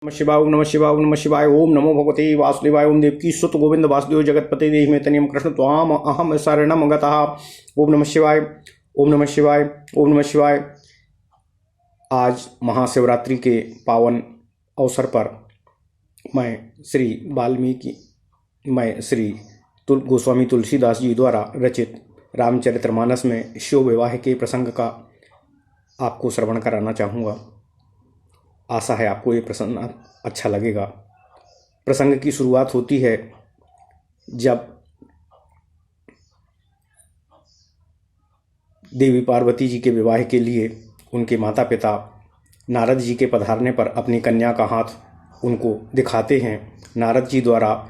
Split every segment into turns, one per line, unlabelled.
नमः शिवाय ओम नमः शिवाय ओम नमः शिवाय ओम नमो भगवते वासुदेवाय ओम देवकी सुत गोविंद वासुदेव जगतपते देहि में तनियम कृष्ण त्वाम अहम शरणम गतः। ओम नमः शिवाय ओम नमः शिवाय ओम नमः शिवाय। आज महाशिवरात्रि के पावन अवसर पर मैं श्री गोस्वामी तुलसीदास जी द्वारा रचित रामचरितमानस में शिव विवाह के प्रसंग का आपको श्रवण कराना चाहूँगा। आशा है आपको ये प्रसंग अच्छा लगेगा। प्रसंग की शुरुआत होती है जब देवी पार्वती जी के विवाह के लिए उनके माता पिता नारद जी के पधारने पर अपनी कन्या का हाथ उनको दिखाते हैं। नारद जी द्वारा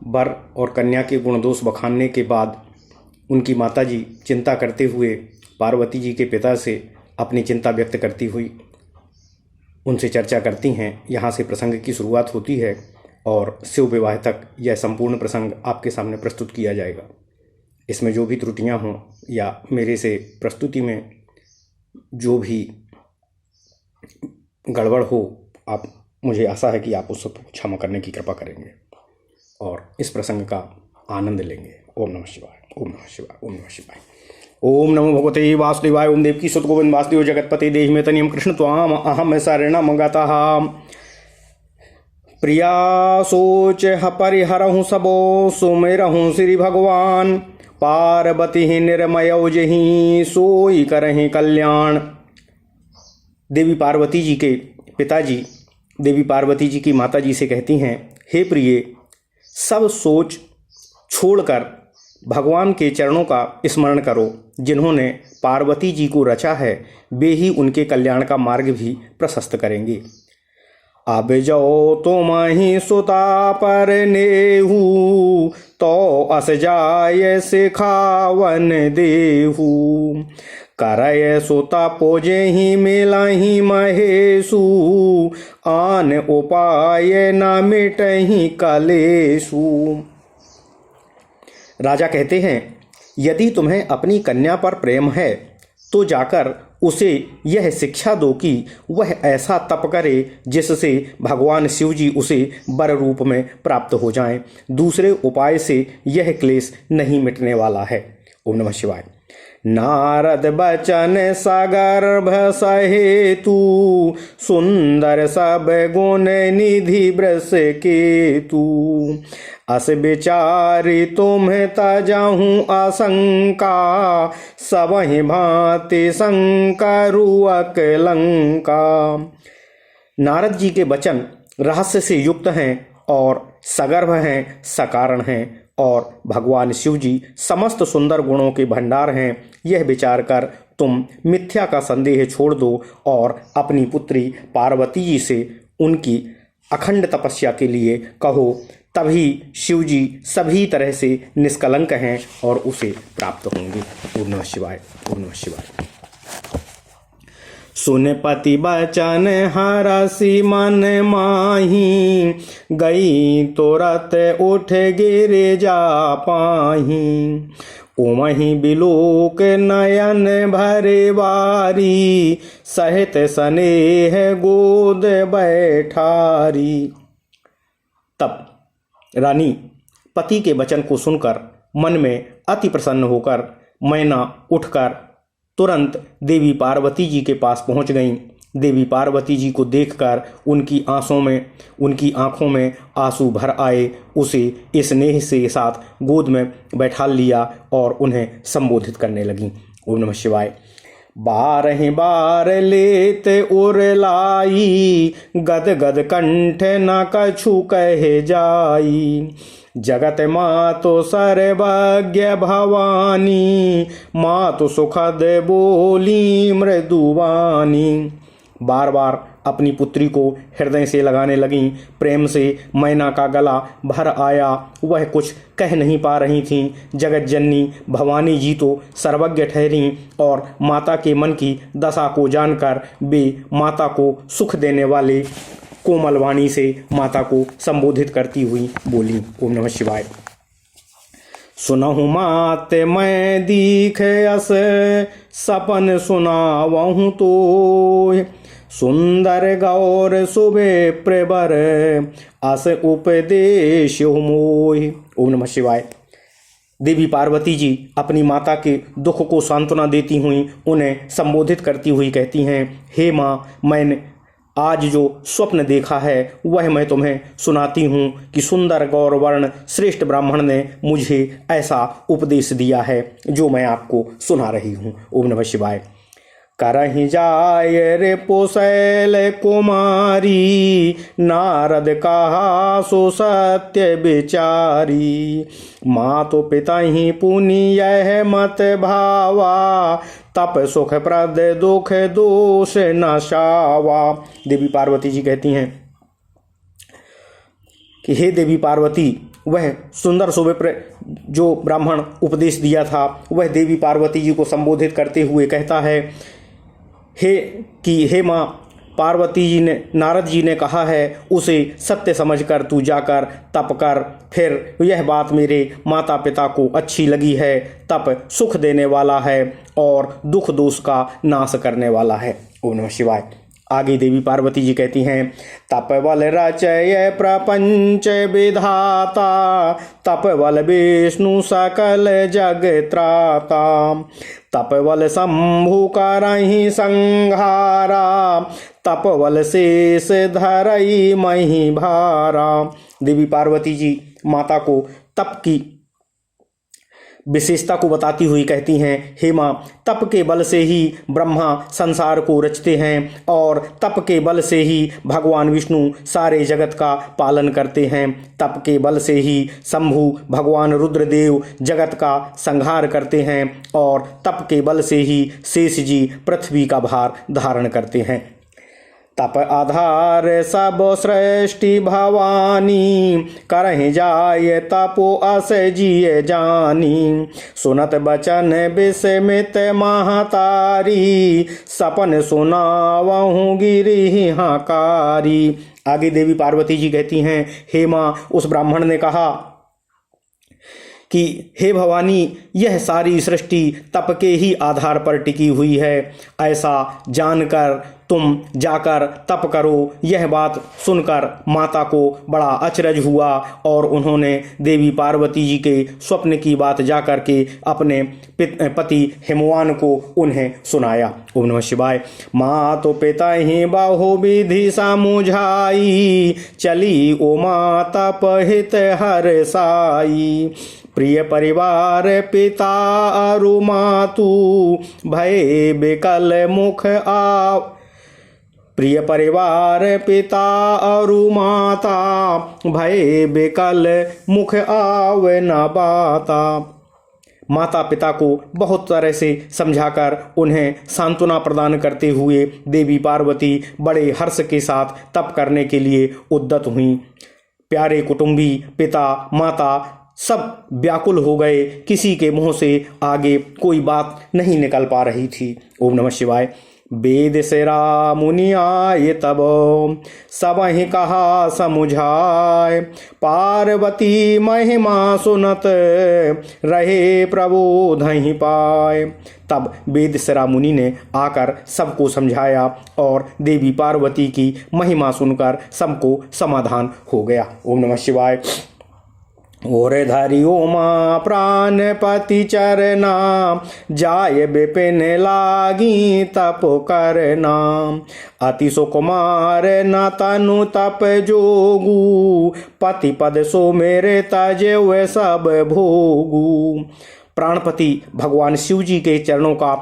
वर और कन्या के गुण दोष बखानने के बाद उनकी माता जी चिंता करते हुए पार्वती जी के पिता से अपनी चिंता व्यक्त करती हुई उनसे चर्चा करती हैं। यहाँ से प्रसंग की शुरुआत होती है और शिव विवाह तक यह संपूर्ण प्रसंग आपके सामने प्रस्तुत किया जाएगा। इसमें जो भी त्रुटियाँ हों या मेरे से प्रस्तुति में जो भी गड़बड़ हो, आप मुझे आशा है कि आप उस सब क्षमा करने की कृपा करेंगे और इस प्रसंग का आनंद लेंगे। ओम नमः शिवाय ओम नमः शिवाय ओम नमः शिवाय। ओम नमो भगवते वासुदेवाय ओम देवकी सुत गोविंद वासुदेव जगतपते देहि में तनियम कृष्ण त्वाम अहम शरणम गतः। प्रिया सोच परिहरहु सबो सुमिरहु श्री भगवान पार्वती निर्मयो जहि सोई करहि कल्याण। देवी पार्वती जी के पिताजी देवी पार्वती जी की माता जी से कहती हैं, हे प्रिय, सब सोच छोड़कर भगवान के चरणों का स्मरण करो। जिन्होंने पार्वती जी को रचा है वे ही उनके कल्याण का मार्ग भी प्रशस्त करेंगे। अब जो तुम ही सुता पर नेहू तो अस जाय सिखावन देहू करय सुता पोजे ही मिलहि महेशु आन उपाय न मिटहि कलेशु। राजा कहते हैं, यदि तुम्हें अपनी कन्या पर प्रेम है तो जाकर उसे यह शिक्षा दो कि वह ऐसा तप करे जिससे भगवान शिव जी उसे वर रूप में प्राप्त हो जाएं। दूसरे उपाय से यह क्लेश नहीं मिटने वाला है। ओम नमः शिवाय। नारद बचन सगर्भ सहेतु सुंदर सब गुण निधि वृष केतु अस विचारि तुम्हें तजहूँ आशंका सबहि भांति शंकरु अकलंका। नारद जी के वचन रहस्य से युक्त हैं और सगर्भ हैं, सकारण हैं और भगवान शिव जी समस्त सुंदर गुणों के भंडार हैं। यह विचार कर तुम मिथ्या का संदेह छोड़ दो और अपनी पुत्री पार्वती जी से उनकी अखंड तपस्या के लिए कहो, तभी शिव जी सभी तरह से निष्कलंक हैं और उसे प्राप्त होंगे। ओम नमः शिवाय ओम नमः शिवाय। सुन पति बचन हरसि मन माही गई तुरत उठ गिर जा पाही ओमहि बिलोक नयन भरे वारी सहित स्नेह गोद बैठारी। तब रानी पति के वचन को सुनकर मन में अति प्रसन्न होकर मैना उठकर तुरंत देवी पार्वती जी के पास पहुंच गईं। देवी पार्वती जी को देखकर उनकी आंखों में आंसू भर आए। उसे स्नेह से साथ गोद में बैठा लिया और उन्हें संबोधित करने लगीं। ओम नमः शिवाय। बारह बार लेत उर लाई गद गद कंठ न कछु कहे जाई जगत मातो सर्वज्ञ भवानी मातो सुखद बोली मृदुवानी। बार बार अपनी पुत्री को हृदय से लगाने लगीं। प्रेम से मैना का गला भर आया। वह कुछ कह नहीं पा रही थीं। जगत जननी भवानी जी तो सर्वज्ञ ठहरीं और माता के मन की दशा को जानकर वे माता को सुख देने वाले कोमल वाणी से माता को संबोधित करती हुई बोली। ओम नमः शिवाय। सुनहु मात मैं दीख अस सपन सुनावहु तो सुंदर गौर सुबे प्रबर अस उपदेश मोहि। ओम नमः शिवाय। देवी पार्वती जी अपनी माता के दुख को सांत्वना देती हुई उन्हें संबोधित करती हुई कहती हैं, हे माँ, मैंने आज जो स्वप्न देखा है वह मैं तुम्हें सुनाती हूँ कि सुंदर गौर वर्ण श्रेष्ठ ब्राह्मण ने मुझे ऐसा उपदेश दिया है जो मैं आपको सुना रही हूँ। ओम नमः शिवाय। करहि जाय रे पोसैल कुमारी, नारद कहा सो सत्य विचारी। मातु पिता ही पुनि यह मत भावा, तप सुख प्रद दुख दोष नशावा। देवी पार्वती जी कहती हैं कि हे देवी पार्वती, वह सुंदर सुबह जो ब्राह्मण उपदेश दिया था वह देवी पार्वती जी को संबोधित करते हुए कहता है हे माँ, पार्वती जी ने, नारद जी ने कहा है उसे सत्य समझकर तू जाकर तप कर। फिर यह बात मेरे माता पिता को अच्छी लगी है। तप सुख देने वाला है और दुख दोष का नाश करने वाला है। ओम नमः शिवाय। आगे देवी पार्वती जी कहती हैं, तप बल रचय प्रपंच विधाता, तप बल विष्णु सकल जग त्राता। तप बल शंभु करहि संहारा, तप बल शेष धरई मही भारा। देवी पार्वती जी माता को तप की विशेषता को बताती हुई कहती हैं, हे माँ, तप के बल से ही ब्रह्मा संसार को रचते हैं और तप के बल से ही भगवान विष्णु सारे जगत का पालन करते हैं। तप के बल से ही शंभु भगवान रुद्रदेव जगत का संहार करते हैं और तप के बल से ही शेष जी पृथ्वी का भार धारण करते हैं। तप आधार सब सृष्टि भवानी, करहि जाय तपो अस जिय जानी। सुनत बचन विस्मित महतारी, सपन सुनावहु गिरि हाकारी। आगे देवी पार्वती जी कहती हैं, हे माँ, उस ब्राह्मण ने कहा कि हे भवानी, यह सारी सृष्टि तप के ही आधार पर टिकी हुई है। ऐसा जानकर तुम जाकर तप करो। यह बात सुनकर माता को बड़ा अचरज हुआ और उन्होंने देवी पार्वती जी के स्वप्न की बात जाकर के अपने पति हिमवान को उन्हें सुनाया। ओम नमः शिवाय। माँ तो पिता ही बहु विधि समुझाई, चली ओ माता पहित हर साई। प्रिय परिवार पिता अरु मातु, भय बिकल मुख आ। प्रिय परिवार पिता अरु माता, भय बिकल मुख आव न बाता। माता पिता को बहुत तरह से समझाकर उन्हें सांत्वना प्रदान करते हुए देवी पार्वती बड़े हर्ष के साथ तप करने के लिए उद्यत हुई। प्यारे कुटुंबी पिता माता सब व्याकुल हो गए। किसी के मुंह से आगे कोई बात नहीं निकल पा रही थी। ओम नमः शिवाय। वेद सेरा मुनि आए तब, सबहि कहा समुझाय। पार्वती महिमा सुनत, रहे प्रबोधहि पाए। तब वेद सेरा मुनि ने आकर सबको समझाया और देवी पार्वती की महिमा सुनकर सबको समाधान हो गया। ओम नमः शिवाय। और धरियो माँ प्राणपति चरना, जाय विपिन लागी तप करना। अति सुकुमार न तनु तप जोगू, पति पद सो मेरे तजे वे सब भोगू। प्राणपति भगवान शिव जी के चरणों का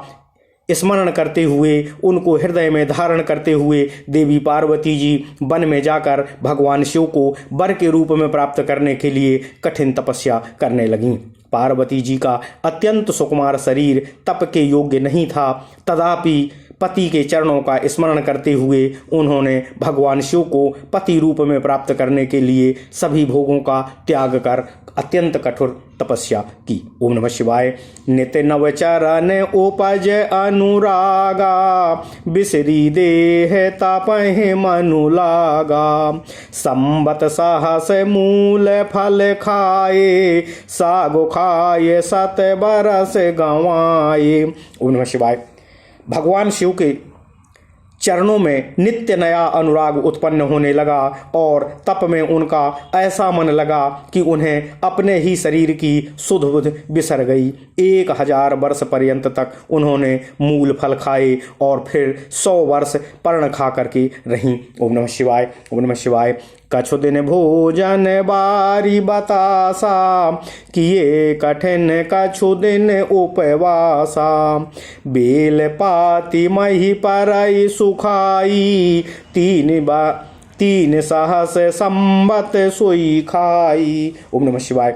स्मरण करते हुए, उनको हृदय में धारण करते हुए देवी पार्वती जी वन में जाकर भगवान शिव को वर के रूप में प्राप्त करने के लिए कठिन तपस्या करने लगीं। पार्वती जी का अत्यंत सुकुमार शरीर तप के योग्य नहीं था, तथापि पति के चरणों का स्मरण करते हुए उन्होंने भगवान शिव को पति रूप में प्राप्त करने के लिए सभी भोगों का त्याग कर अत्यंत कठोर तपस्या की। ओम नमः शिवाय। नित्य नव चरण उपज अनुरागा, बिसरी देह तापहि मनु लागा। संबत साहस मूल फल खाए, सागो खाए सत बरस गंवाए। ओम नमः शिवाय। भगवान शिव के चरणों में नित्य नया अनुराग उत्पन्न होने लगा और तप में उनका ऐसा मन लगा कि उन्हें अपने ही शरीर की सुध बुध बिसर गई। 1000 वर्ष पर्यंत तक उन्होंने मूल फल खाए और फिर 100 वर्ष पर्ण खा करके रहीं। ओम नमः शिवाय, ओम नमः शिवाय। कछु दिन भोजन बारी बतासा, किए कठिन कछु दिन उपवासा। बेल पाती मही परई सुखाई, 3 सहस संबत सोई खाई। ओम नमः शिवाय।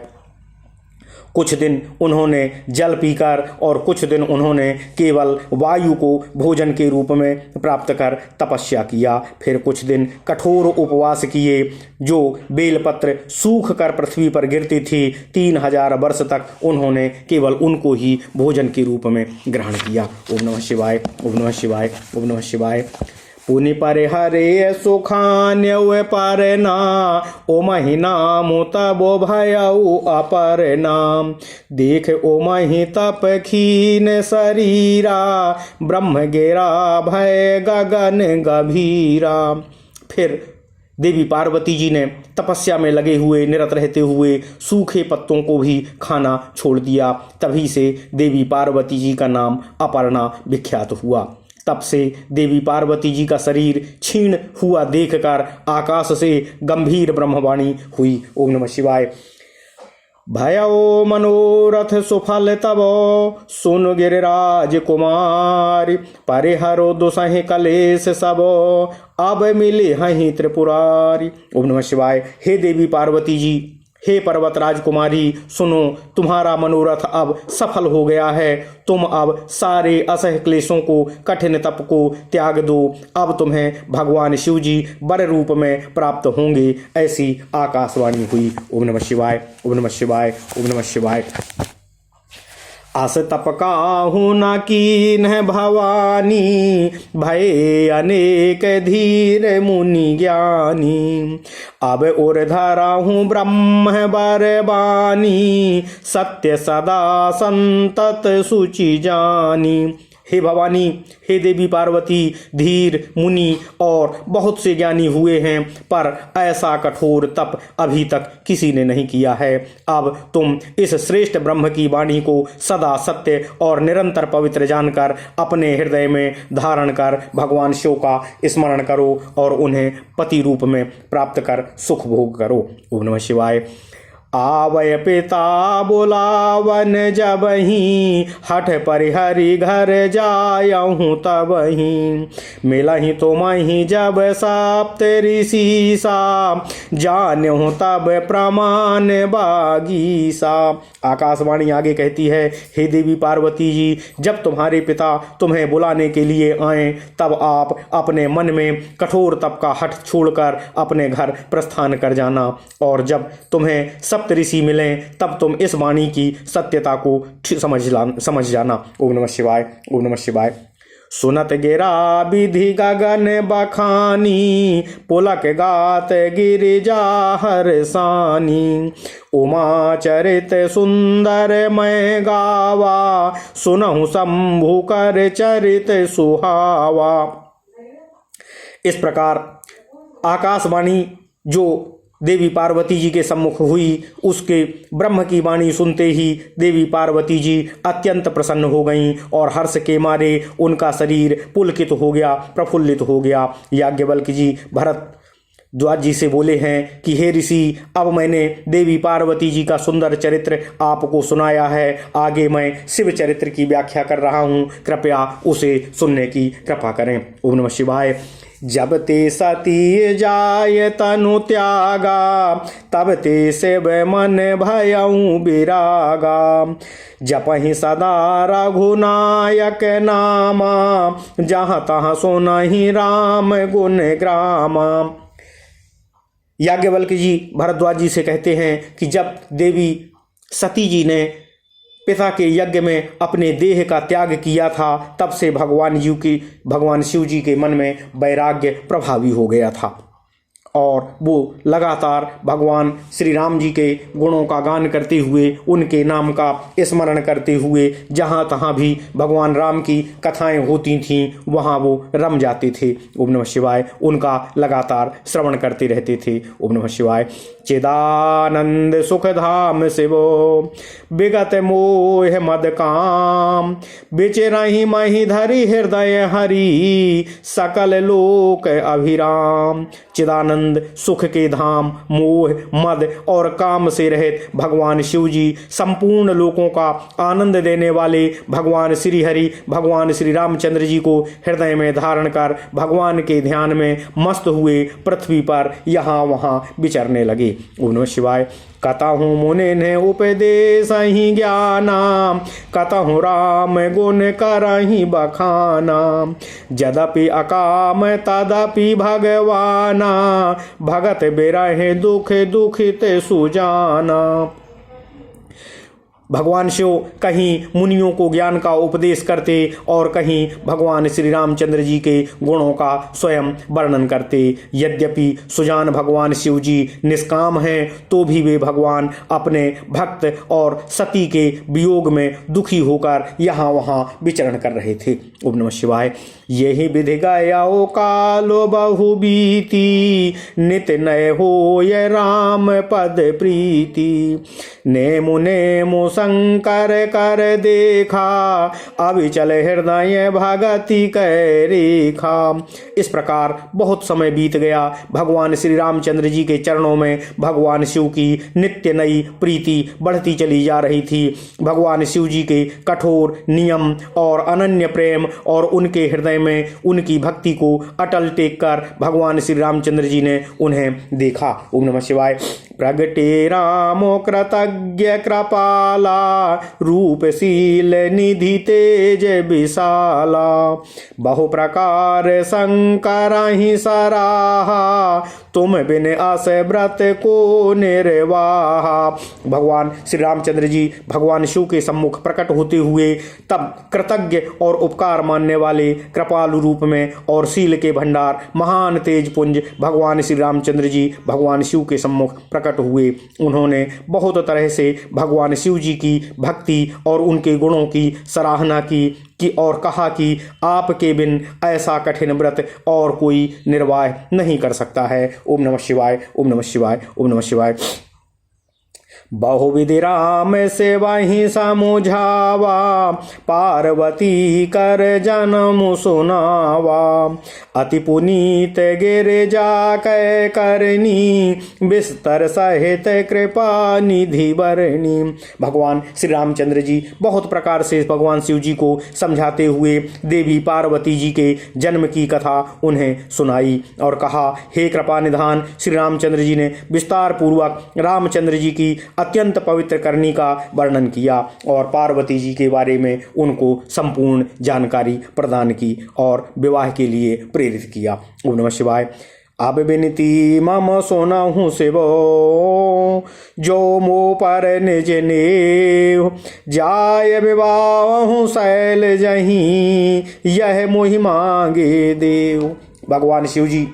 कुछ दिन उन्होंने जल पीकर और कुछ दिन उन्होंने केवल वायु को भोजन के रूप में प्राप्त कर तपस्या किया। फिर कुछ दिन कठोर उपवास किए, जो बेलपत्र सूख कर पृथ्वी पर गिरती थी। 3000 वर्ष तक उन्होंने केवल उनको ही भोजन के रूप में ग्रहण किया। ओम नमः शिवाय, ओम नमः शिवाय, ओम नमः शिवाय। पुनि पर हरे सुखान्य पर ना, ओ महिनाम तबो भयउ अपर नाम। देख ओ महि तप खीन शरीरा, ब्रह्म गिरा भय गगन गभीरा। फिर देवी पार्वती जी ने तपस्या में लगे हुए निरत रहते हुए सूखे पत्तों को भी खाना छोड़ दिया। तभी से देवी पार्वती जी का नाम अपर्णा विख्यात हुआ। तब से देवी पार्वती जी का शरीर क्षीण हुआ देखकर आकाश से गंभीर ब्रह्मवाणी हुई। ओम नमः शिवाय। भयो मनोरथ सुफल तबो, सुन गिरिराज कुमारी। परिहरो दुसहि कलेश सबो, अब मिले हहीं त्रिपुरारी। ओम नमः शिवाय। हे देवी पार्वती जी, हे पर्वत राजकुमारी, सुनो, तुम्हारा मनोरथ अब सफल हो गया है। तुम अब सारे असह क्लेशों को, कठिन तप को त्याग दो। अब तुम्हें भगवान शिव जी वर रूप में प्राप्त होंगे, ऐसी आकाशवाणी हुई। ओम नमः शिवाय, ओम नमः शिवाय, ओम नमः शिवाय। अस तप काहू न कीन भवानी, भय अनेक धीर मुनि ज्ञानी। अब उर धराहूँ ब्रह्म बरबानी, सत्य सदा संतत सुचि जानी। हे भवानी, हे देवी पार्वती, धीर मुनि और बहुत से ज्ञानी हुए हैं, पर ऐसा कठोर तप अभी तक किसी ने नहीं किया है। अब तुम इस श्रेष्ठ ब्रह्म की वाणी को सदा सत्य और निरंतर पवित्र जानकर अपने हृदय में धारण कर भगवान शिव का स्मरण करो और उन्हें पति रूप में प्राप्त कर सुख भोग करो। ओम नमः शिवाय। आवय पिता बुलावन जबहीं, हठ परिहरि घर जायहूँ तबहीं। मिलहीं तुमहि जब सप्त ऋषि सा, जानहूँ तब प्रमाण बागीसा। आकाशवाणी आगे कहती है, हे देवी पार्वती जी, जब तुम्हारे पिता तुम्हें बुलाने के लिए आए, तब आप अपने मन में कठोर तप का हठ छोड़कर अपने घर प्रस्थान कर जाना, और जब तुम्हें सप्त ऋषि मिलें तब तुम इस वाणी की सत्यता को समझ जाना। ओम नमः शिवाय, ओम नमः शिवाय। सुनत गिरा विधि गगन बखानी, पुलक गात गिरिजा हरसानी। उमा चरित सुंदर मैं गावा, सुनहु शंभु कर चरित सुहावा। इस प्रकार आकाशवाणी जो देवी पार्वती जी के सम्मुख हुई, उसके ब्रह्म की वाणी सुनते ही देवी पार्वती जी अत्यंत प्रसन्न हो गईं और हर्ष के मारे उनका शरीर पुलकित हो गया, प्रफुल्लित हो गया। याज्ञवल्क्य जी भरद्वाज जी से बोले हैं कि हे ऋषि, अब मैंने देवी पार्वती जी का सुंदर चरित्र आपको सुनाया है, आगे मैं शिव चरित्र की व्याख्या कर रहा हूँ, कृपया उसे सुनने की कृपा करें। ओम नमः शिवाय। जब ते सती जाय तनु त्यागा, तब ते शिव मन भयउ बिरागा। जपहि सदा रघुनायक नामा, जहाँ तहाँ सुनहि राम गुण ग्रामा। याज्ञवल्क्य जी भरद्वाज जी से कहते हैं कि जब देवी सती जी ने पिता के यज्ञ में अपने देह का त्याग किया था, तब से भगवान शिव जी के मन में वैराग्य प्रभावी हो गया था और वो लगातार भगवान श्री राम जी के गुणों का गान करते हुए, उनके नाम का स्मरण करते हुए जहाँ तहाँ भी भगवान राम की कथाएं होती थीं वहाँ वो रम जाते थे। ओम नमः शिवाय। उनका लगातार श्रवण करते रहते थे। ओम नमः शिवाय। चिदानंद सुख धाम शिवो विगत मोह मद काम, बिचरहि मही धरि हृदय हरि सकल लोक अभिराम। चिदानंद सुख के धाम, मोह मद और काम से रहित भगवान शिव जी, संपूर्ण लोकों का आनंद देने वाले भगवान श्री हरि, भगवान श्री रामचंद्र जी को हृदय में धारण कर भगवान के ध्यान में मस्त हुए पृथ्वी पर यहाँ वहाँ विचरने लगे। ओम नमः शिवाय। कतहु मुनि ने उपदेश ही ज्ञाना, कतहु राम गुण करहि बखाना। यद्यपि अकाम तदपि भगवाना, भगत बिरहे दुख दुखित सुजाना। भगवान शिव कहीं मुनियों को ज्ञान का उपदेश करते और कहीं भगवान श्री रामचंद्र जी के गुणों का स्वयं वर्णन करते। यद्यपि सुजान भगवान शिव जी निष्काम हैं तो भी वे भगवान अपने भक्त और सती के वियोग में दुखी होकर यहाँ वहाँ विचरण कर रहे थे। ओम नमः शिवाय। यही विधि गयाओ कालो बहु बीती, नित नय हो ये राम पद प्रीति। नेमु नेमु शंकर कर देखा, अविचल हृदय भगति कै रेखा। इस प्रकार बहुत समय बीत गया। भगवान श्री रामचंद्र जी के चरणों में भगवान शिव की नित्य नई प्रीति बढ़ती चली जा रही थी। भगवान शिव जी के कठोर नियम और अनन्य प्रेम और उनके हृदय में उनकी भक्ति को अटल टेक कर भगवान श्री रामचंद्र जी ने उन्हें देखा। ओम नमः शिवाय। प्रगटे रामो कृतज्ञ कृपाला, रूपशील निधि तेज विशाला। बहु प्रकार शंकर ही सराहा, तुम बिन अस व्रत को निर्वाहा। भगवान श्री रामचंद्र जी भगवान शिव के सम्मुख प्रकट होते हुए तब कृतज्ञ और उपकार मानने वाले कृपालु रूप में और शील के भंडार महान तेज पुंज भगवान श्री रामचंद्र जी भगवान शिव के सम्मुख प्रकट हुए। उन्होंने बहुत तरह से भगवान शिव जी की भक्ति और उनके गुणों की सराहना की और कहा कि आपके बिन ऐसा कठिन व्रत और कोई निर्वाह नहीं कर सकता है। ओम नमः शिवाय। ओम नमः शिवाय। ओम नमः शिवाय। बहुविधि राम से वही समझावा, पार्वती कर जन्म सुनावा। अति पुनीत गिर जा कै करनी, बिस्तर सहित कृपा निधि बरनी। भगवान श्री रामचंद्र जी बहुत प्रकार से भगवान शिव जी को समझाते हुए देवी पार्वती जी के जन्म की कथा उन्हें सुनाई और कहा, हे कृपा निधान। श्री रामचंद्र जी ने विस्तार पूर्वक रामचंद्र जी की अत्यंत पवित्र करनी का वर्णन किया और पार्वती जी के बारे में उनको संपूर्ण जानकारी प्रदान की और विवाह के लिए प्रेरित किया। ओम नमः शिवाय। अब विनती मम सुनहु शिवो, जो मो पर निज नेव। जाय विवाह शैल जहीं, यह मोहि मांगे देव। भगवान शिव जी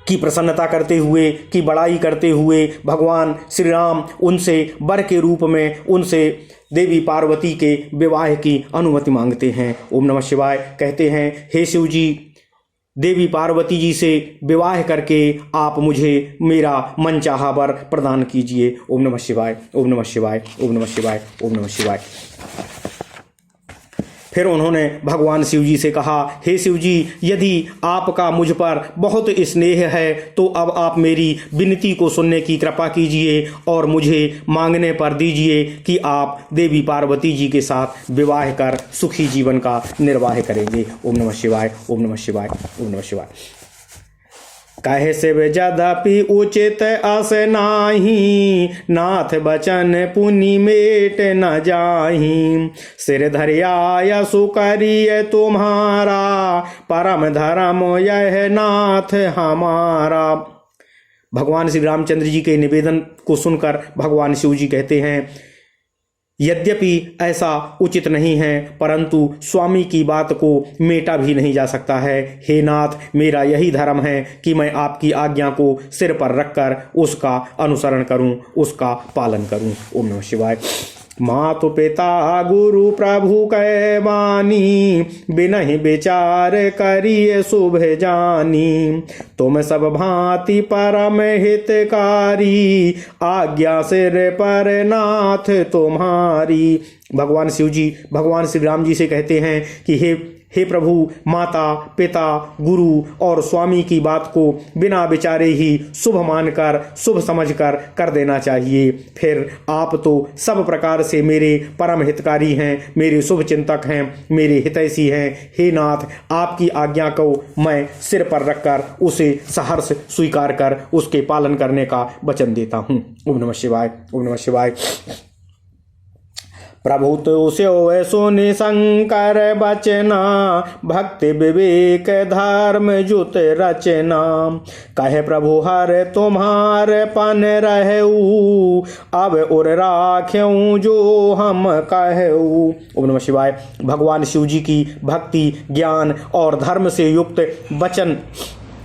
की प्रसन्नता करते हुए, की बड़ाई करते हुए भगवान श्री राम उनसे वर के रूप में उनसे देवी पार्वती के विवाह की अनुमति मांगते हैं। ओम नमः शिवाय। कहते हैं, हे शिव जी, देवी पार्वती जी से विवाह करके आप मुझे मेरा मनचाहा वर प्रदान कीजिए। ओम नमः शिवाय। ओम नमः शिवाय। ओम नमः शिवाय। ओम नमः शिवाय। फिर उन्होंने भगवान शिव जी से कहा, हे शिव जी, यदि आपका मुझ पर बहुत स्नेह है तो अब आप मेरी विनती को सुनने की कृपा कीजिए और मुझे मांगने पर दीजिए कि आप देवी पार्वती जी के साथ विवाह कर सुखी जीवन का निर्वाह करेंगे। ओम नमः शिवाय। ओम नमः शिवाय। ओम नमः शिवाय। कहे शिव यद्यपि उचित अस नाही, नाथ बचन पुनि मेट न जाही। सिर धरिया सुकरिय तुम्हारा, परम धर्म यह नाथ हमारा। भगवान श्री रामचंद्र जी के निवेदन को सुनकर भगवान शिव जी कहते हैं, यद्यपि ऐसा उचित नहीं है, परंतु स्वामी की बात को मेटा भी नहीं जा सकता है। हे नाथ, मेरा यही धर्म है कि मैं आपकी आज्ञा को सिर पर रखकर उसका अनुसरण करूं, उसका पालन करूं। ओम नमः शिवाय। मातु पिता गुरु प्रभु कै बानी, बिनहि विचार करिए शुभ जानी। तुम सब भांति परम हितकारी, आज्ञा सिर पर नाथ तुम्हारी। भगवान शिव जी भगवान श्री राम जी से कहते हैं कि हे प्रभु, माता पिता गुरु और स्वामी की बात को बिना विचारे ही शुभ मानकर शुभ समझकर कर देना चाहिए। फिर आप तो सब प्रकार से मेरे परम हितकारी हैं, मेरे शुभ चिंतक हैं, मेरे हितैषी हैं। हे नाथ, आपकी आज्ञा को मैं सिर पर रखकर उसे सहर्ष स्वीकार कर उसके पालन करने का वचन देता हूँ। ओम नमः शिवाय। ओम नमः शिवाय। प्रभु तो स्यो सुनि शंकर बचना, भक्ति विवेक धर्म जुत रचना। कहे प्रभु हर तुम्हार पन रहऊ, अब उर राख्यूं जो हम कहऊ। ओम नमः शिवाय। भगवान शिव जी की भक्ति ज्ञान और धर्म से युक्त वचन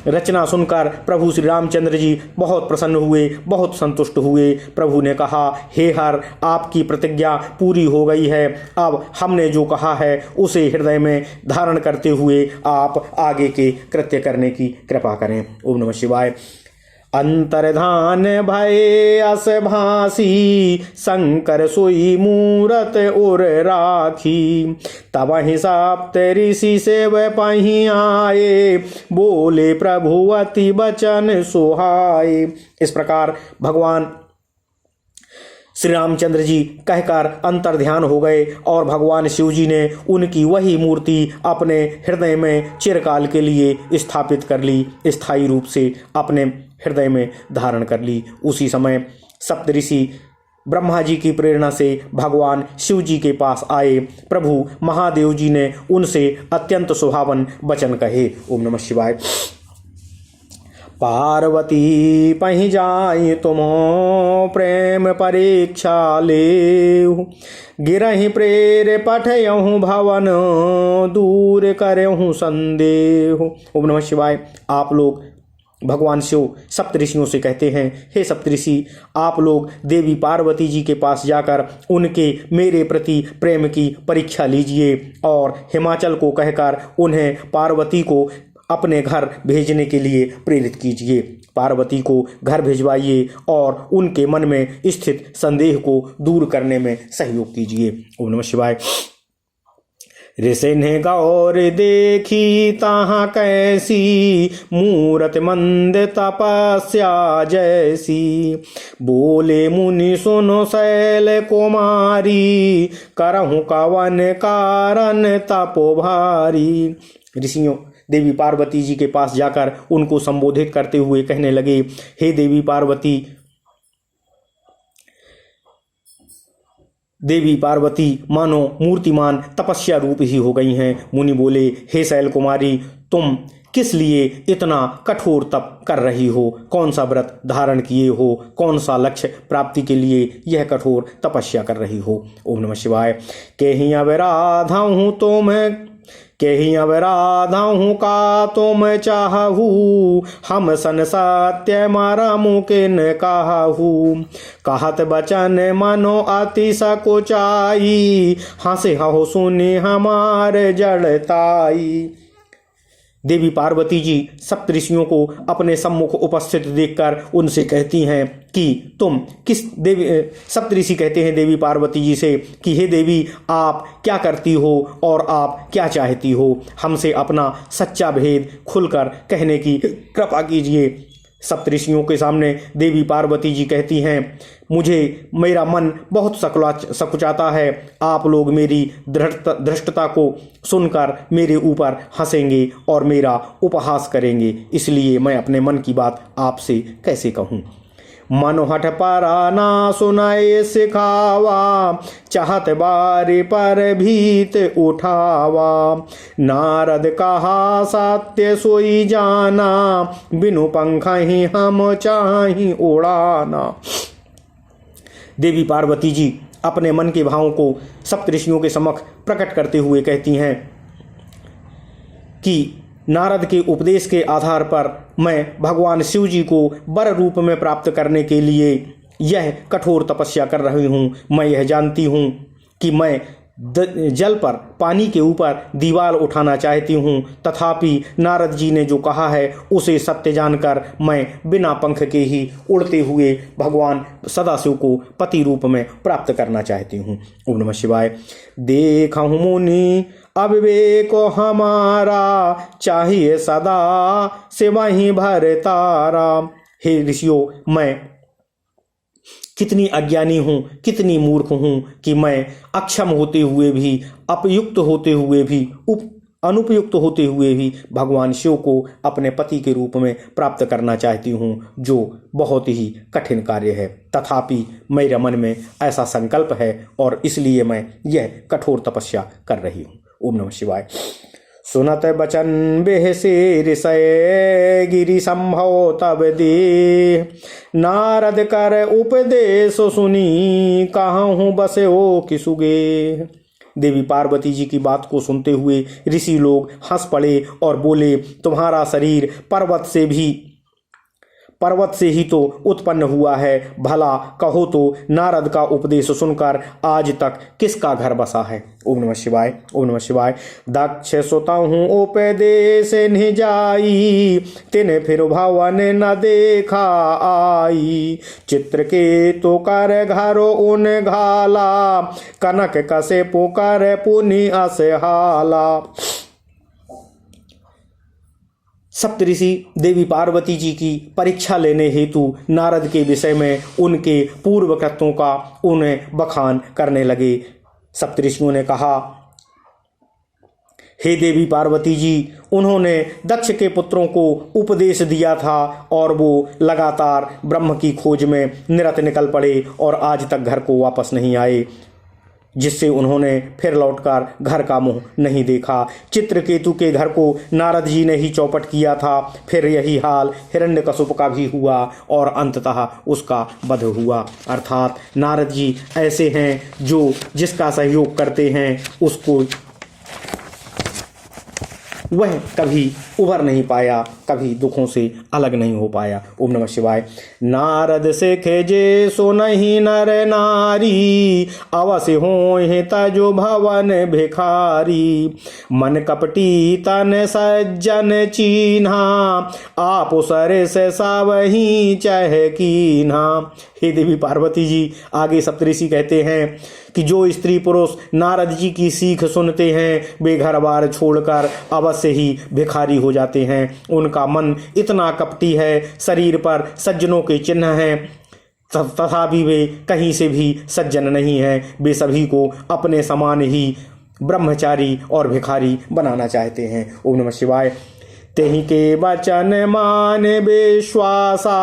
रचना सुनकर प्रभु श्री रामचंद्र जी बहुत प्रसन्न हुए, बहुत संतुष्ट हुए। प्रभु ने कहा, हे हर, आपकी प्रतिज्ञा पूरी हो गई है। अब हमने जो कहा है उसे हृदय में धारण करते हुए आप आगे के कृत्य करने की कृपा करें। ओम नमः शिवाय। अंतर्धान भय अस भासी, शंकर सोई मूरत उर राखी। तब ही सप्त ऋषि से वह पही आए, बोले प्रभु अति बचन सुहाए। इस प्रकार भगवान श्री रामचंद्र जी कहकर अंतर्ध्यान हो गए और भगवान शिव जी ने उनकी वही मूर्ति अपने हृदय में चिरकाल के लिए स्थापित कर ली, स्थायी रूप से अपने हृदय में धारण कर ली। उसी समय सप्तऋषि ब्रह्मा जी की प्रेरणा से भगवान शिव जी के पास आए। प्रभु महादेव जी ने उनसे अत्यंत सुहावन वचन कहे। ओम नमः शिवाय। पार्वती पहि जाई तुमो प्रेम परीक्षा लेहु, गिरहि प्रेर पठयहु भवन, दूर करहु संदेह। ओम नमः शिवाय। आप लोग भगवान शिव सप्तऋषियों से कहते हैं, हे सप्तऋषि, आप लोग देवी पार्वती जी के पास जाकर उनके मेरे प्रति प्रेम की परीक्षा लीजिए और हिमाचल को कहकर उन्हें पार्वती को अपने घर भेजने के लिए प्रेरित कीजिए। पार्वती को घर भिजवाइए और उनके मन में स्थित संदेह को दूर करने में सहयोग कीजिए। ओम नमः शिवाय। ऋषि ने गौर देखी तहाँ कैसी, मूरत मंद तपस्या जैसी। बोले मुनि सुनो शैल कुमारी, करहु कवन कारण तपो भारी। ऋषियों देवी पार्वती जी के पास जाकर उनको संबोधित करते हुए कहने लगे, हे देवी पार्वती, देवी पार्वती मानो मूर्तिमान तपस्या रूप ही हो गई हैं। मुनि बोले, हे शैल कुमारी, तुम किस लिए इतना कठोर तप कर रही हो? कौन सा व्रत धारण किए हो? कौन सा लक्ष्य प्राप्ति के लिए यह कठोर तपस्या कर रही हो? ओम नमः शिवाय। कहीं अब राधा हूँ तो मैं, कहीं अब राधा हूँ का तो मैं चाहू, हम सन सत्य मारा मुकिन कहू। कहत बचन मनो अति सकुचाई, हंसे हो सुनी हमारे जड़ताई। देवी पार्वती जी सप्तऋषियों को अपने सम्मुख उपस्थित देखकर उनसे कहती हैं कि तुम किस देवी, सप्तऋषि कहते हैं देवी पार्वती जी से कि हे देवी, आप क्या करती हो और आप क्या चाहती हो? हमसे अपना सच्चा भेद खुलकर कहने की कृपा कीजिए। सप्तऋषियों के सामने देवी पार्वती जी कहती हैं, मुझे मेरा मन बहुत सकुचाता है। आप लोग मेरी धृष्टता को सुनकर मेरे ऊपर हंसेंगे और मेरा उपहास करेंगे, इसलिए मैं अपने मन की बात आपसे कैसे कहूँ। मनोहठ पारा ना सुनाए सिखावा, चाहत बारी पर भीत उठावा। नारद कहा सत्य सोई जाना, बिनु पंख ही हम चाही उड़ाना। देवी पार्वती जी अपने मन के भावों को सप्तऋषियों के समक्ष प्रकट करते हुए कहती हैं कि नारद के उपदेश के आधार पर मैं भगवान शिव जी को वर रूप में प्राप्त करने के लिए यह कठोर तपस्या कर रही हूँ। मैं यह जानती हूँ कि मैं जल पर पानी के ऊपर दीवार उठाना चाहती हूँ, तथापि नारद जी ने जो कहा है उसे सत्य जानकर मैं बिना पंख के ही उड़ते हुए भगवान सदाशिव को पति रूप में प्राप्त करना चाहती हूँ। ओम नमः शिवाय। देखहु मुनि अविवेक हमारा, चाहिए सदा से वहीं भर तारा। हे ऋषियों, मैं कितनी अज्ञानी हूँ, कितनी मूर्ख हूँ कि मैं अक्षम होते हुए भी, अपयुक्त होते हुए भी, अनुपयुक्त होते हुए भी भगवान शिव को अपने पति के रूप में प्राप्त करना चाहती हूँ, जो बहुत ही कठिन कार्य है। तथापि मेरे मन में ऐसा संकल्प है और इसलिए मैं यह कठोर तपस्या कर रही हूँ। ओम नमः शिवाय। सुनत बचन बेहसे ऋषय गिरि संभव तब दे, नारद कर उपदेश सुनी कहूँ बसे ओ किसुगे। देवी पार्वती जी की बात को सुनते हुए ऋषि लोग हंस पड़े और बोले, तुम्हारा शरीर पर्वत से ही तो उत्पन्न हुआ है, भला कहो तो नारद का उपदेश सुनकर आज तक किसका घर बसा है। ओम नमः शिवाय। ओम नमः शिवाय। दक्ष सुता हूँ उपदेश नि जाई, तिने फिर भवन न देखा आई। चित्र के तो कर घरो उन घाला, कनक कसे पुकार पुनि असहाला। सप्तऋषि देवी पार्वती जी की परीक्षा लेने हेतु नारद के विषय में उनके पूर्व कृत्यों का उन्हें बखान करने लगे। सप्तऋषियों ने कहा, हे देवी पार्वती जी, उन्होंने दक्ष के पुत्रों को उपदेश दिया था और वो लगातार ब्रह्म की खोज में निरत निकल पड़े और आज तक घर को वापस नहीं आए, जिससे उन्होंने फिर लौटकर घर का मुंह नहीं देखा। चित्रकेतु के घर को नारद जी ने ही चौपट किया था, फिर यही हाल हिरण्यकशिपु का भी हुआ और अंततः उसका वध हुआ। अर्थात नारद जी ऐसे हैं जो जिसका सहयोग करते हैं उसको वह कभी उभर नहीं पाया, कभी दुखों से अलग नहीं हो पाया। ओम नमः शिवाय। नारद से खेजे सो नहीं नर नारी, अवश्य होहि तजो भवन भिखारी। मन कपटी तन सज्जन चीन्हा, आप सरे से सावही चह कीन्हा। हे देवी पार्वती जी, आगे सप्तऋषि कहते हैं कि जो स्त्री पुरुष नारद जी की सीख सुनते हैं वे घर बार छोड़कर अवश्य ही भिखारी हो जाते हैं। उनका मन इतना कपटी है, शरीर पर सज्जनों के चिन्ह हैं, तथापि वे कहीं से भी सज्जन नहीं हैं। वे सभी को अपने समान ही ब्रह्मचारी और भिखारी बनाना चाहते हैं। ओम नमः शिवाय। तेहि के वचन मान विश्वासा,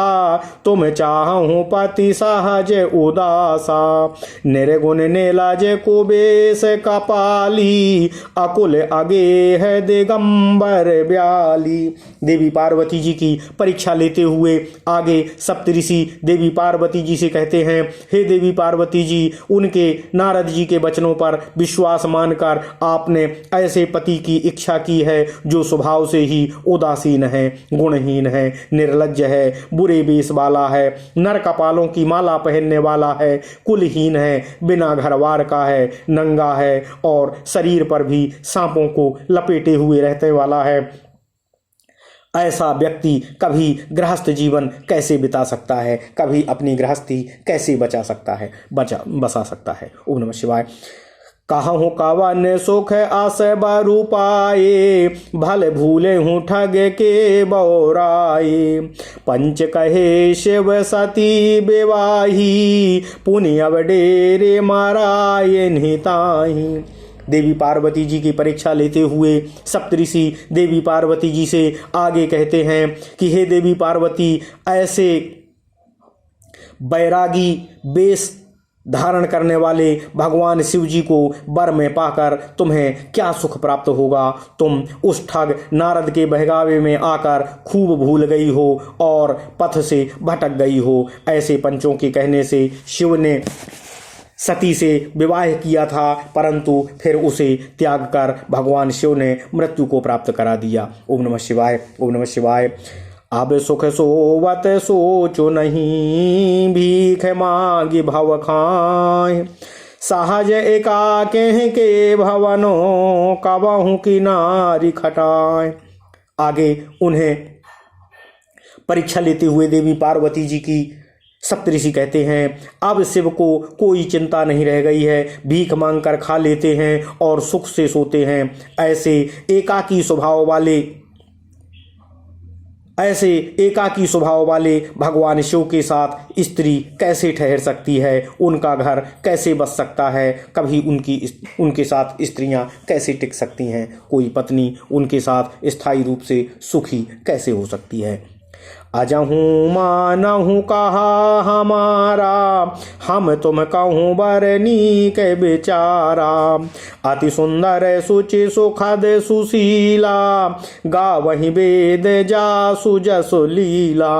तुम चाहूँ पति सहज उदासा। निर्गुण नीलाज कुबेश कपाली, अकुल आगे है दिगंबर ब्याली। देवी पार्वती जी की परीक्षा लेते हुए आगे सप्तऋषि देवी पार्वती जी से कहते हैं, हे देवी पार्वती जी, उनके नारद जी के वचनों पर विश्वास मानकर आपने ऐसे पति की इच्छा की है जो स्वभाव से ही उदासीन है, गुणहीन है, निर्लज्ज है, बुरे बेस वाला है, नर कपालों की माला पहनने वाला है, कुलहीन है, बिना घरवार का है, नंगा है और शरीर पर भी सांपों को लपेटे हुए रहने वाला है। ऐसा व्यक्ति कभी गृहस्थ जीवन कैसे बिता सकता है, कभी अपनी गृहस्थी कैसे बचा सकता है। ओम नमः शिवाय। कहूँ कवन सुख आस बारू पाए, भले भूले हूँ ठग के बौराए। पंच कहे शिव सती बेवाही, पुण्य अब डेरे माराए निताही। देवी पार्वती जी की परीक्षा लेते हुए सप्तऋषि देवी पार्वती जी से आगे कहते हैं कि हे देवी पार्वती, ऐसे बैरागी बेस धारण करने वाले भगवान शिव जी को वर में पाकर तुम्हें क्या सुख प्राप्त होगा। तुम उस ठग नारद के बहकावे में आकर खूब भूल गई हो और पथ से भटक गई हो। ऐसे पंचों के कहने से शिव ने सती से विवाह किया था, परंतु फिर उसे त्याग कर भगवान शिव ने मृत्यु को प्राप्त करा दिया। ओम नमः शिवाय, ओम नमः शिवाय। अब सुख सोवत सोचो नहीं, भीख मांगी भव खाए, सहज एकाके के भवनों, कबहु किनारी खटाए। आगे उन्हें परीक्षा लेते हुए देवी पार्वती जी की सप्तऋषि कहते हैं, अब शिव को कोई चिंता नहीं रह गई है, भीख मांग कर खा लेते हैं और सुख से सोते हैं। ऐसे एकाकी स्वभाव वाले भगवान शिव के साथ स्त्री कैसे ठहर सकती है, उनका घर कैसे बस सकता है, कभी उनके साथ स्त्रियां कैसे टिक सकती हैं, कोई पत्नी उनके साथ स्थायी रूप से सुखी कैसे हो सकती है। अजहूँ मानहूँ कहा हमारा, हम तुम कहूँ बरनी के बेचारा, अति सुंदर सुचि सुखद सुशीला, गावहि वेद जासु जसु लीला।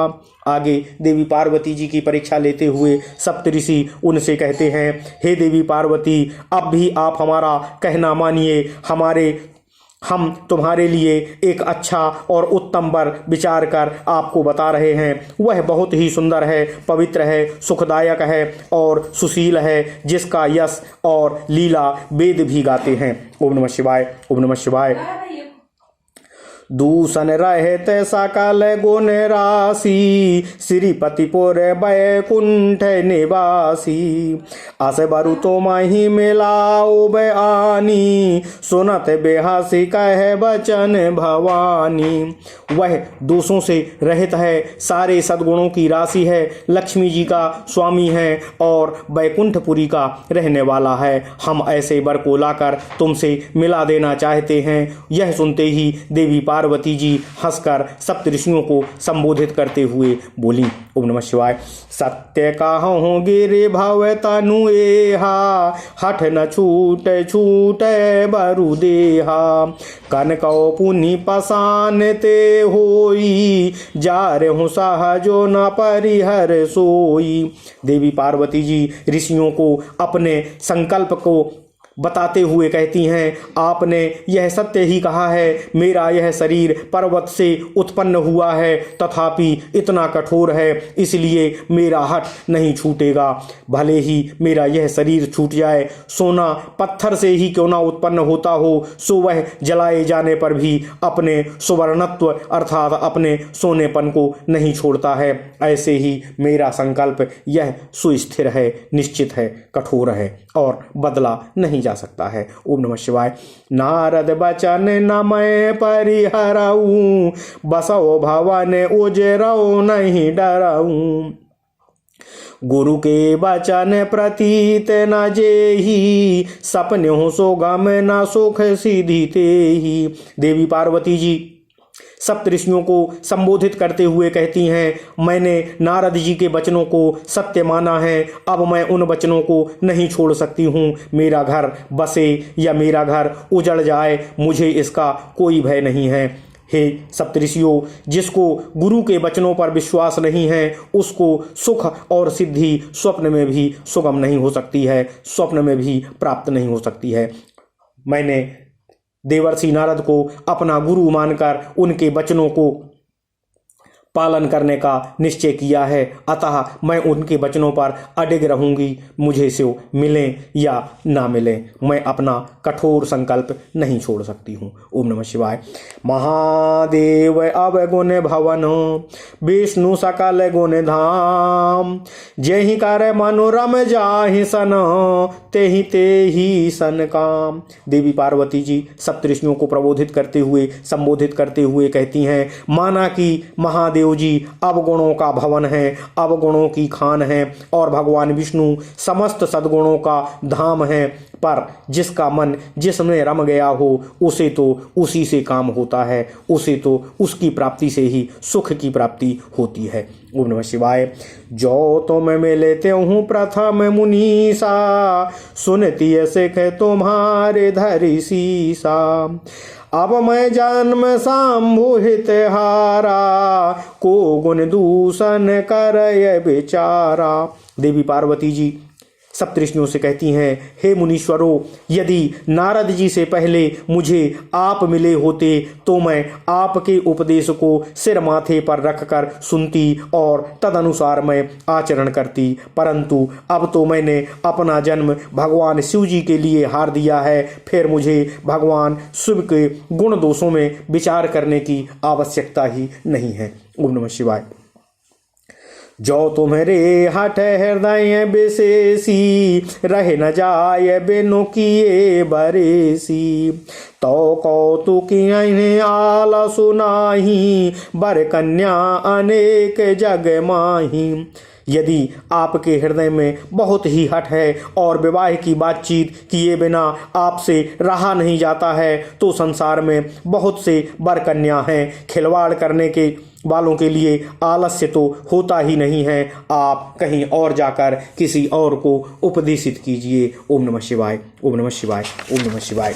आगे देवी पार्वती जी की परीक्षा लेते हुए सप्तऋषि उनसे कहते हैं, हे देवी पार्वती, अब भी आप हमारा कहना मानिए, हम तुम्हारे लिए एक अच्छा और उत्तम वर विचार कर आपको बता रहे हैं। वह बहुत ही सुंदर है, पवित्र है, सुखदायक है और सुशील है, जिसका यश और लीला वेद भी गाते हैं। ओम नमः शिवाय, ओम नमः शिवाय। दूषण रहत सकल गुण राशि, श्रीपतिपुर बैकुंठ निवासी, अस बरु तो मही मिलाओ बयानी, सुनत बेहसी कह बचन भवानी। वह दोषों से रहित है, सारे सद्गुणों की राशि है, लक्ष्मी जी का स्वामी है और बैकुंठपुरी का रहने वाला है। हम ऐसे वर को लाकर तुमसे मिला देना चाहते हैं। यह सुनते ही देवी पार्वती जी हंसकर सप्तऋषियों को संबोधित करते हुए बोली, ओम नमः शिवाय। सत्य कहूँ गिरि भव तनु एहा, हठ न छूट छूट बरु देहा, कनकौ पुनि पसान ते होई, जारहु सहजो न परिहर सोई। देवी पार्वती जी ऋषियों को अपने संकल्प को बताते हुए कहती हैं, आपने यह सत्य ही कहा है, मेरा यह शरीर पर्वत से उत्पन्न हुआ है, तथापि इतना कठोर है, इसलिए मेरा हठ नहीं छूटेगा। भले ही मेरा यह शरीर छूट जाए, सोना पत्थर से ही क्यों ना उत्पन्न होता हो, सो वह जलाए जाने पर भी अपने सुवर्णत्व अर्थात अपने सोनेपन को नहीं छोड़ता है। ऐसे ही मेरा संकल्प यह सुस्थिर है, निश्चित है, कठोर है और बदला नहीं जा सकता है। ओम नमः शिवाय। नारद बचन न मैं परिहरऊं, बसो भवन उजरऊ नहीं डरऊं, गुरु के वचन प्रतीत न जेही, सपने सो गम न सुख सिद्धि तेहि। देवी पार्वती जी सप्तऋषियों को संबोधित करते हुए कहती हैं, मैंने नारद जी के वचनों को सत्य माना है, अब मैं उन वचनों को नहीं छोड़ सकती हूँ। मेरा घर बसे या मेरा घर उजड़ जाए, मुझे इसका कोई भय नहीं है। हे सप्तऋषियों, जिसको गुरु के वचनों पर विश्वास नहीं है, उसको सुख और सिद्धि स्वप्न में भी सुगम नहीं हो सकती है, स्वप्न में भी प्राप्त नहीं हो सकती है। मैंने देवर्षि नारद को अपना गुरु मानकर उनके वचनों को पालन करने का निश्चय किया है, अतः मैं उनके वचनों पर अडिग रहूंगी। मुझे शिव मिले या ना मिले, मैं अपना कठोर संकल्प नहीं छोड़ सकती हूँ। ओम नमः शिवाय। महादेव अवगुण भवन, विष्णु सकल गुण धाम, जेहि कर मनोरम जाहि सन, तेहि तेहि सन काम। देवी पार्वती जी सप्तऋषियों को प्रबोधित करते हुए संबोधित करते हुए कहती हैं, माना कि महादेव जी अवगुणों का भवन है, अवगुणों की खान है और भगवान विष्णु समस्त सद्गुणों का धाम है, पर जिसका मन जिसमें रम गया हो उसे तो उसी से काम होता है, उसे तो उसकी प्राप्ति से ही सुख की प्राप्ति होती है। ओम नमः शिवाय। जो तुम मिलते हूँ प्रथम मुनीसा, सुनती सिख तुम्हारे धरि सीसा, अब मैं जन्म संभुहित हारा, को गुण दूषण कर विचारा। देवी पार्वती जी सप्तऋषियों से कहती हैं, हे मुनीश्वरों, यदि नारद जी से पहले मुझे आप मिले होते तो मैं आपके उपदेश को सिर माथे पर रखकर सुनती और तदनुसार मैं आचरण करती, परंतु अब तो मैंने अपना जन्म भगवान शिव जी के लिए हार दिया है, फिर मुझे भगवान शिव के गुण दोषों में विचार करने की आवश्यकता ही नहीं है। ओम नमः शिवाय। जो तुम्हारे हठ हृदय विशेषी, रह न जाय बिनु किए बरेसी। तो कौतुक आल सुनाही, बर कन्या अनेक जग माही। यदि आपके हृदय में बहुत ही हठ है और विवाह की बातचीत किए बिना आपसे रहा नहीं जाता है, तो संसार में बहुत से वर कन्या हैं। खिलवाड़ करने के वालों के लिए आलस्य तो होता ही नहीं है। आप कहीं और जाकर किसी और को उपदेशित कीजिए। ओम नमः शिवाय, ओम नमः शिवाय, ओम नमः शिवाय।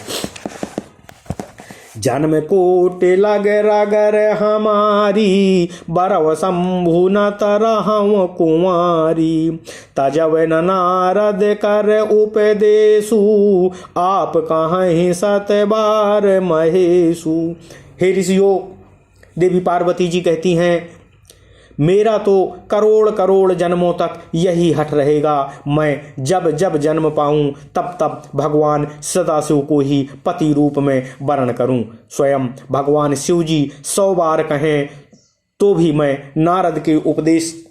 जन्म कोट लग रगर हमारी, बरव शंभु न तरहु कुंवारी। तजव न नारद कर उपदेशु, आप कहीं सत बार महेशु। हे ऋषियों, देवी पार्वती जी कहती हैं, मेरा तो करोड़ करोड़ जन्मों तक यही हट रहेगा। मैं जब जब जन्म पाऊं तब तब भगवान सदाशिव को ही पति रूप में वर्ण करूं। स्वयं भगवान शिव जी 100 बार कहें तो भी मैं नारद के उपदेश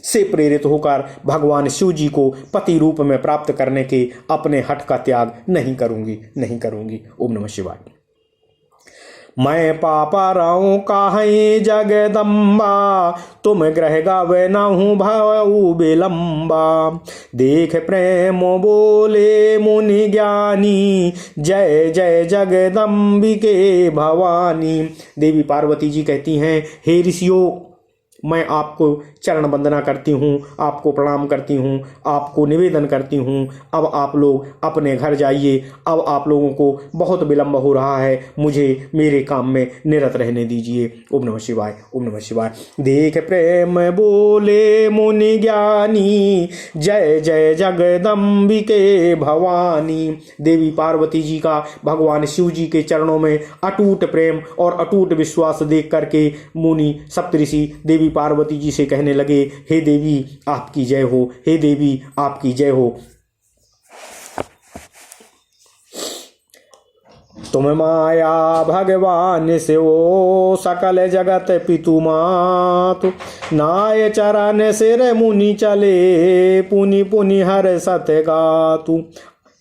से प्रेरित होकर भगवान शिव जी को पति रूप में प्राप्त करने के अपने हठ का त्याग नहीं करूंगी। ओम नमः शिवाय। मैं पापा राऊं काहे जगदम्बा, तुम ग्रह गावे नहु भाऊ बिलम्बा। देख प्रेम बोले मुनि ज्ञानी, जय जय जगदम्बिके भवानी। देवी पार्वती जी कहती हैं, हे ऋषियों, मैं आपको चरण वंदना करती हूँ, आपको प्रणाम करती हूँ, आपको निवेदन करती हूँ। अब आप लोग अपने घर जाइए। अब आप लोगों को बहुत विलंब हो रहा है, मुझे मेरे काम में निरत रहने दीजिए। ओम नमः शिवाय, ओम नमः शिवाय। देख प्रेम बोले मुनि ज्ञानी, जय जय जगदम्बिके भवानी। देवी पार्वती जी का भगवान शिव जी के चरणों में अटूट प्रेम और अटूट विश्वास देख करके मुनि सप्तऋषि देवी पार्वती जी से कहने लगे, हे देवी आपकी जय हो, हे देवी आपकी जय हो। तुम माया भगवान से ओ सकल जगत पितु मातु। नाय चरण सिर मुनि चले, पुनि पुनि हर सत गातु।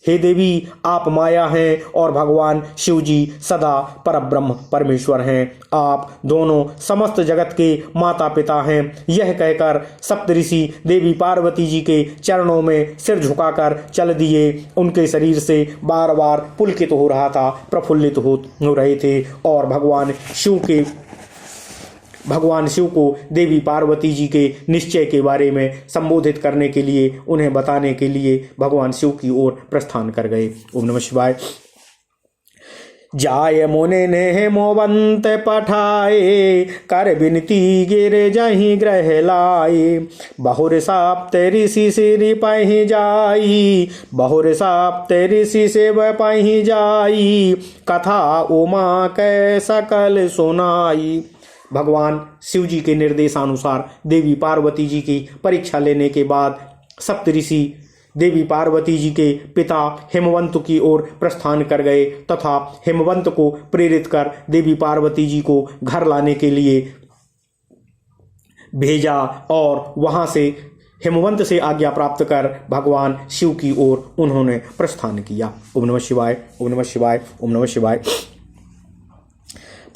हे देवी आप माया हैं और भगवान शिव जी सदा परब्रह्म परमेश्वर हैं। आप दोनों समस्त जगत के माता पिता हैं। यह कहकर सप्तऋषि देवी पार्वती जी के चरणों में सिर झुकाकर चल दिए। उनके शरीर से बार बार पुलकित हो रहा था, प्रफुल्लित हो रहे थे और भगवान शिव को देवी पार्वती जी के निश्चय के बारे में संबोधित करने के लिए, उन्हें बताने के लिए भगवान शिव की ओर प्रस्थान कर गए। ओम नमः शिवाय। जाय मुनि ने मोवंत पठाए, कर बिनती गिर जहीं ग्रह लाए। बहुर साप्त ऋषि सिर पहि जाई, बहुर साप्त ऋषि शिव पहि जाई। कथा उमा कै सकल सुनाई। भगवान शिव जी के निर्देशानुसार देवी पार्वती जी की परीक्षा लेने के बाद सप्तऋषि देवी पार्वती जी के पिता हिमवंत की ओर प्रस्थान कर गए तथा हिमवंत को प्रेरित कर देवी पार्वती जी को घर लाने के लिए भेजा और वहां से हिमवंत से आज्ञा प्राप्त कर भगवान शिव की ओर उन्होंने प्रस्थान किया। ओम नमः शिवाय, ओम नमः शिवाय, ओम नमः शिवाय।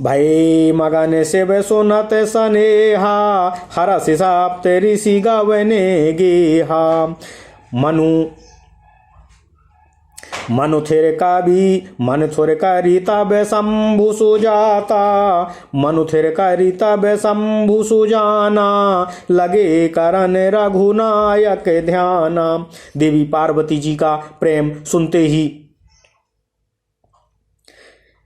भय मगन शिव सुनत सनेहा, हरस साप्त ऋषि गवने गेहा। मनु थिर करी तब शंभु सुजाता, मनु थिर करी तब शंभु सुजाना। लगे करन रघुनायक ध्याना। देवी पार्वती जी का प्रेम सुनते ही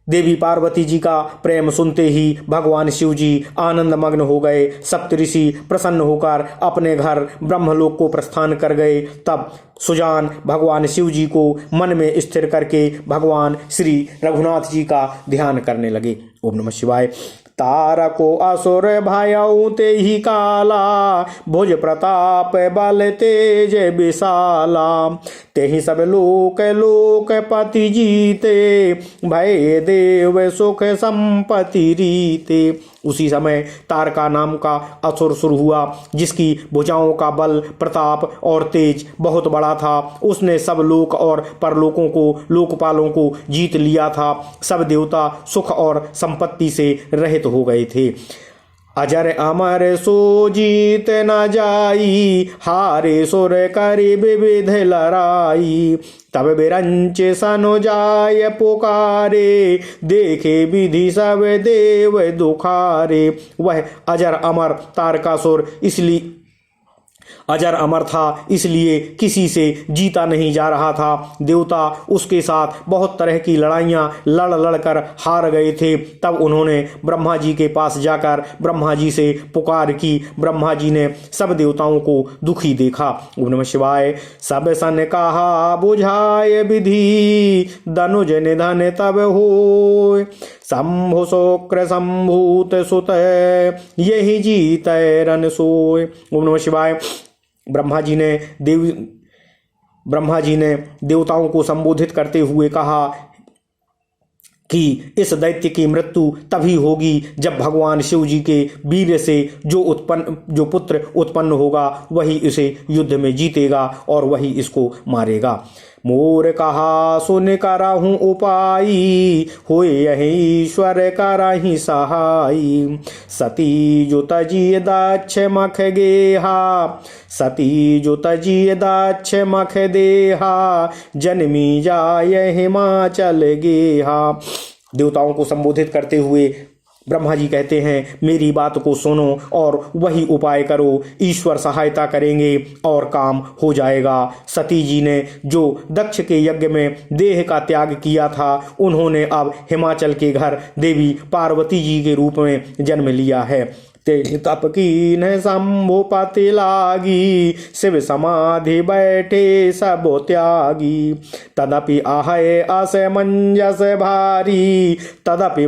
देवी पार्वती जी का प्रेम सुनते ही भगवान शिव जी आनंद मग्न हो गए। सप्तऋषि प्रसन्न होकर अपने घर ब्रह्मलोक को प्रस्थान कर गए। तब सुजान भगवान शिव जी को मन में स्थिर करके भगवान श्री रघुनाथ जी का ध्यान करने लगे। ओम नमः शिवाय। तारको असुर भयउ ते ही काला, भुज प्रताप बल तेज विशाला। ते ही सब लोक लोकपति जीते, भय देव सुख संपत्ति रीते। उसी समय तारका नाम का असुर शुरू हुआ, जिसकी भुजाओं का बल प्रताप और तेज बहुत बड़ा था। उसने सब लोक और परलोकों को लोकपालों को जीत लिया था। सब देवता सुख और संपत्ति से रहित हो गए थे। अजर अमर सो जीत न जाई, हारे सुर करि विविध लड़ाई। तब बिरंच सनो जाय पुकारे, देखे विधि सब देव दुखारे। वह अजर अमर तारकासुर इसलिए अजर अमर था, इसलिए किसी से जीता नहीं जा रहा था। देवता उसके साथ बहुत तरह की लड़ाइयाँ लड़ लड़कर हार गए थे। तब उन्होंने ब्रह्मा जी के पास जाकर ब्रह्मा जी से पुकार की। ब्रह्मा जी ने सब देवताओं को दुखी देखा। ओम नमः शिवाय। सब सन कहा बुझाए विधि, धनुज निधन तब होय। शंभु शुक्र संभूत सुत, यही जीत रन सोय। ओम नमः शिवाय। ब्रह्मा जी ने देवताओं को संबोधित करते हुए कहा कि इस दैत्य की मृत्यु तभी होगी जब भगवान शिव जी के वीर्य से जो पुत्र उत्पन्न होगा वही इसे युद्ध में जीतेगा और वही इसको मारेगा। मोर कहा सुन करहूँ उपाई, होए यही ईश्वर करहि सहाई। सती जो तजिय दक्ष मख गेहा, सती जो तजिय दक्ष मख देहा। जन्मी जाय हिमाचल गेहा। देवताओं को संबोधित करते हुए ब्रह्मा जी कहते हैं, मेरी बात को सुनो और वही उपाय करो, ईश्वर सहायता करेंगे और काम हो जाएगा। सती जी ने जो दक्ष के यज्ञ में देह का त्याग किया था, उन्होंने अब हिमाचल के घर देवी पार्वती जी के रूप में जन्म लिया है। ते तप कीन शंभुपति लागी, शिव समाधि बैठे सब त्यागी। तदपि आहय असमंजस भारी, तदपि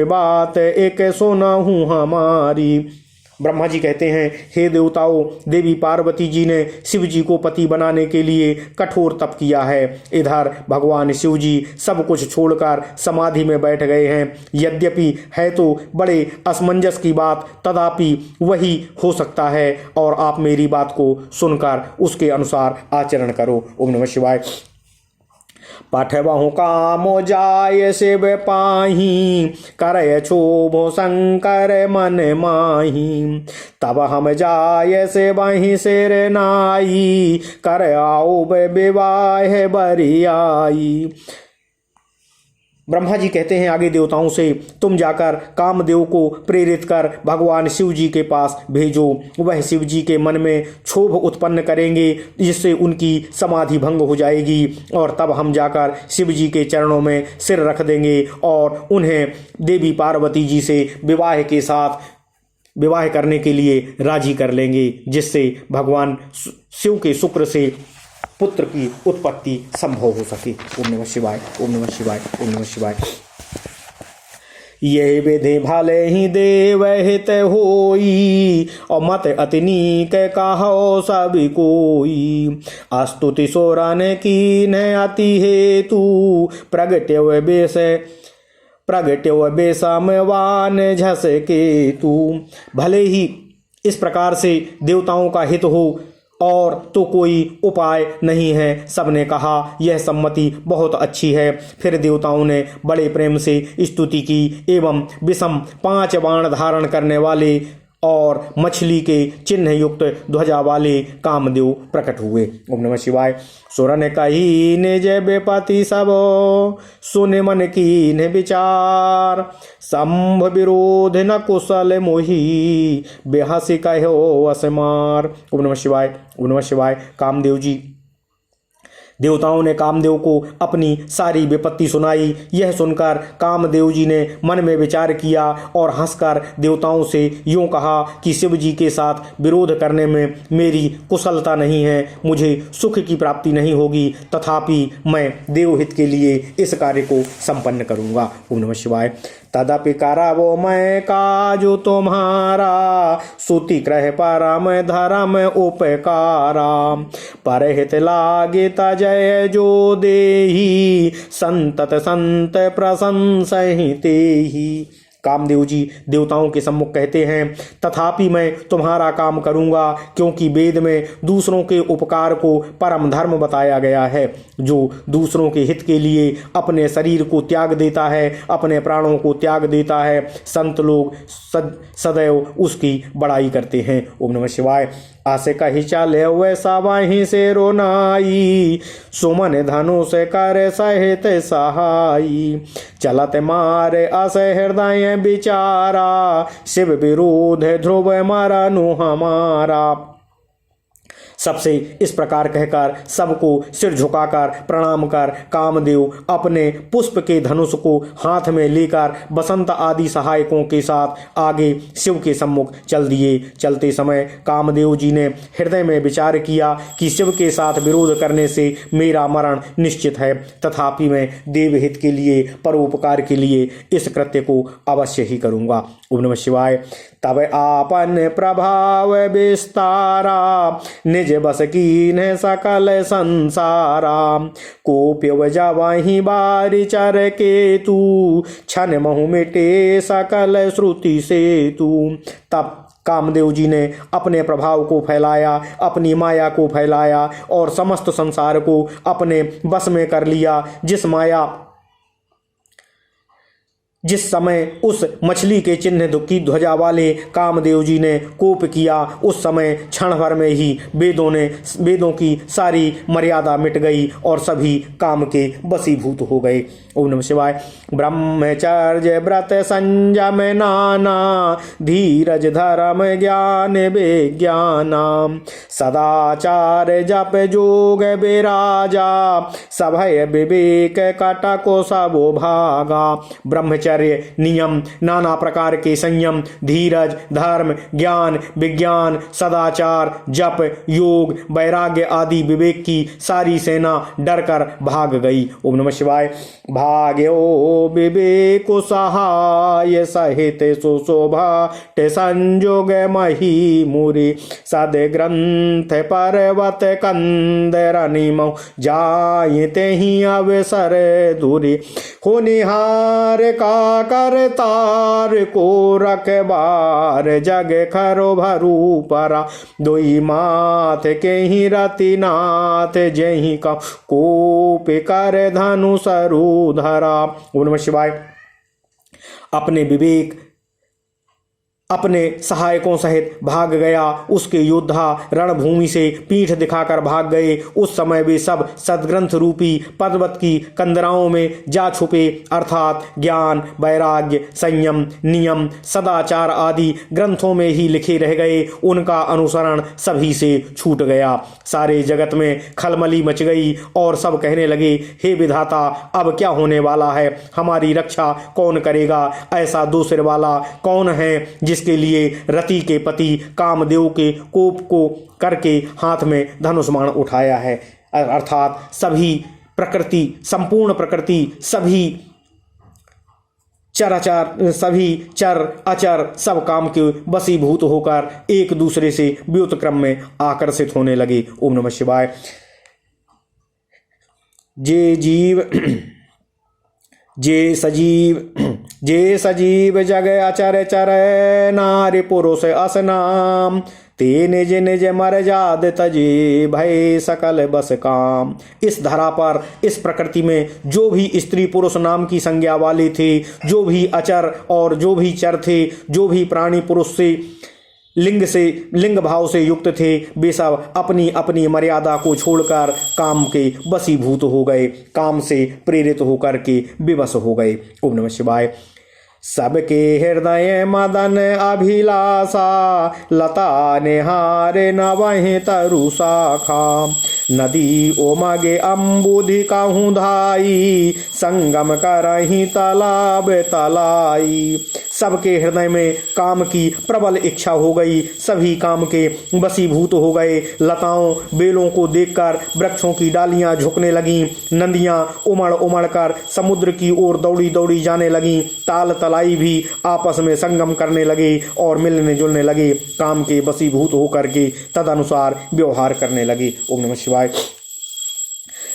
बात एक सुनहूँ हमारी। ब्रह्मा जी कहते हैं, हे देवताओं, देवी पार्वती जी ने शिव जी को पति बनाने के लिए कठोर तप किया है। इधर भगवान शिव जी सब कुछ छोड़कर समाधि में बैठ गए हैं। यद्यपि है तो बड़े असमंजस की बात, तथापि वही हो सकता है और आप मेरी बात को सुनकर उसके अनुसार आचरण करो। ओम नमः शिवाय। पाठबहु कामो जाय शिव पाही, करय क्षोभो शंकर मन माही। तब हम जाय से वहीं सिर नाई, कर आओ विवाह बरियाई। ब्रह्मा जी कहते हैं आगे देवताओं से, तुम जाकर कामदेव को प्रेरित कर भगवान शिव जी के पास भेजो। वह शिव जी के मन में क्षोभ उत्पन्न करेंगे, जिससे उनकी समाधि भंग हो जाएगी और तब हम जाकर शिव जी के चरणों में सिर रख देंगे और उन्हें देवी पार्वती जी से विवाह करने के लिए राजी कर लेंगे, जिससे भगवान शिव के शुक्र से पुत्र की उत्पत्ति संभव हो सके। ओम नमः शिवाय। ओम नमः शिवाय। ओम नमः शिवाय। ये विधि भले ही देव हित होई, और मत अति नीक कहो सब कोई। स्तुति सोरन कीन अति हेतु, प्रगट्य बेसमवान झस केतु। भले ही इस प्रकार से देवताओं का हित हो और तो कोई उपाय नहीं है। सबने कहा यह सम्मति बहुत अच्छी है। फिर देवताओं ने बड़े प्रेम से स्तुति की एवं विषम 5 बाण धारण करने वाले और मछली के चिन्ह युक्त ध्वजा वाले कामदेव प्रकट हुए। ओम नमः शिवाय। सुरन कही निज बेपति सब, सुन मन की ने विचार। संभ विरोध न कुशल मोही, बेहसी कहो असमार। ओम नमः शिवाय। ओम नमः शिवाय। कामदेव जी देवताओं ने कामदेव को अपनी सारी विपत्ति सुनाई। यह सुनकर कामदेव जी ने मन में विचार किया और हंसकर देवताओं से यूं कहा कि शिव जी के साथ विरोध करने में मेरी कुशलता नहीं है, मुझे सुख की प्राप्ति नहीं होगी, तथापि मैं देवहित के लिए इस कार्य को संपन्न करूंगा। ओम नमः शिवाय। तदपि करावो मैं काजु तुम्हारा, सुति क्रह परम धर्म उपकारा, परहित लागे तजय जो देही, संतत संत प्रशंसहि तेहि। कामदेव जी देवताओं के सम्मुख कहते हैं, तथापि मैं तुम्हारा काम करूंगा, क्योंकि वेद में दूसरों के उपकार को परम धर्म बताया गया है। जो दूसरों के हित के लिए अपने शरीर को त्याग देता है, अपने प्राणों को त्याग देता है, संत लोग सदैव उसकी बड़ाई करते हैं। ओम नमः शिवाय। आसे कही चले वैसा वहीं से रोनाई, सुमन धनु से करे सहित सहाई, चलत मारे अस हृदय बिचारा, शिव विरोध ध्रुव मरनु हमारा। सबसे इस प्रकार कहकर सबको सिर झुकाकर प्रणाम कर कामदेव अपने पुष्प के धनुष को हाथ में लेकर बसंत आदि सहायकों के साथ आगे शिव के सम्मुख चल दिए। चलते समय कामदेव जी ने हृदय में विचार किया कि शिव के साथ विरोध करने से मेरा मरण निश्चित है, तथापि मैं देवहित के लिए परोपकार के लिए इस कृत्य को अवश्य ही करूंगा। ओम नमः शिवाय। तब आपन प्रभाव विस्तारा, निज बस कीन सकल संसारा, कोप्य जावहि बारि चर केतु, क्षण महु मिटे सकल श्रुति सेतु। तब कामदेव जी ने अपने प्रभाव को फैलाया, अपनी माया को फैलाया और समस्त संसार को अपने बस में कर लिया। जिस समय उस मछली के चिन्ह की ध्वजा वाले कामदेव जी ने कोप किया, उस समय क्षण भर में ही वेदों की सारी मर्यादा मिट गई और सभी काम के वशीभूत हो गए। ओम नमः शिवाय। ब्रह्मचर्य व्रत संयम नाना, धीरज धर्म ज्ञान विज्ञाना, सदाचार जप जोग विराजा, सभय विवेक कटको सबो भागा। ब्रह्मचर्य नियम, नाना प्रकार के संयम, धीरज, धर्म, ज्ञान, विज्ञान, सदाचार, जप, योग, वैराग्य आदि विवेक की सारी सेना डरकर भाग गई। ओम नमः शिवाय। भाग्यो विवेक सहाय, सहित सुशोभा संजोग मही मुरी, सद ग्रंथ पर्वत कंदर निमो, जायते ही अवसर दूरी, होनिहार का करतार को रखबार, जग खरो भरू परा, दोई माथ के ही रतिनाथ, जही का कोप कर धनु सरु धरा। ओम नमः शिवाय। अपने विवेक अपने सहायकों सहित भाग गया। उसके योद्धा रणभूमि से पीठ दिखाकर भाग गए। उस समय वे सब सदग्रंथ रूपी पर्वत की कंदराओं में जा छुपे, अर्थात ज्ञान, वैराग्य, संयम, नियम, सदाचार आदि ग्रंथों में ही लिखे रह गए। उनका अनुसरण सभी से छूट गया। सारे जगत में खलबली मच गई और सब कहने लगे, हे विधाता, अब क्या होने वाला है? हमारी रक्षा कौन करेगा? ऐसा दो सिर वाला कौन है जिसके लिए रति के पति कामदेव के कोप को करके हाथ में धनुष बाण उठाया है? अर्थात सभी प्रकृति, संपूर्ण प्रकृति, सभी चर अचर सब काम के वशीभूत होकर एक दूसरे से व्युत क्रम में आकर्षित होने लगे। ओम नमः शिवाय। जे सजीव जग अचर चर, नारी पुरुष असनाम, ते निज निज मर जाद तजे, भय सकल बस काम। इस धरा पर, इस प्रकृति में जो भी स्त्री पुरुष नाम की संज्ञा वाले थे, जो भी अचर और जो भी चर थे, जो भी प्राणी पुरुष से लिंग भाव से युक्त थे, वे सब अपनी अपनी मर्यादा को छोड़कर काम के वशीभूत हो गए, काम से प्रेरित होकर के विवश हो गए। ओम नमः शिवाय। सबके हृदय मदन अभिलाषा, लता निहारे न वहीं तरु शाखा, नदी ओमगे अम्बुधि काहू धाई, संगम करही तालाब तलाई। सबके हृदय में काम की प्रबल इच्छा हो गई, सभी काम के वशीभूत हो गए। लताओं बेलों को देखकर वृक्षों की डालियां झुकने लगीं, नदियां उमड़ उमड़ कर समुद्र की ओर दौड़ी दौड़ी जाने लगीं, ताल तलाई भी आपस में संगम करने लगे और मिलने जुलने लगे, काम के वशीभूत होकर के तदनुसार व्यवहार करने लगे। ओम नमः शिवाय।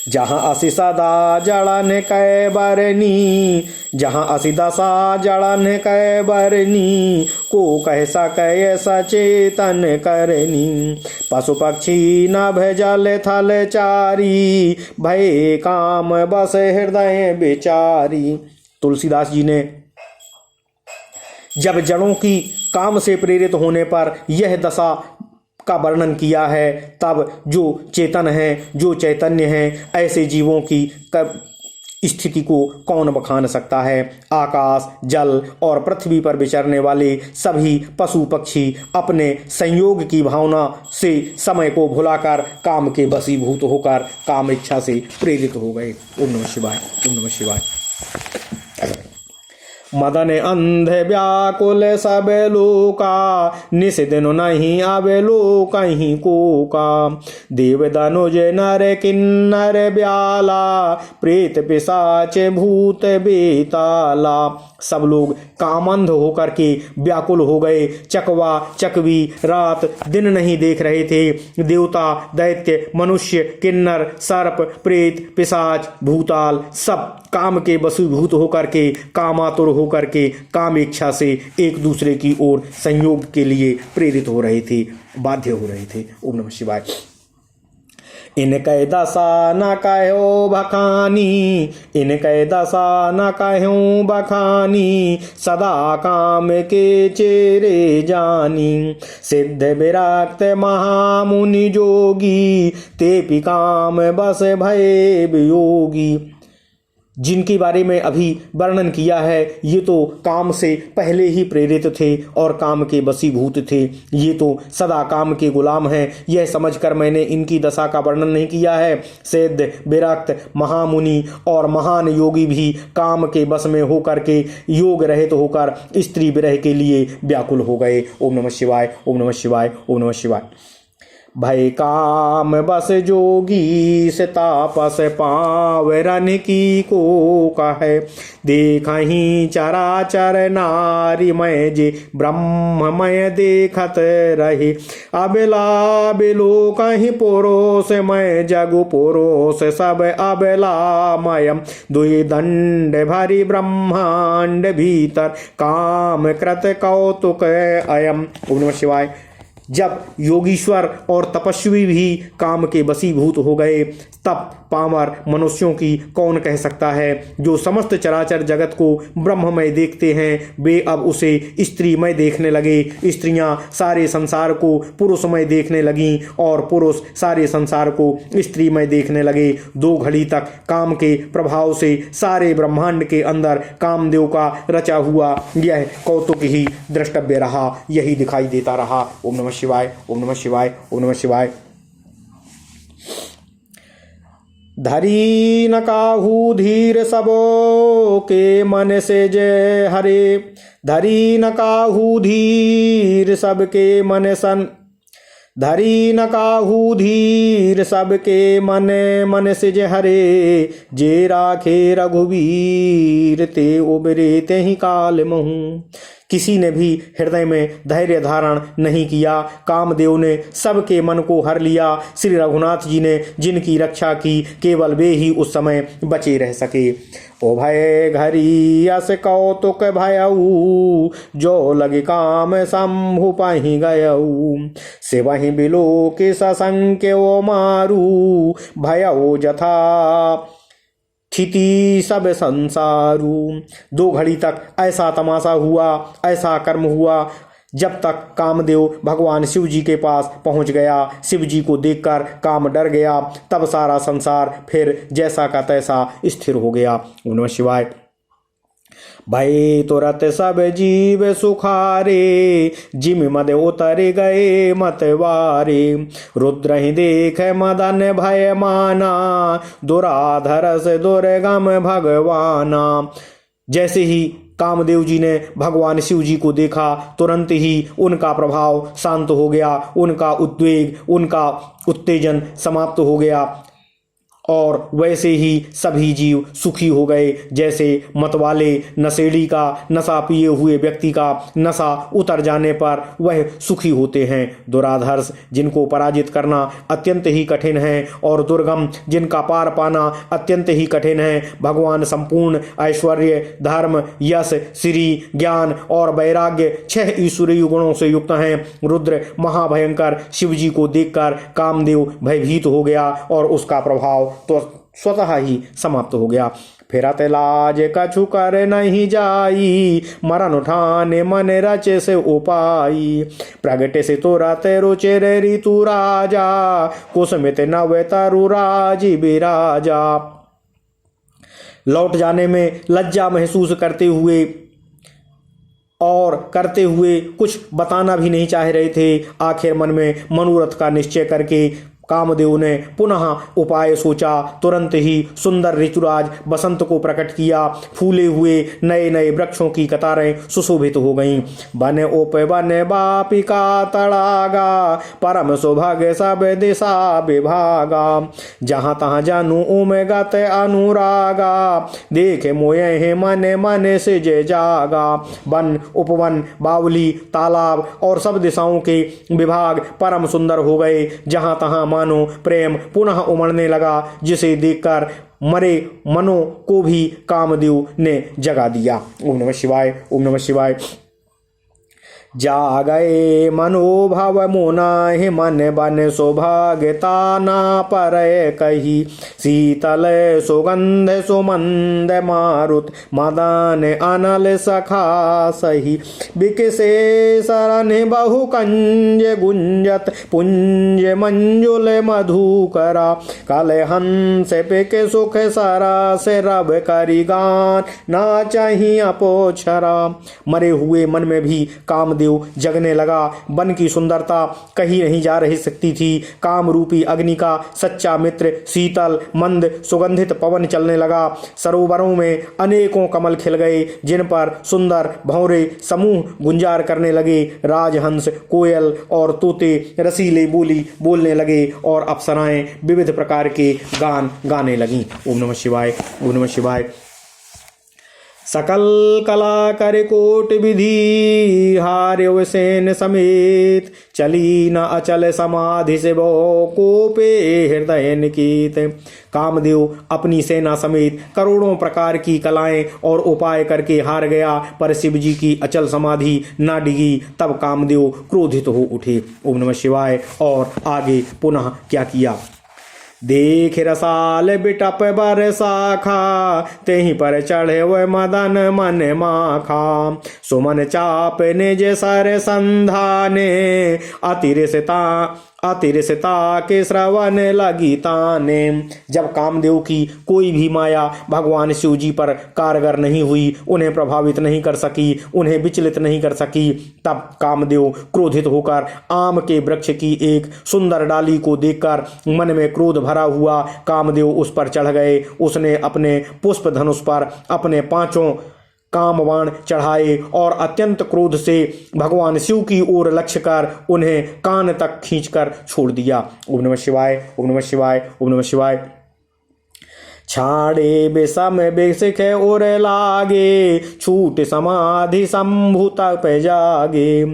जहाँ असी सदा जड़न कै बरनी, जहाँ असी दशा जड़न कै बरनी, को कह सकै सचेतन करनी। पशु पक्षी नभ जल थल चारी, भय काम बस हृदय विचारी। तुलसीदास जी ने जब जड़ों की काम से प्रेरित होने पर यह दशा का वर्णन किया है, तब जो चेतन है, जो चैतन्य है, ऐसे जीवों की स्थिति को कौन बखान सकता है। आकाश, जल और पृथ्वी पर विचरने वाले सभी पशु पक्षी अपने संयोग की भावना से समय को भुलाकर काम के वशीभूत होकर काम इच्छा से प्रेरित हो गए। ओम नमः शिवाय। ओम नमः शिवाय। मदन अंध व्याकुल सब लोका, निस दिन नहीं आवे लोक कहीं को का। देव धनुज नर किन्नर ब्याला, प्रेत पिशाच भूत बेताला। सब लोग कामंध होकर के व्याकुल हो गए। चकवा चकवी रात दिन नहीं देख रहे थे। देवता दैत्य मनुष्य किन्नर सर्प प्रेत पिशाच भूताल सब काम के वशीभूत होकर के कामातुर होकर के काम इच्छा से एक दूसरे की ओर संयोग के लिए प्रेरित हो रहे थे, बाध्य हो रहे थे। ओम नमः शिवाय। इनकै दशा न कहो बखानी, इनकै दशा न कहो बखानी, सदा काम के चेरे जानी। सिद्ध विरक्त महामुनि जोगी, तेपि काम बस भय वियोगी। जिनके बारे में अभी वर्णन किया है, ये तो काम से पहले ही प्रेरित थे और काम के वशीभूत थे। ये तो सदा काम के गुलाम हैं। यह समझकर मैंने इनकी दशा का वर्णन नहीं किया है। सिद्ध विरक्त महामुनि और महान योगी भी काम के बस में होकर के योग रहित होकर स्त्री विरह के लिए व्याकुल हो गए। ओम नमः शिवाय। ओम नमः शिवाय। ओम नमः शिवाय। भय काम बस जोगी, से तापस पावरन की को कहे। देखहि चराचर नारी मय जे ब्रह्ममय देखत रहे। अबला बिलो कहीं पुरुष मय जगु पुरुष सब अबलामयम। दुई दंड भरी ब्रह्मांड भीतर, काम कृत कौतुक अयम। ओम नमः शिवाय। जब योगीश्वर और तपस्वी भी काम के वशीभूत हो गए, तब पामर मनुष्यों की कौन कह सकता है। जो समस्त चराचर जगत को ब्रह्ममय देखते हैं, वे अब उसे स्त्रीमय देखने लगे। स्त्रियां सारे संसार को पुरुषमय देखने लगीं और पुरुष सारे संसार को स्त्रीमय देखने लगे। 2 घड़ी तक काम के प्रभाव से सारे ब्रह्मांड के अंदर कामदेव का रचा हुआ यह कौतुक ही द्रष्टव्य रहा, यही दिखाई देता रहा। ओम नमः शिवाय। ओम नमः शिवाय। ओम नमः शिवाय। धरी न काहू धीर सबो के मन से जय हरे। धरी न काहू धीर सबके मन सन, धरी न काहू धीर सबके मन मन से जे हरे। जे राखे रघुवीर, ते उबरे ते ही काल महू। किसी ने भी हृदय में धैर्य धारण नहीं किया। कामदेव ने सबके मन को हर लिया। श्री रघुनाथ जी ने जिनकी रक्षा की, केवल वे ही उस समय बचे रह सके। ओ भय घरी अस कौतुक भयऊ, जो लगे काम शंभु पाही गयऊ। से वहीं बिलो के ससंख्य ओ मारू, भयऊ जथा थिति सब संसारू। 2 घड़ी तक ऐसा तमाशा हुआ, ऐसा कर्म हुआ, जब तक कामदेव भगवान शिव जी के पास पहुंच गया। शिव जी को देखकर काम डर गया। तब सारा संसार फिर जैसा का तैसा स्थिर हो गया। ओम नमः शिवाय। भय तुरत सब जीव सुखारे, जिम मद उतर गए मतवारे। रुद्र ही देख मदन भय माना, दुराधर से दुर्गम भगवाना। जैसे ही कामदेव जी ने भगवान शिव जी को देखा, तुरंत ही उनका प्रभाव शांत हो गया, उनका उद्वेग, उनका उत्तेजन समाप्त हो गया और वैसे ही सभी जीव सुखी हो गए। जैसे मतवाले नशेड़ी का, नशा पिए हुए व्यक्ति का नशा उतर जाने पर वह सुखी होते हैं। दुराधर्ष जिनको पराजित करना अत्यंत ही कठिन है और दुर्गम जिनका पार पाना अत्यंत ही कठिन है। भगवान संपूर्ण ऐश्वर्य, धर्म, यश, श्री, ज्ञान और वैराग्य 6 ईश्वरीय गुणों से युक्त हैं। रुद्र महाभयंकर शिव जी को देखकर कामदेव भयभीत हो गया और उसका प्रभाव तो स्वतः ही समाप्त हो गया। फिरत लाज कछु कर नहीं जाई, मरण उठाने मन रचे से उपाई। प्रगटे से तुरत रुचिर ऋतु राजा, कुसुमित नव तरु राजी बिराजा। लौट जाने में लज्जा महसूस करते हुए कुछ बताना भी नहीं चाह रहे थे। आखिर मन में मनोरथ का निश्चय करके कामदेव ने पुनः उपाय सोचा। तुरंत ही सुंदर ऋतुराज बसंत को प्रकट किया। फूले हुए नए नए वृक्षों की कतारें सुशोभित हो गईं। बन उप बन बापिका तड़ागा, परम सौभाग्य सब दिशा विभागा। जहाँ तहाँ जानू उमगत अनुरागा, देखे मोये मन मन से जे जागा। वन, उपवन, बावली, तालाब और सब दिशाओं के विभाग परम सुंदर हो गए। जहाँ तहाँ मानो प्रेम पुनः उमड़ने लगा, जिसे देखकर मरे मनों को भी कामदेव ने जगा दिया। ओम नमः शिवाय, ओम नमः शिवाय। जागए मनोभव मोनाहि, मन बन सौभाग्यता ना पर कही। शीतल सुगंध सुमंद मारुत, मदन अनल सखा सही। बिकसे सरन बहु कंज गुंजत, पुंज मंजुल मधुकरा। कल हंस पिक सुख सरस, रब करी गान ना चाही अपोछरा। मरे हुए मन में भी कामदेव जगने लगा। वन की सुंदरता कहीं नहीं जा रही सकती थी। काम रूपी अग्नि का सच्चा मित्र शीतल मंद सुगंधित पवन चलने लगा। सरोवरों में अनेकों कमल खिल गए, जिन पर सुंदर भंवरे समूह गुंजार करने लगे। राजहंस, कोयल और तोते रसीले बोली बोलने लगे और अप्सराएं विविध प्रकार के गान गाने लगीं। ओम नमः शिवाय, ओम नमः शिवाय। सकल कला कर कोट विधि, हार्य सेन समेत। चली न अचल समाधि से वो, कोपे हृदय निकेत। कामदेव अपनी सेना समेत करोड़ों प्रकार की कलाएं और उपाय करके हार गया, पर शिव जी की अचल समाधि न डिगी। तब कामदेव क्रोधित हो उठे। ओम नमः शिवाय। और आगे पुनः क्या किया? देख रसाल बिटप बर शाखा, तेहि पर चढ़े वह मदन मन माखा। सुमन चाप निज सर संधाने, अतिरसता के श्रवण लगी ताने। जब कामदेव की कोई भी माया भगवान शिव जी पर कारगर नहीं हुई, उन्हें प्रभावित नहीं कर सकी, उन्हें विचलित नहीं कर सकी, तब कामदेव क्रोधित होकर आम के वृक्ष की एक सुंदर डाली को देखकर मन में क्रोध भरा हुआ कामदेव उस पर चढ़ गए। उसने अपने पुष्प धनुष पर अपने 5 कामबाण चढ़ाए और अत्यंत क्रोध से भगवान शिव की ओर लक्ष्य कर उन्हें कान तक खींचकर छोड़ दिया। ओम नमः शिवाय, ओम नमः शिवाय, ओम नमः शिवाय। छाड़े बेसम बेसिख और लागे, छूट समाधि शंभु तप जागे।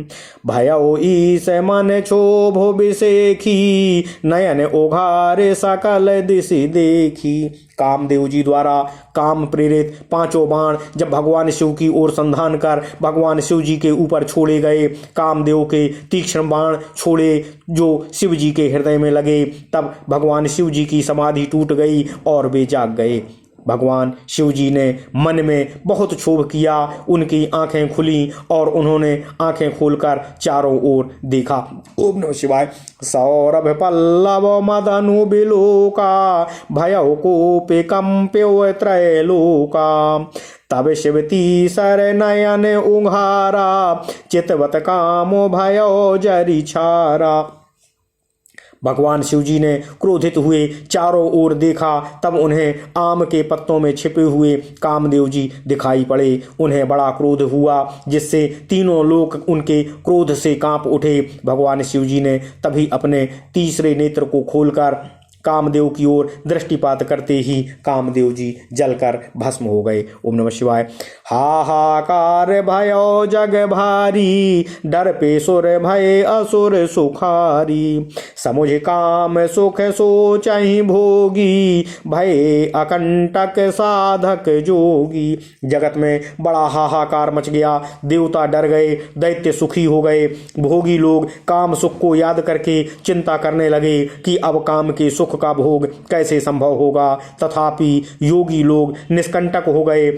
भयो ईस मन क्षोभो बिसेखी, नयन उघारे सकल दिशि देखी। कामदेव जी द्वारा काम प्रेरित 5 बाण जब भगवान शिव की ओर संधान कर भगवान शिव जी के ऊपर छोड़े गए, कामदेव के तीक्ष्ण बाण छोड़े जो शिव जी के हृदय में लगे, तब भगवान शिव जी की समाधि टूट गई और वे जाग गए। भगवान शिव जी ने मन में बहुत क्षोभ किया। उनकी आंखें खुली और उन्होंने आंखें खोलकर चारों ओर देखा। ओम नमः शिवाय। सौरभ पल्लव मदनु बिलोका, भयो कोपे कंप्यो त्रैलोका। तब शिवती सर नयन उघारा चितवत कामो भयो जरी छारा। भगवान शिव जी ने क्रोधित हुए चारों ओर देखा, तब उन्हें आम के पत्तों में छिपे हुए कामदेव जी दिखाई पड़े। उन्हें बड़ा क्रोध हुआ, जिससे तीनों लोग उनके क्रोध से कांप उठे। भगवान शिव जी ने तभी अपने तीसरे नेत्र को खोलकर कामदेव की ओर दृष्टिपात करते ही कामदेव जी जलकर भस्म हो गए। ओम नमः शिवाय। हाहाकार भयो जग भारी, डर पे सुर भय असुर सुखारी। समुझ काम सुख सोचहि भोगी, भय अकंटक साधक जोगी। जगत में बड़ा हाहाकार मच गया, देवता डर गए, दैत्य सुखी हो गए। भोगी लोग काम सुख को याद करके चिंता करने लगे कि अब काम के सुख का भोग कैसे संभव होगा। तथापि योगी लोग निष्कंटक हो गए।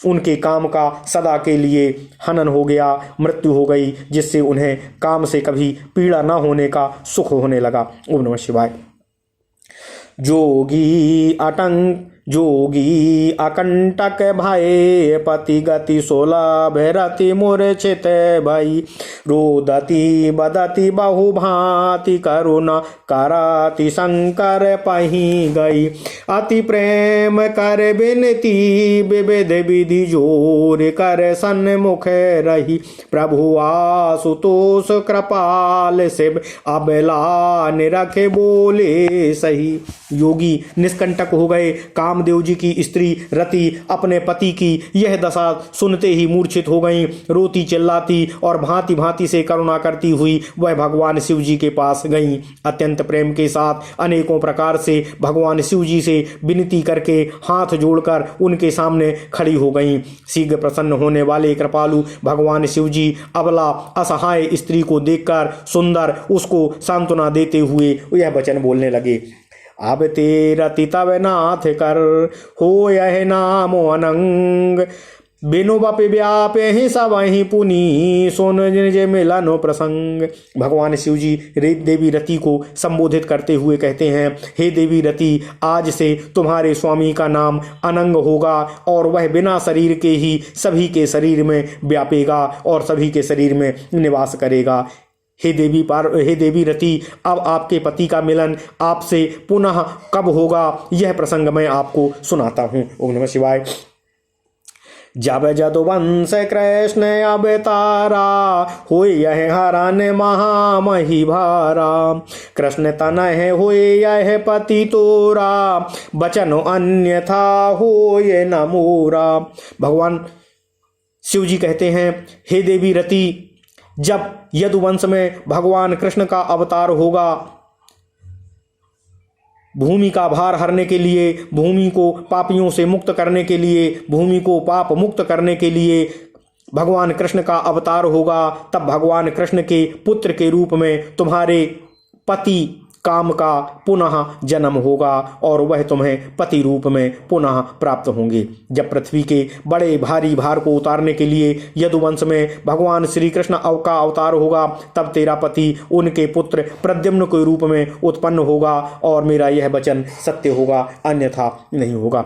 उनके काम का सदा के लिए हनन हो गया, मृत्यु हो गई, जिससे उन्हें काम से कभी पीड़ा न होने का सुख होने लगा। ओम नमः शिवाय। जोगी अकंटक भय, पति गति सुलभ रति मूर्छित भई। रोदति बदति बहु भांति, करुणा कराति शंकर पही गई। अति प्रेम कर बिनती, विविध विधि जोर कर सन्मुख रही। प्रभु आशुतोष कृपाल शिव, अबला निरखे बोले सही। योगी निष्कंटक हो गए। कामदेव जी की स्त्री रति अपने पति की यह दशा सुनते ही मूर्छित हो गईं। रोती चिल्लाती और भांति भांति से करुणा करती हुई वह भगवान शिव जी के पास गईं। अत्यंत प्रेम के साथ अनेकों प्रकार से भगवान शिव जी से विनती करके हाथ जोड़कर उनके सामने खड़ी हो गईं। शीघ्र प्रसन्न होने वाले कृपालु भगवान शिव जी अबला असहाय स्त्री को देखकर सुंदर उसको सांत्वना देते हुए यह वचन बोलने लगे। अब ते रति तब नाथ कर, हो यह नाम अनंग। बिनु बप व्याप ही सब ही पुनी, सोन निज मिलनो प्रसंग। भगवान शिव जी देवी रति को संबोधित करते हुए कहते हैं, हे देवी रति, आज से तुम्हारे स्वामी का नाम अनंग होगा और वह बिना शरीर के ही सभी के शरीर में व्यापेगा और सभी के शरीर में निवास करेगा। हे देवी रति, अब आपके पति का मिलन आपसे पुनः कब होगा, यह प्रसंग मैं आपको सुनाता हूँ। ओम नमः शिवाय। जब जदुवंश कृष्ण अवतारा, हुए यह हरण महामही भारा। कृष्ण तनह हुए यह पति तोरा, बचन अन्यथा होए न मोरा। भगवान शिव जी कहते हैं, हे देवी रति, जब यदुवंश में भगवान कृष्ण का अवतार होगा, भूमि का भार हरने के लिए, भूमि को पापियों से मुक्त करने के लिए, भूमि को पाप मुक्त करने के लिए भगवान कृष्ण का अवतार होगा, तब भगवान कृष्ण के पुत्र के रूप में तुम्हारे पति काम का पुनः जन्म होगा और वह तुम्हें पति रूप में पुनः प्राप्त होंगे। जब पृथ्वी के बड़े भारी भार को उतारने के लिए यदुवंश में भगवान श्री कृष्ण का अवतार होगा, तब तेरा पति उनके पुत्र प्रद्युम्न के रूप में उत्पन्न होगा और मेरा यह वचन सत्य होगा, अन्यथा नहीं होगा।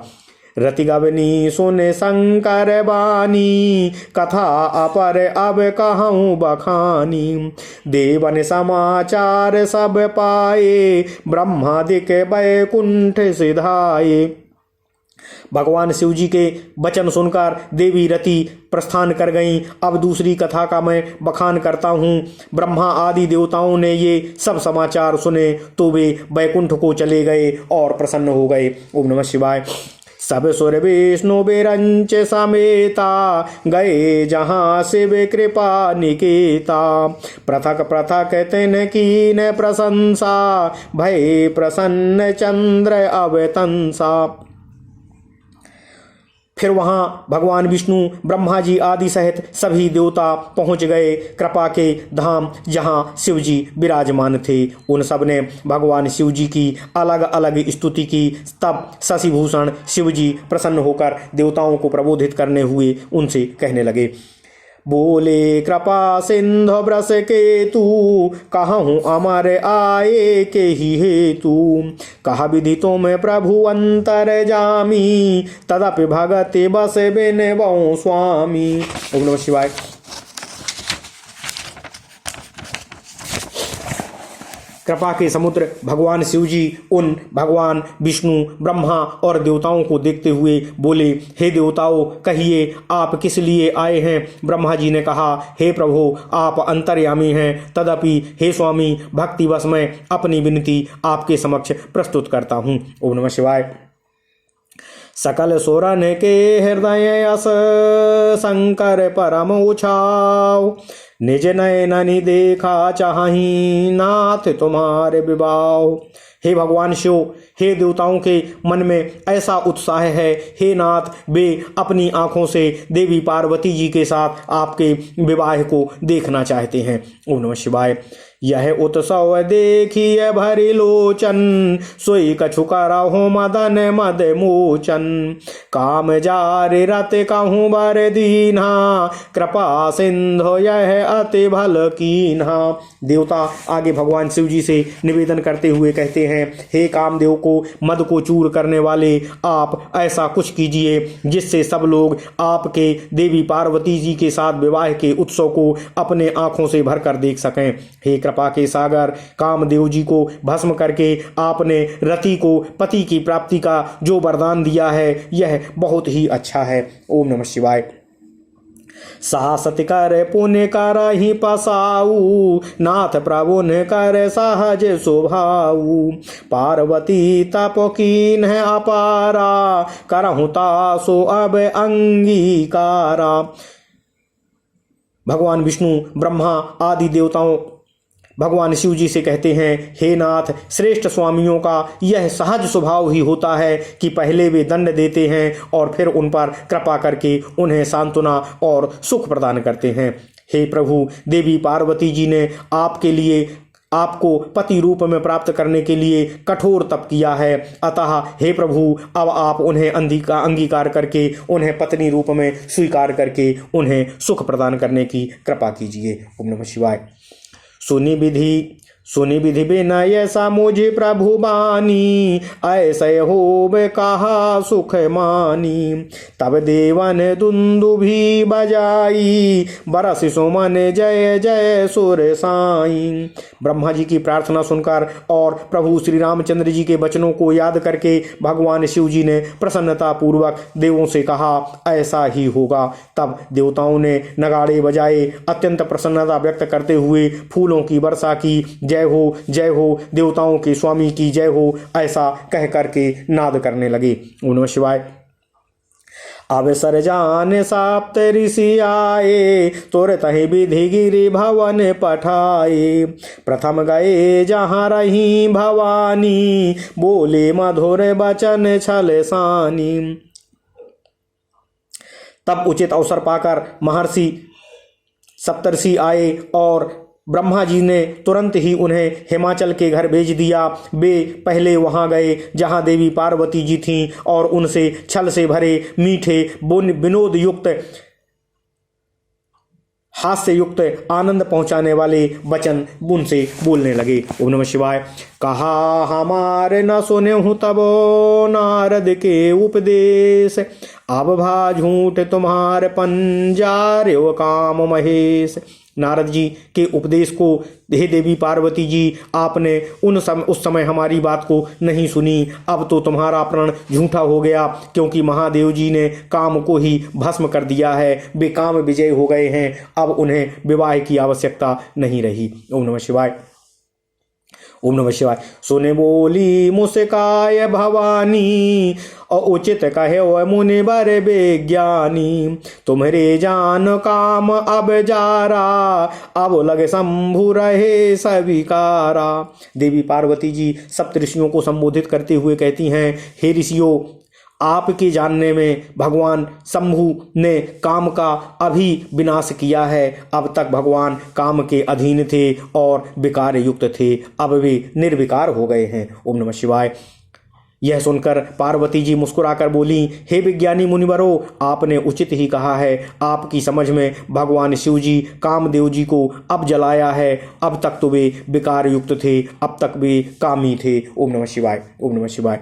रति गवनी सुन शंकर बानी, कथा अपर अब कहूँ बखानी। देवन समाचार सब पाए, ब्रह्मादिक वैकुंठ सिधाए। भगवान शिव जी के वचन सुनकर देवी रति प्रस्थान कर गईं। अब दूसरी कथा का मैं बखान करता हूँ। ब्रह्मा आदि देवताओं ने ये सब समाचार सुने तो वे वैकुंठ को चले गए और प्रसन्न हो गए। ओम नमः शिवाय। सब सुर विष्णु बिरंच समेता, गए जहाँ शिव कृपा निकेता। पृथक पृथक तिन कीन प्रशंसा, भय प्रसन्न चंद्र अवतंसा। फिर वहाँ भगवान विष्णु ब्रह्मा जी आदि सहित सभी देवता पहुँच गए कृपा के धाम जहाँ शिव जी विराजमान थे। उन सब ने भगवान शिव जी की अलग अलग स्तुति की। तब शशिभूषण शिव जी प्रसन्न होकर देवताओं को प्रबोधित करने हुए उनसे कहने लगे, बोले कृपा सिंधु ब्रस के तू, कहूँ अमर आए के ही हेतु। कहा विधि तुम प्रभु अंतर जामी, तदपि भगति बस बिन बहु स्वामी। ओम नमः शिवाय। कृपा के समुद्र भगवान शिव जी उन भगवान विष्णु ब्रह्मा और देवताओं को देखते हुए बोले, हे देवताओं, कहिए आप किस लिए आए हैं। ब्रह्मा जी ने कहा, हे प्रभु, आप अंतर्यामी हैं, तदपि हे स्वामी, भक्तिवश मैं अपनी विनती आपके समक्ष प्रस्तुत करता हूँ। ओम नमः शिवाय। सकल सुरन के हृदय अस शंकर परम उछाव, निज नयननि देखा चाहि नाथ तुम्हारे विभाव। हे भगवान शिव, हे देवताओं के मन में ऐसा उत्साह है, हे नाथ, वे अपनी आंखों से देवी पार्वती जी के साथ आपके विवाह को देखना चाहते हैं। ओम नमः शिवाय। यह उत्सव देखिए भरि लोचन, सोई कछु करहु मदन मद मोचन। काम जारि रत कहूँ बर दीन्हा, कृपा सिंधु यह अति भल कीन्हा। देवता आगे भगवान शिव जी से निवेदन करते हुए कहते हैं, हे कामदेव को मद को चूर करने वाले, आप ऐसा कुछ कीजिए जिससे सब लोग आपके देवी पार्वती जी के साथ विवाह के उत्सव को अपने आंखों से भरकर देख सकें। हे कृपा के सागर, कामदेव जी को भस्म करके आपने रति को पति की प्राप्ति का जो वरदान दिया है, यह बहुत ही अच्छा है। ओम नमः शिवाय। साहसति कर पुण्य कर ही पसाऊ, नाथ प्रभु ने कर सहज स्वभाऊ। पार्वती तप कीन है अपारा, करहु तासो अब अंगीकारा। भगवान विष्णु ब्रह्मा आदि देवताओं भगवान शिव जी से कहते हैं, हे नाथ, श्रेष्ठ स्वामियों का यह सहज स्वभाव ही होता है कि पहले वे दंड देते हैं और फिर उन पर कृपा करके उन्हें सांत्वना और सुख प्रदान करते हैं। हे प्रभु, देवी पार्वती जी ने आपके लिए आपको पति रूप में प्राप्त करने के लिए कठोर तप किया है, अतः हे प्रभु, अब आप उन्हें अंगीकार करके उन्हें पत्नी रूप में स्वीकार करके उन्हें सुख प्रदान करने की कृपा कीजिए। ओम नमः शिवाय। सुनि विधि विनय ऐसा मुझे प्रभु बानी, ऐसे होवे कहा सुख मानी। तब देवन दुंदुभी बजाई, बरस सुमन जय जय सुर साई। ब्रह्मा जी की प्रार्थना सुनकर और प्रभु श्री रामचंद्र जी के वचनों को याद करके भगवान शिव जी ने प्रसन्नता पूर्वक देवों से कहा, ऐसा ही होगा। तब देवताओं ने नगाड़े बजाए, अत्यंत प्रसन्नता व्यक्त करते हुए फूलों की वर्षा की। जय हो देवताओं के स्वामी की जय हो, ऐसा कह करके नाद करने लगे। ओम नमः शिवाय। अवसर जान साप्त ऋषि आए, तुरत ही विधि गिरि भवन पठाए। प्रथम गए जहाँ रही भवानी, बोले मधुर बचन छल सानी। तब उचित अवसर पाकर महर्षि सप्तर्षि आए और ब्रह्मा जी ने तुरंत ही उन्हें हिमाचल के घर भेज दिया। वे पहले वहां गए जहां देवी पार्वती जी थीं और उनसे छल से भरे मीठे विनोद युक्त हास्य युक्त आनंद पहुंचाने वाले वचन उनसे बोलने लगे। ओम नमः शिवाय। कहा हमारे न सुने हूँ तब नारद के उपदेश, अब भा झूठ तुम्हारे पंजारे वो काम महेश। नारद जी के उपदेश को हे देवी पार्वती जी, आपने उस समय हमारी बात को नहीं सुनी। अब तो तुम्हारा प्रण झूठा हो गया, क्योंकि महादेव जी ने काम को ही भस्म कर दिया है। वे काम विजय हो गए हैं, अब उन्हें विवाह की आवश्यकता नहीं रही। ओम नमः शिवाय। ओम नमः शिवाय। सुने बोली मुस्काय भवानी, और उचित कहे ओ मुनि बर विज्ञानी। तुम्हारे जान काम अब जारा, अब लगे शंभु रहे सविकारा। देवी पार्वती जी सप्त ऋषियों को संबोधित करते हुए कहती हैं, हे ऋषियों, आपके जानने में भगवान शंभु ने काम का अभी विनाश किया है। अब तक भगवान काम के अधीन थे और विकार युक्त थे, अब वे निर्विकार हो गए हैं। ओम नमः शिवाय। यह सुनकर पार्वती जी मुस्कुराकर बोली, हे विज्ञानी मुनिवरों, आपने उचित ही कहा है। आपकी समझ में भगवान शिव जी कामदेव जी को अब जलाया है। अब तक तो वे विकार युक्त थे, अब तक वे कामी थे। ओम नमः शिवाय, ओम नमः शिवाय।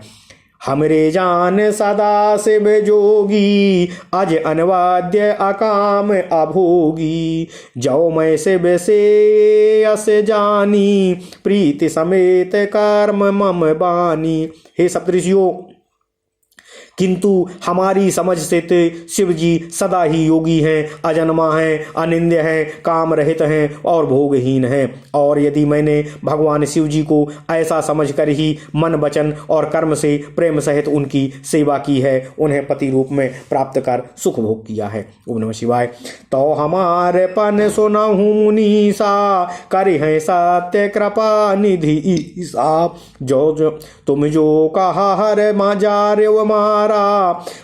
हमरे जान सदा शिव जोगी, अज अनवाद्य अकाम अभोगी। जो मैं शिव से अस जानी, प्रीति समेत कर्म मम बानी। हे सप्तऋषियों, किंतु हमारी समझ से तो शिव जी सदा ही योगी हैं, अजन्मा हैं, अनिंद्य हैं, काम रहित हैं और भोगहीन हैं। और यदि मैंने भगवान शिव जी को ऐसा समझकर ही मन वचन और कर्म से प्रेम सहित उनकी सेवा की है, उन्हें पति रूप में प्राप्त कर सुख भोग किया है। ओम नमः शिवाय। तो हमारे पन सुनहु मुनीसा, करि हैं सत्य कृपा निधि ईसा। जो तुम जो कहा हर माजार्य मारा,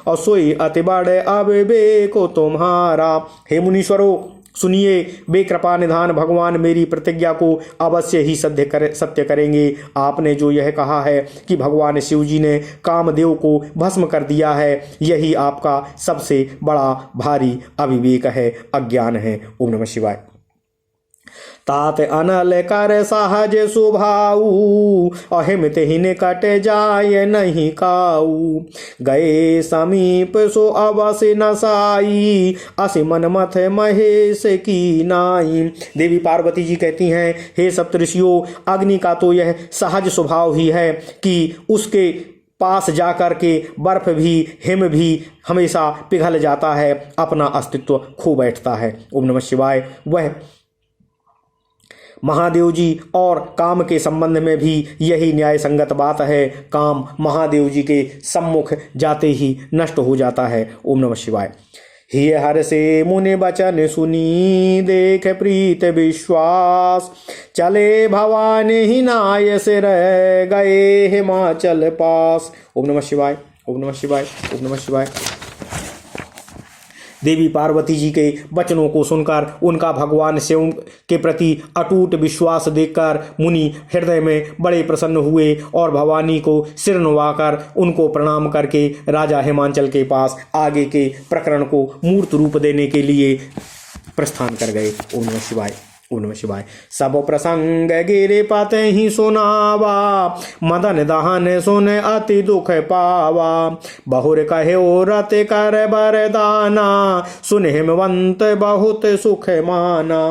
और सोई अति बड़े अविवेको तुम्हारा। हे मुनीश्वरों, सुनिए, वे कृपा निधान भगवान मेरी प्रतिज्ञा को अवश्य ही सत्य करेंगे। आपने जो यह कहा है कि भगवान शिव जी ने कामदेव को भस्म कर दिया है, यही आपका सबसे बड़ा भारी अविवेक है, अज्ञान है। ओम नमः शिवाय। तात अनल कर सहज सुभाऊ, अहिमित ही निकट जाय नहीं काऊ। गए समीप सो अवश्य नसाई, असि मन मथ महेश की नाई। देवी पार्वती जी कहती हैं, हे सप्तऋषियों, अग्नि का तो यह सहज स्वभाव ही है कि उसके पास जाकर के बर्फ भी हिम भी हमेशा पिघल जाता है, अपना अस्तित्व खो बैठता है। ओम नमः शिवाय। वह महादेव जी और काम के संबंध में भी यही न्याय संगत बात है। काम महादेव जी के सम्मुख जाते ही नष्ट हो जाता है। ओम नमः शिवाय। हिय हर से मुनि बचन सुनी, देख प्रीत विश्वास। चले भवानी ही नाय सिर, गए हिमाचल पास। ओम नमः शिवाय, ओम नमः शिवाय, ओम नमः शिवाय। देवी पार्वती जी के वचनों को सुनकर, उनका भगवान शिव के प्रति अटूट विश्वास देखकर मुनि हृदय में बड़े प्रसन्न हुए और भवानी को सिर नुवाकर उनको प्रणाम करके राजा हिमांचल के पास आगे के प्रकरण को मूर्त रूप देने के लिए प्रस्थान कर गए। ओम नमः शिवाय, ओम नमः शिवाय। सब प्रसंग गिरे पत ही सुनावा, मदन दहन सुन अति दुख पावा। बहुर कहे रत कर बरदाना, सुन हिमवंत बहुत सुख माना।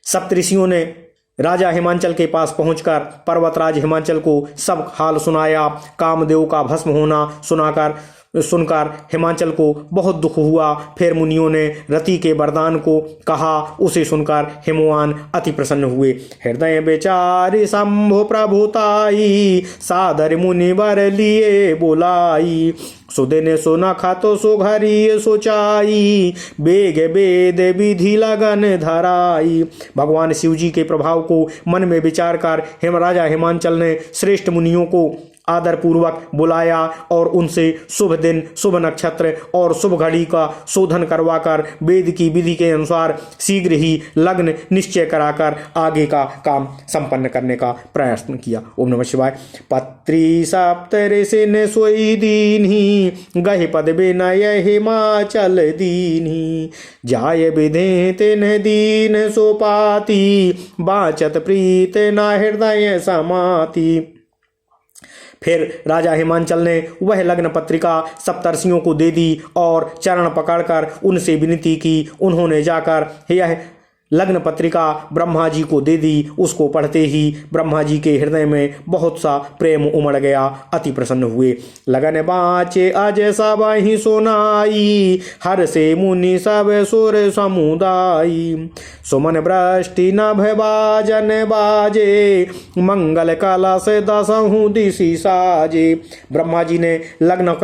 सप्तऋषियों ने राजा हिमांचल के पास पहुंचकर पर्वतराज हिमांचल को सब हाल सुनाया। कामदेव का भस्म होना सुनकर हिमांचल को बहुत दुख हुआ। फिर मुनियों ने रति के वरदान को कहा। उसे सुनकर हिमवान अति प्रसन्न हुए। हृदय बेचारी शंभु प्रभुताई, सादर मुनि वर लिए बुलाई। सुदिन सुनखा तो सुघरी सोचाई, बेग वेद विधि लगन धराई। भगवान शिव जी के प्रभाव को मन में विचार कर राजा हिमांचल ने श्रेष्ठ मुनियों को आदर पूर्वक बुलाया और उनसे शुभ दिन, शुभ नक्षत्र और शुभ घड़ी का शोधन करवाकर वेद की विधि के अनुसार शीघ्र ही लग्न निश्चय कराकर आगे का काम संपन्न करने का प्रयास किया। ओम नमः शिवाय। पत्री सप्तऋषि ने सोई दीन्ही, गहि पद विनय हिमाचल दीन्ही। जाय विधि तिन्ह दीन सोपाती, बाचत प्रीत न हृदय समाती। फिर राजा हिमांचल ने वह लग्न पत्रिका सप्तर्षियों को दे दी और चरण पकड़कर उनसे विनती की। उन्होंने जाकर यह लग्न पत्रिका ब्रह्मा जी को दे दी। उसको पढ़ते ही ब्रह्मा जी के हृदय में बहुत सा प्रेम उमड़ गया, अति प्रसन्न हुए। लगन बाचे अज सब ही सुनाई, हर से मुनि सब सुर समुदाई। सुमन वृष्टि नभ बाजन बाजे, मंगल कलश दसहु दिशि साजे। ब्रह्मा जी ने लग्न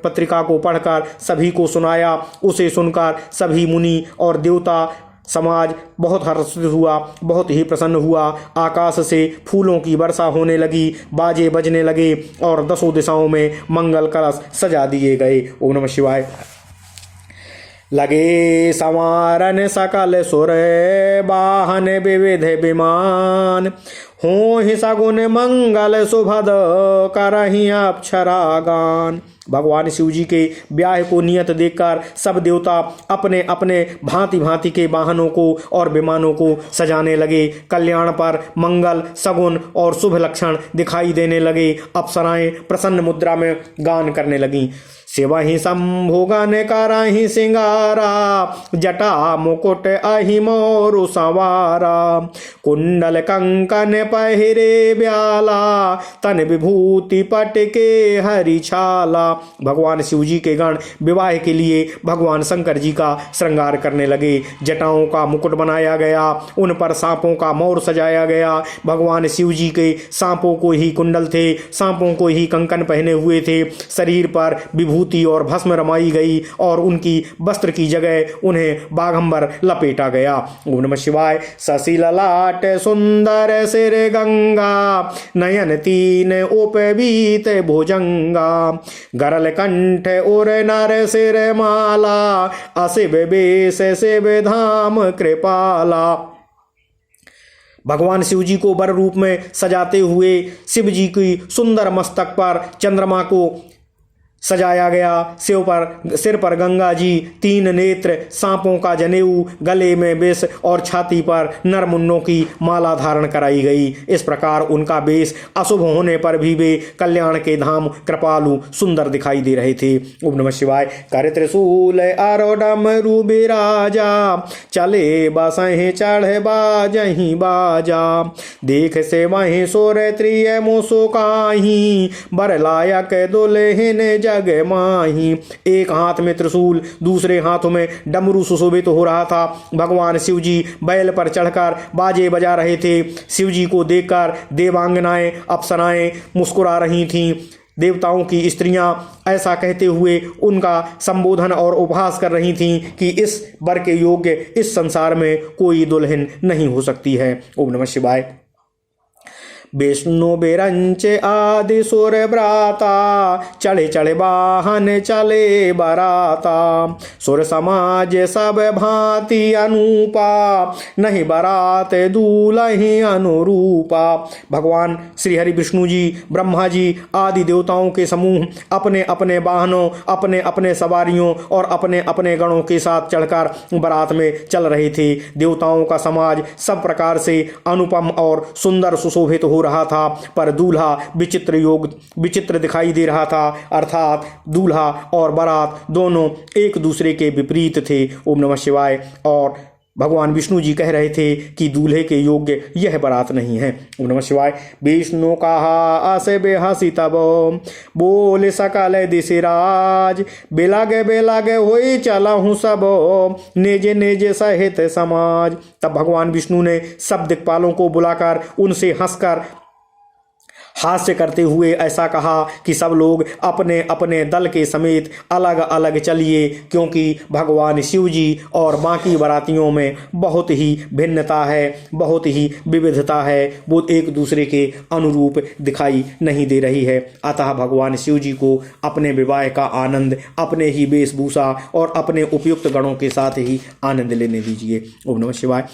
पत्रिका को पढ़कर सभी को सुनाया। उसे सुनकर सभी मुनि और देवता समाज बहुत हर्षित हुआ, बहुत ही प्रसन्न हुआ। आकाश से फूलों की वर्षा होने लगी, बाजे बजने लगे और दसों दिशाओं में मंगल कलश सजा दिए गए। ओम नमः शिवाय। लगे संवारन सकल सुर, वाहन विविध विमान। हो ही सगुन मंगल सुभद करही अप्सरा गान। भगवान शिव जी के ब्याह को नियत देखकर सब देवता अपने अपने भांति भांति के वाहनों को और विमानों को सजाने लगे। कल्याण पर मंगल सगुन और शुभ लक्षण दिखाई देने लगे। अप्सराएं प्रसन्न मुद्रा में गान करने लगीं। शिवहि शंभु गण करहि सिंगारा, जटा मुकुट अहि मोरु संवारा। कुंडल कंकन पहिरे ब्याला, तन विभूति पट के हरि छाला। भगवान शिव जी के गण विवाह के लिए भगवान शंकर जी का श्रृंगार करने लगे। जटाओं का मुकुट बनाया गया, उन पर सांपों का मोर सजाया गया। भगवान शिव जी के सांपों को ही कुंडल थे, सांपों को ही कंकन पहने हुए थे। शरीर पर विभूति और भस्म रमाई गई और उनकी वस्त्र की जगह उन्हें बाघंबर लपेटा गया। ओम नमः शिवाय। शशि ललाट सुंदर सिर गंगा, नयन तीन उपवीत भुजंगा। गरल कंठ उर नर सिर माला, अशिव बेश शिव धाम कृपाला। भगवान शिव जी को वर रूप में सजाते हुए शिव जी की सुंदर मस्तक पर चंद्रमा को सजाया गया। सिर पर गंगा जी, तीन नेत्र, सांपों का जनेऊ, गले में विष और छाती पर नरमुन्नों की माला धारण कराई गई। इस प्रकार उनका वेश अशुभ होने पर भी वे कल्याण के धाम कृपालु सुंदर दिखाई दे रहे थे। ओम नमः शिवाय। कर त्रिशूल आरोडम रूबिराजा, चले बसहि चढ़े बाजहि बाजा। देख से वहीं सोर त्रिय मुसुकाही, बर लायक दुल्हन जग माही। एक हाथ में त्रिशूल, दूसरे हाथों में डमरू सुशोभित हो रहा था। भगवान शिव जी बैल पर चढ़कर बाजे बजा रहे थे। शिव जी को देखकर देवांगनाएं अप्सराएं मुस्कुरा रही थीं। देवताओं की स्त्रियां ऐसा कहते हुए उनका संबोधन और उपहास कर रही थीं कि इस वर के योग्य इस संसार में कोई दुल्हन नहीं हो सकती है। ओम नमः शिवाय। विष्णु बिरंच आदि सुर ब्राता, चढ़े चढ़े वाहन चले बराता। सुर समाज सब भांति अनूपा, नहीं बरात दूल्ही अनुरूपा। भगवान श्री हरि विष्णु जी, ब्रह्मा जी आदि देवताओं के समूह अपने अपने वाहनों, अपने अपने सवारियों और अपने अपने गणों के साथ चढ़कर बारात में चल रहे थे। देवताओं का समाज सब प्रकार से अनुपम और सुंदर सुशोभित हो रहा था, पर दूल्हा विचित्र दिखाई दे रहा था। अर्थात दूल्हा और बारात दोनों एक दूसरे के विपरीत थे। ओम नमः शिवाय। और भगवान विष्णु जी कह रहे थे कि दूल्हे के योग्य यह बारात नहीं है। ओम नमः शिवाय। विष्णु कहा असे बेहसी तब, बोल सकल दिशराज। बेलागे बेलागे होई चला हूँ सब, निज निज सहित समाज। तब भगवान विष्णु ने सब दिक्पालों को बुलाकर उनसे हंसकर हास्य करते हुए ऐसा कहा कि सब लोग अपने अपने दल के समेत अलग अलग चलिए, क्योंकि भगवान शिव जी और बाकी बारातियों में बहुत ही भिन्नता है, बहुत ही विविधता है। वो एक दूसरे के अनुरूप दिखाई नहीं दे रही है। अतः भगवान शिव जी को अपने विवाह का आनंद अपने ही वेशभूषा और अपने उपयुक्त गणों के साथ ही आनंद लेने दीजिए। ओम नमः शिवाय।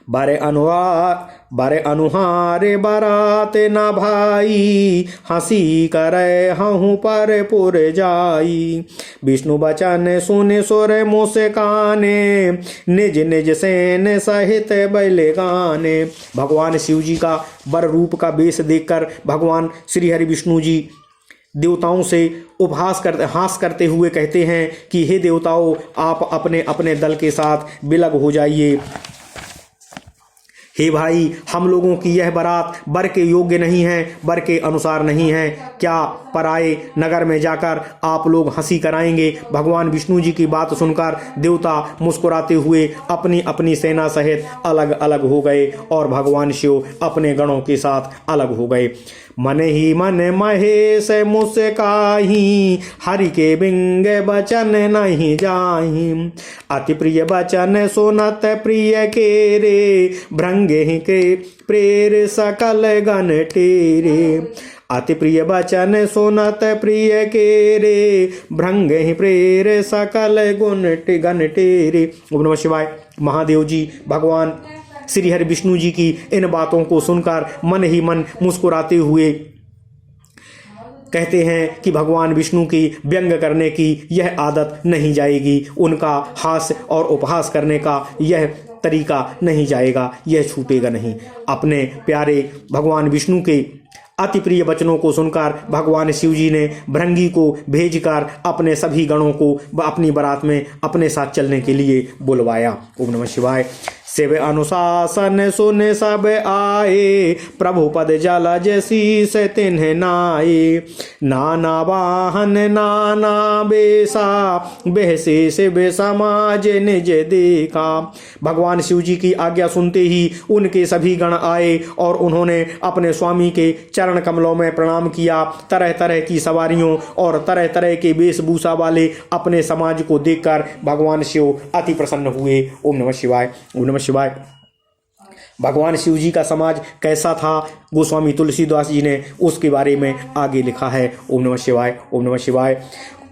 बारे अनुहारे बारात न भाई, हंसी करे हूँ पर पुर जाई। विष्णु बचन सुन सुर मुस्काने, निज निज सेन सहित बैले गाने। भगवान शिव जी का वर रूप का वेश देखकर भगवान श्री हरि विष्णु जी देवताओं से हास करते हुए कहते हैं कि हे देवताओं, आप अपने अपने दल के साथ विलग हो जाइए। हे भाई, हम लोगों की यह बारात वर के योग्य नहीं है, वर के अनुसार नहीं है। क्या पराये नगर में जाकर आप लोग हंसी कराएंगे? भगवान विष्णु जी की बात सुनकर देवता मुस्कुराते हुए अपनी अपनी सेना सहित अलग अलग हो गए और भगवान शिव अपने गणों के साथ अलग हो गए। मन ही मन महेश मुस्काही, हरि के बिंग बचन नहीं जाही। अति प्रिय बचन सुनत प्रिय के रे, भृंगे के प्रेर सकल गण टेरे। अति प्रिय बचन सुनत प्रिय के रे, भृंगे प्रेर सकल गण टेरे। ओम नमः शिवाय। महादेव जी भगवान श्री हरि विष्णु जी की इन बातों को सुनकर मन ही मन मुस्कुराते हुए कहते हैं कि भगवान विष्णु की व्यंग करने की यह आदत नहीं जाएगी, उनका हास्य और उपहास करने का यह तरीका नहीं जाएगा, यह छूटेगा नहीं। अपने प्यारे भगवान विष्णु के अति प्रिय वचनों को सुनकर भगवान शिव जी ने भृंगी को भेजकर अपने सभी गणों को अपनी बारात में अपने साथ चलने के लिए बुलवाया। ओम नमः शिवाय। शिव अनुशासन सुन सब आए, प्रभु पद जल जैसी से तिन्ह नाये। नाना वाहन नाना बेसा, बेहसे शिव समाज निज देखा। भगवान शिव जी की आज्ञा सुनते ही उनके सभी गण आए और उन्होंने अपने स्वामी के चरण कमलों में प्रणाम किया। तरह तरह की सवारियों और तरह तरह के वेशभूषा वाले अपने समाज को देखकर भगवान शिव अति प्रसन्न हुए। ओम नमः शिवाय। ओम नमः शिवाय। भगवान शिव जी का समाज कैसा था, गोस्वामी तुलसीदास जी ने उसके बारे में आगे लिखा है। ओम नमः शिवाय। ओम नमः शिवाय।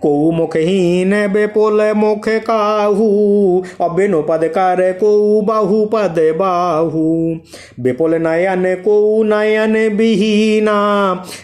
को मुखहीन बेपुल मुख काहू, और बिनु पद कर को बाहु पद बाहू। बेपुल नयन को नयन बिहीना,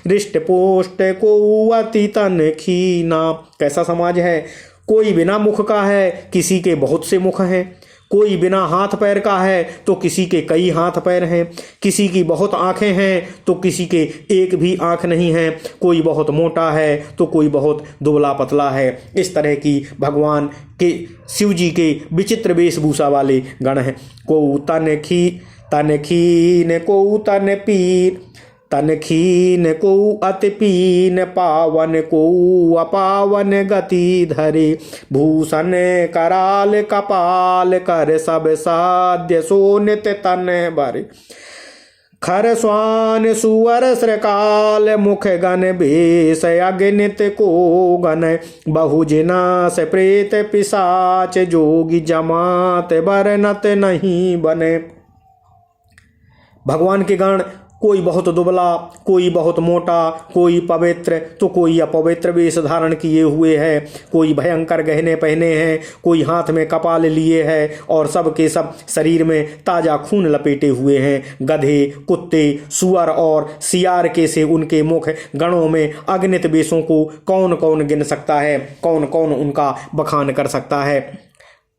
रिष्ट पोष्ट को अति तन खीना। कैसा समाज है, कोई बिना मुख का है, किसी के बहुत से मुख हैं। कोई बिना हाथ पैर का है तो किसी के कई हाथ पैर हैं। किसी की बहुत आंखें हैं तो किसी के एक भी आंख नहीं है। कोई बहुत मोटा है तो कोई बहुत दुबला पतला है। इस तरह की भगवान के शिव जी के विचित्र वेशभूषा वाले गण हैं। को तन खीन को तन पीन, तन खीन को अति पीन, पावन को अपावन गति धरे। भूषण कराल कपाल कर, सब साध्य सोनित तन भरे। खर स्वान सुअर श्रकाल, मुख गण बेश अगणित को गण। बहुजिनास प्रेत पिशाच, जोगी जमात बरनत नहीं बने। भगवान के गण कोई बहुत दुबला, कोई बहुत मोटा, कोई पवित्र तो कोई अपवित्र वेश धारण किए हुए है। कोई भयंकर गहने पहने हैं, कोई हाथ में कपाल लिए है और सब के सब शरीर में ताजा खून लपेटे हुए हैं। गधे, कुत्ते, सुअर और सियार के से उनके मुख गणों में अगणित वेशों को कौन कौन गिन सकता है, कौन कौन उनका बखान कर सकता है।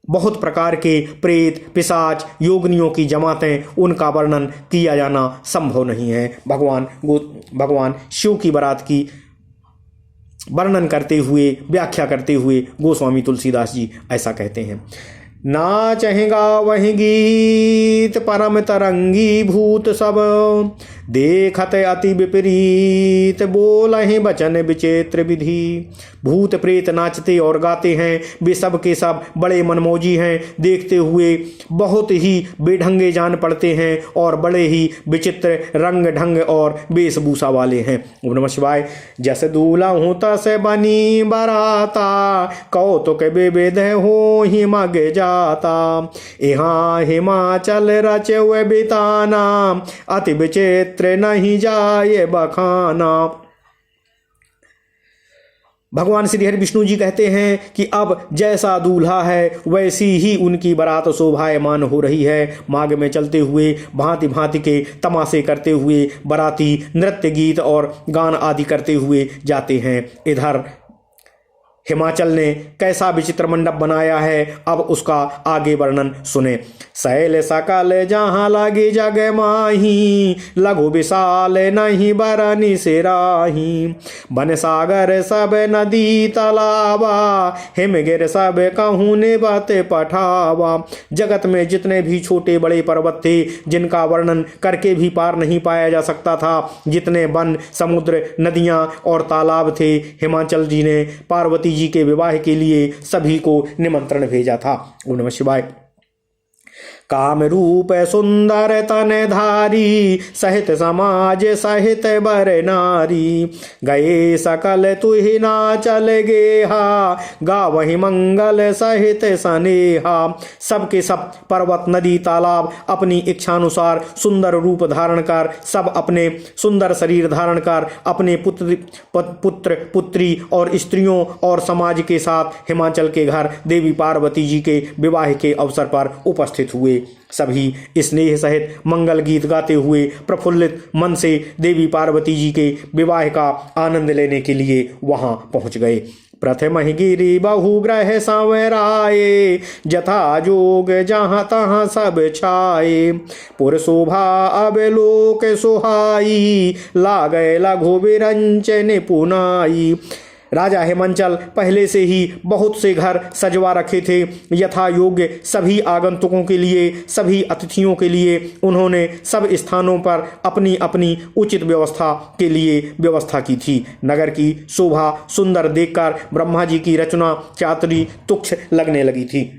बहुत प्रकार के प्रेत, पिशाच, योगनियों की जमातें, उनका वर्णन किया जाना संभव नहीं है। भगवान शिव की बारात की वर्णन करते हुए, व्याख्या करते हुए गोस्वामी तुलसीदास जी ऐसा कहते हैं। ना चहेगा वही गीत, परम तरंगी भूत सब। देखत अति विपरीत, बोलहि वचन विचित्र विधि। भूत प्रेत नाचते और गाते हैं, वे सब के सब बड़े मनमौजी हैं। देखते हुए बहुत ही बेढंगे जान पड़ते हैं और बड़े ही विचित्र रंग ढंग और वेशभूषा वाले हैं। ओम नमः शिवाय। जस दूल्हा हूँ तस बनी बराता, कौतुक विविध हो ही मग जाता। यहाँ हिमाचल रचे हुए बिताना, अति विचित्र नहीं जाए बखाना। भगवान श्री हरि विष्णु जी कहते हैं कि अब जैसा दूल्हा है वैसी ही उनकी बारात शोभायमान हो रही है। मार्ग में चलते हुए भांति भांति के तमाशे करते हुए बाराती नृत्य, गीत और गान आदि करते हुए जाते हैं। इधर हिमाचल ने कैसा विचित्र मंडप बनाया है, अब उसका आगे वर्णन सुने। शैल सकल जहाँ लगे जग माही, लघु विशाल नहीं बरनी से राही। बन सागर सब नदी तालाबा, हिमगिर सब कहूँ ने बातें पठावा। जगत में जितने भी छोटे बड़े पर्वत थे, जिनका वर्णन करके भी पार नहीं पाया जा सकता था, जितने वन, समुद्र, नदियाँ और तालाब थे, हिमाचल जी ने पार्वती जी के विवाह के लिए सभी को निमंत्रण भेजा था। ओम नमः शिवाय। काम रूप सुंदर तन धारी, सहित समाज सहित बर नारी। गए सकल तुहि ना चल गेहा, गावहि मंगल सहित सनेहा। सबके सब पर्वत, नदी, तालाब अपनी इच्छानुसार सुंदर रूप धारण कर, सब अपने सुंदर शरीर धारण कर, अपने पुत्र पुत्री और स्त्रियों और समाज के साथ हिमाचल के घर देवी पार्वती जी के विवाह के अवसर पर उपस्थित हुए। हुए। सभी स्नेह सहित मंगल गीत गाते हुए प्रफुल्लित मन से देवी पार्वती जी के विवाह का आनंद लेने के लिए वहां पहुंच गए। प्रथम ही गिरी बहुग्रह संवराये, जथा जोग जहाँ तहाँ सब छाए। पुर शोभा अब लोक सुहाई, लागे लघु विरंच निपुनाई। राजा हेमंचल पहले से ही बहुत से घर सजवा रखे थे। यथा योग्य सभी आगंतुकों के लिए, सभी अतिथियों के लिए उन्होंने सब स्थानों पर अपनी अपनी उचित व्यवस्था के लिए व्यवस्था की थी। नगर की शोभा सुंदर देखकर ब्रह्मा जी की रचना चातुरी तुच्छ लगने लगी थी।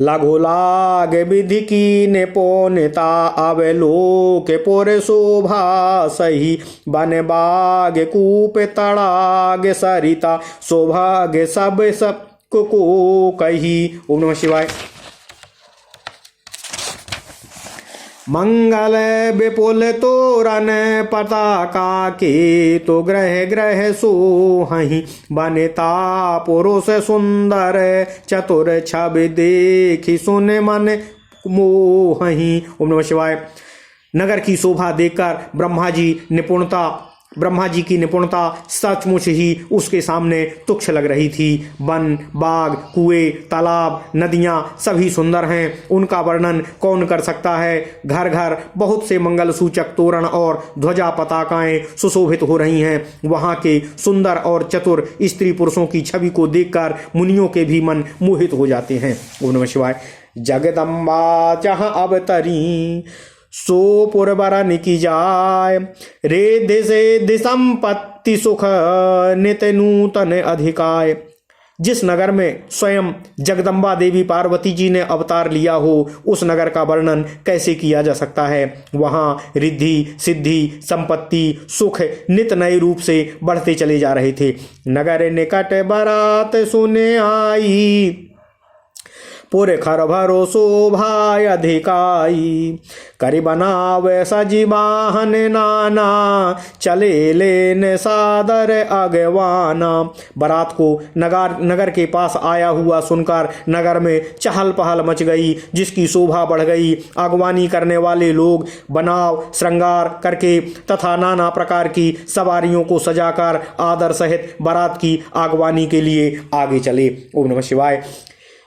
लागो लाग विधि की निपुणता, अब लोक पुर शोभा सही। बन बाग कूप तड़ाग सरिता, सौभाग्य सब को कही। ओम नमः शिवाय। मंगल विपुल तोरण पताका के, तो ग्रह ग्रह सोहहि। बनिता पुरुष सुंदर चतुर, छवि देखी सुन मन मोहहि। ओम नमः शिवाय। नगर की शोभा देखकर ब्रह्मा जी की निपुणता सचमुच ही उसके सामने तुच्छ लग रही थी। वन, बाग, कुएं, तालाब, नदियां सभी सुंदर हैं, उनका वर्णन कौन कर सकता है। घर घर बहुत से मंगल सूचक तोरण और ध्वजा पताकाएं सुशोभित हो रही हैं। वहां के सुंदर और चतुर स्त्री पुरुषों की छवि को देखकर मुनियों के भी मन मोहित हो जाते हैं। ओम नमः शिवाय। जगदम्बा जहां अवतरी, सो पुरबरन की जाय। रिद्धि सिद्धि संपत्ति सुख, नित नूतन अधिकाय। जिस नगर में स्वयं जगदम्बा देवी पार्वती जी ने अवतार लिया हो, उस नगर का वर्णन कैसे किया जा सकता है। वहाँ रिद्धि सिद्धि संपत्ति सुख नित नए रूप से बढ़ते चले जा रहे थे। नगर निकट बारात सुने आई, पुर खर भरो शोभाय अधिकाई। करि बनावे सजी वाहन नाना, चले लेन सादर अगवाना। बारात को नगर के पास आया हुआ सुनकर नगर में चहल पहल मच गई, जिसकी शोभा बढ़ गई। अगवानी करने वाले लोग बनाव श्रृंगार करके तथा नाना प्रकार की सवारियों को सजाकर आदर सहित बारात की अगवानी के लिए आगे चले। ओम नमः शिवाय।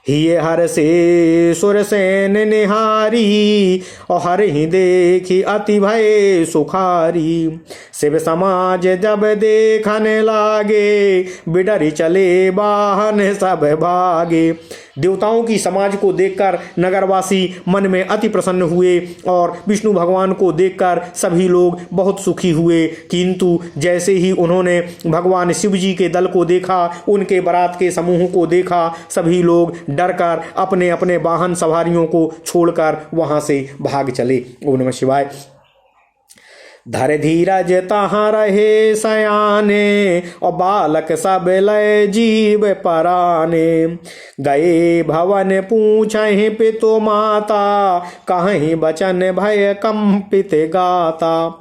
हिये हर से सुरसेन निहारी, और हर ही देखी अति भय सुखारी। शिव समाज जब देखने लागे, बिडरी चले वाहन सब भागे। देवताओं की समाज को देखकर नगरवासी मन में अति प्रसन्न हुए और विष्णु भगवान को देखकर सभी लोग बहुत सुखी हुए। किंतु जैसे ही उन्होंने भगवान शिव जी के दल को देखा, उनके बारात के समूह को देखा, सभी लोग डरकर अपने अपने वाहन सवारियों को छोड़कर वहां से भाग चले। ओम नमः शिवाय। धर धीरज तहाँ रहे सयाने, और बालक सब लय जीव पराने। गए भवन पूछहि पितु माता, कहीं बचन भय कंपित गाता।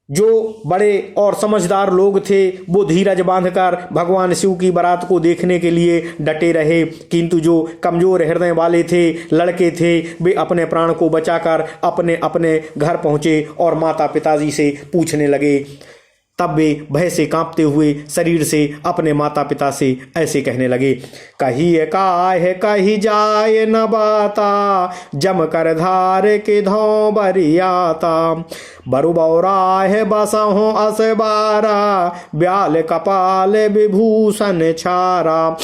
जो बड़े और समझदार लोग थे वो धीरज बांधकर भगवान शिव की बारात को देखने के लिए डटे रहे, किंतु जो कमजोर हृदय वाले थे, लड़के थे, वे अपने प्राण को बचाकर अपने अपने घर पहुंचे और माता पिताजी से पूछने लगे। तब वे भय से कांपते हुए शरीर से अपने माता पिता से ऐसे कहने लगे। कही काहे कही जाए न बाता, जम कर धार के धौ बरियाता। बरु बौराह बसहों असबारा, ब्याल कपाल विभूषण छारा।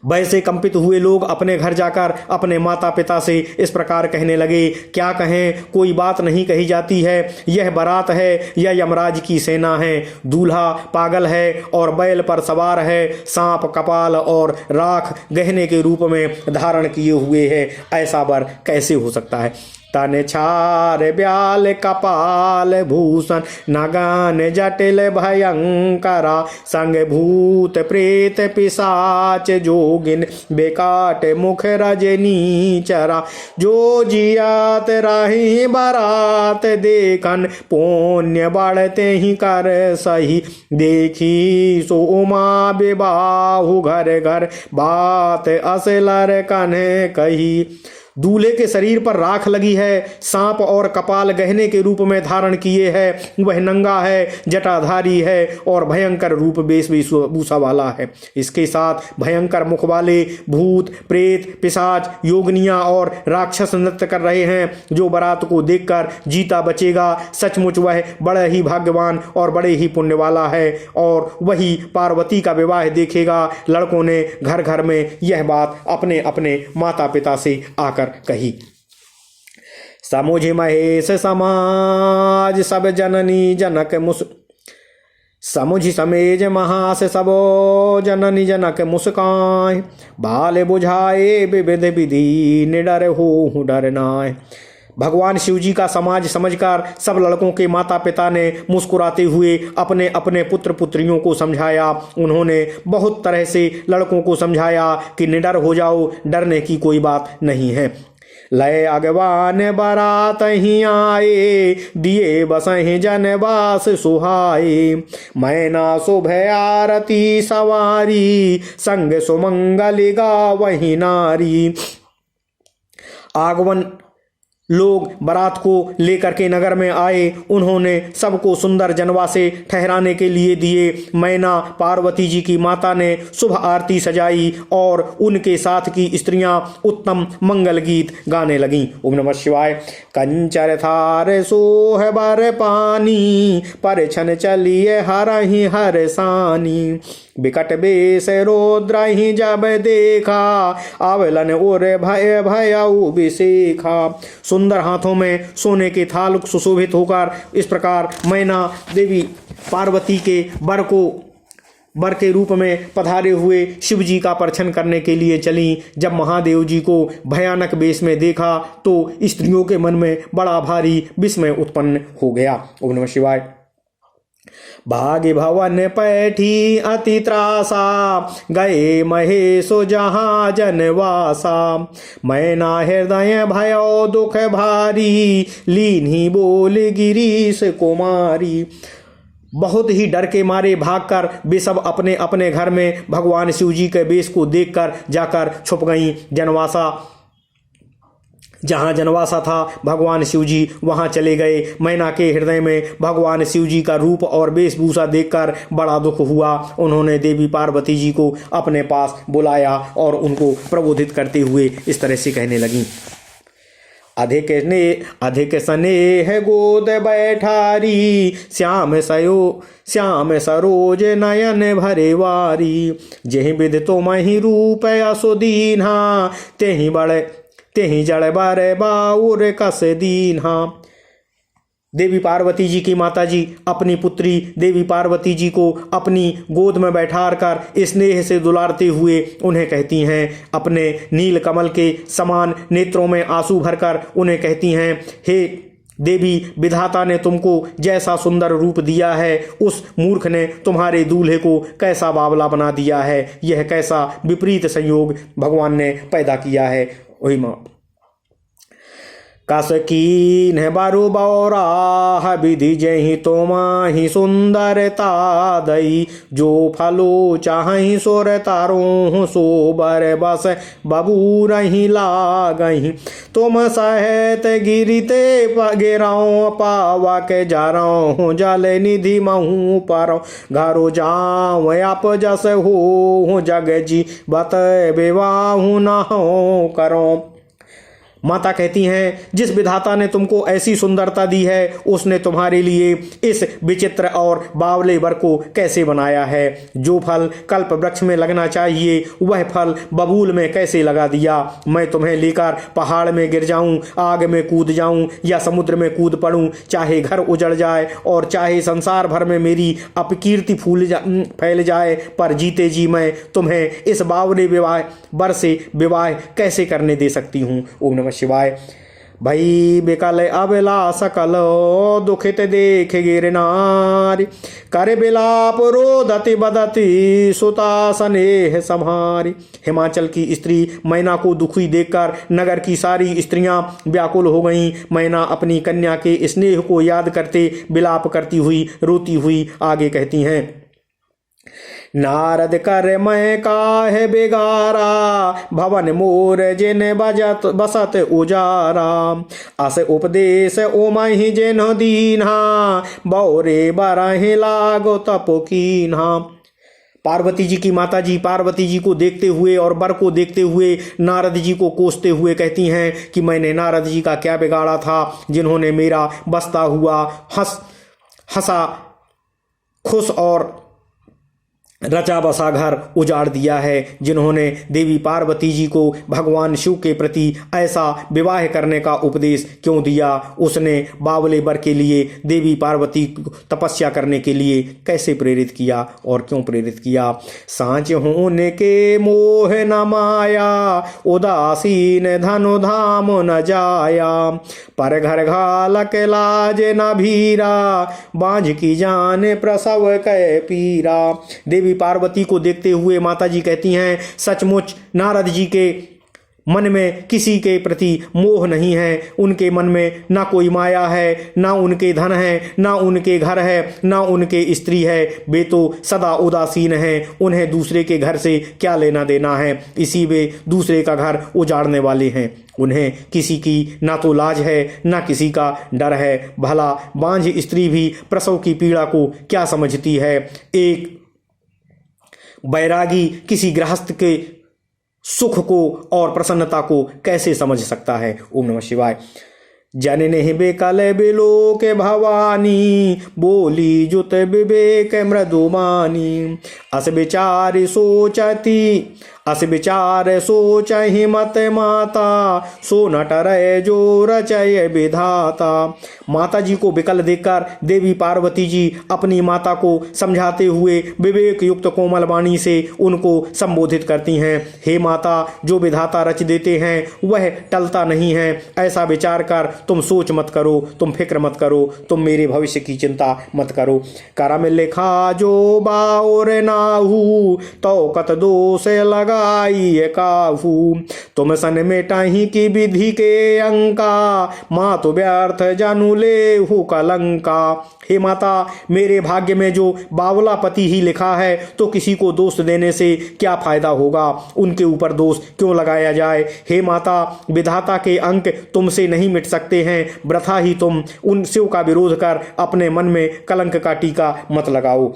भय से कंपित हुए लोग अपने घर जाकर अपने माता पिता से इस प्रकार कहने लगे। क्या कहें, कोई बात नहीं कही जाती है। यह बारात है या यमराज की सेना है। दूल्हा पागल है और बैल पर सवार है, सांप कपाल और राख गहने के रूप में धारण किए हुए है। ऐसा वर कैसे हो सकता है। तन छार ब्याल कपाल भूषण नगन जटिल भयंकरा संग भूत प्रेत पिशाच जोगिन बेकाट मुख रजनी चरा जो जियात रही बरात देखन पुण्य बढ़ते ही कर सही देखी सो उमा विबाहु घर घर बात असलर कन्हे कही। दूल्हे के शरीर पर राख लगी है, सांप और कपाल गहने के रूप में धारण किए है, वह नंगा है, जटाधारी है और भयंकर रूप वेशभूषा वाला है। इसके साथ भयंकर मुख वाले भूत प्रेत पिशाच योगनियां और राक्षस नृत्य कर रहे हैं। जो बारात को देखकर जीता बचेगा सचमुच वह बड़े ही भाग्यवान और बड़े ही पुण्य वाला है और वही पार्वती का विवाह देखेगा। लड़कों ने घर घर में यह बात अपने अपने माता पिता से आकर कही। समुझ महेश समाज सब जननी जनक समुझ समेज महास सबो जननी जनक मुस्काय बाल बुझाए विविध विधि निडर हो डर नाय। भगवान शिव जी का समाज समझकर सब लड़कों के माता पिता ने मुस्कुराते हुए अपने अपने पुत्र पुत्रियों को समझाया। उन्होंने बहुत तरह से लड़कों को समझाया कि निडर हो जाओ, डरने की कोई बात नहीं है। लय अगवान बारात ही आए दिए बसहि जनवास सुहाए मैना शुभे आरती सवारी संग सुमंगल गावहि नारी। आगमन लोग बारात को लेकर के नगर में आए। उन्होंने सबको सुंदर जनवासे ठहराने के लिए दिए। मैना पार्वती जी की माता ने शुभ आरती सजाई और उनके साथ की स्त्रियां उत्तम मंगल गीत गाने लगीं। ओम नमः शिवाय। कंचर थार सोह बर पानी पर छन चलिए हरहि हर सानी बिकट बेस रोद्रहि जब देखा आवलन और भय भयउ बिसेखा। सुंदर हाथों में सोने के थाल सुशोभित होकर इस प्रकार मैना देवी पार्वती के बर के रूप में पधारे हुए शिव जी का परछन करने के लिए चली। जब महादेव जी को भयानक वेश में देखा तो स्त्रियों के मन में बड़ा भारी विस्मय उत्पन्न हो गया। ओम नमः शिवाय। भाग्य भवन पैठी अति त्रासा गए महेशो जहाँ जनवासा मैना हृदय भयो दुख भारी लीन्ही बोल गिरीश कुमारी। बहुत ही डर के मारे भागकर वे सब अपने अपने घर में भगवान शिव जी के वेश को देखकर जाकर छुप गईं। जहाँ जनवासा था भगवान शिव जी वहाँ चले गए। मैना के हृदय में भगवान शिव जी का रूप और वेशभूषा देखकर बड़ा दुख हुआ। उन्होंने देवी पार्वती जी को अपने पास बुलाया और उनको प्रबोधित करते हुए इस तरह से कहने लगी। अधिक स्नेह गोद बैठारी श्याम सरोज नयन भरे वारी जेहि विध तो मही रूप असुदीन्हा तेहि जड़ बारे बाउर कस दीन्हा। देवी पार्वती जी की माता जी अपनी पुत्री देवी पार्वती जी को अपनी गोद में बैठार कर स्नेह से दुलारते हुए उन्हें कहती हैं। अपने नील कमल के समान नेत्रों में आंसू भरकर उन्हें कहती हैं, हे देवी, विधाता ने तुमको जैसा सुंदर रूप दिया है उस मूर्ख ने तुम्हारे दूल्हे को कैसा बावला बना दिया है। यह कैसा विपरीत संयोग भगवान ने पैदा किया है। वही माँ कस कीन्ह बरु बौराह विधि जेहि तोमाहि सुंदरता दई जो फलो चाहि सोर तारों सो बर बस बबूरहि लागहि तुम सहेत गिरिते गिराओ पावा के जारो जल निधि महू पारो घरो जाओ आप जस हो जग जी बत विवाहु न हो करो। माता कहती हैं, जिस विधाता ने तुमको ऐसी सुंदरता दी है उसने तुम्हारे लिए इस विचित्र और बावले वर को कैसे बनाया है। जो फल कल्प वृक्ष में लगना चाहिए वह फल बबूल में कैसे लगा दिया। मैं तुम्हें लेकर पहाड़ में गिर जाऊं, आग में कूद जाऊं या समुद्र में कूद पड़ूं, चाहे घर उजड़ जाए और चाहे संसार भर में मेरी अपकीर्ति फैल जाए, पर जीते जी मैं तुम्हें इस बावले वर से विवाह कैसे करने दे सकती हूँ। ओम नमः शिवाय। भई बिकल अबला सकल दुखित देख गिरनार कर बिलाप रोदति बदति सुता स्नेह संहारी। हिमाचल की स्त्री मैना को दुखी देखकर नगर की सारी स्त्रियां व्याकुल हो गईं। मैना अपनी कन्या के स्नेह को याद करते विलाप करती हुई रोती हुई आगे कहती हैं। नारद कर मैं काहे बिगारा भवन मोर जिन बजत बसत उजारा अस उपदेश ओमहि जिन दीन्हा बौरे बरहि लागो तपो कीन्हा। पार्वती जी की माता जी पार्वती जी को देखते हुए और बर को देखते हुए नारद जी को कोसते हुए कहती हैं कि मैंने नारद जी का क्या बिगाड़ा था जिन्होंने मेरा बसता हुआ हंसा खुश और रचा बसा घर उजाड़ दिया है, जिन्होंने देवी पार्वती जी को भगवान शिव के प्रति ऐसा विवाह करने का उपदेश क्यों दिया। उसने बावले बर के लिए देवी पार्वती तपस्या करने के लिए कैसे प्रेरित किया और क्यों प्रेरित किया। सांच होने के मोह न माया उदासीन धनु धाम न जाया पर घर घालक लाज न भीरा बांझ की जान प्रसव कै पीरा। देवी पार्वती को देखते हुए माताजी कहती हैं सचमुच नारद जी के मन में किसी के प्रति मोह नहीं है। उनके मन में ना कोई माया है, ना उनके धन है, ना उनके घर है, ना उनके स्त्री है। वे तो सदा उदासीन हैं। उन्हें दूसरे के घर से क्या लेना देना है। इसी वे दूसरे का घर उजाड़ने वाले हैं। उन्हें किसी की ना तो लाज है ना किसी का डर है। भला बांझ स्त्री भी प्रसव की पीड़ा को क्या समझती है। एक बैरागी किसी गृहस्थ के सुख को और प्रसन्नता को कैसे समझ सकता है। ओम नमः शिवाय। जनने बेकल बिलो के भवानी बोली जुत विवेक मृदुमानी अस विचार सोचहि मत माता सो न टरय जो रचय विधाता। माता जी को विकल देखकर देवी पार्वती जी अपनी माता को समझाते हुए विवेक युक्त कोमल वाणी से उनको संबोधित करती हैं। हे माता, जो विधाता रच देते हैं वह टलता नहीं है। ऐसा विचार कर तुम सोच मत करो, तुम फिक्र मत करो, तुम मेरे भविष्य की चिंता मत करो। करम लिखा जो बाउर नाहू तो कत दोष लगाई काहू तुम सन मेटाही की विधि के अंका माँ तो व्यर्थ जानू ले हु कलंका। हे माता, मेरे भाग्य में जो बावला पति ही लिखा है तो किसी को दोष देने से क्या फायदा होगा। उनके ऊपर दोष क्यों लगाया जाए। हे माता, विधाता के अंक तुमसे नहीं मिट सकते हैं। वृथा ही तुम उन शिव का विरोध कर अपने मन में कलंक का टीका मत लगाओ।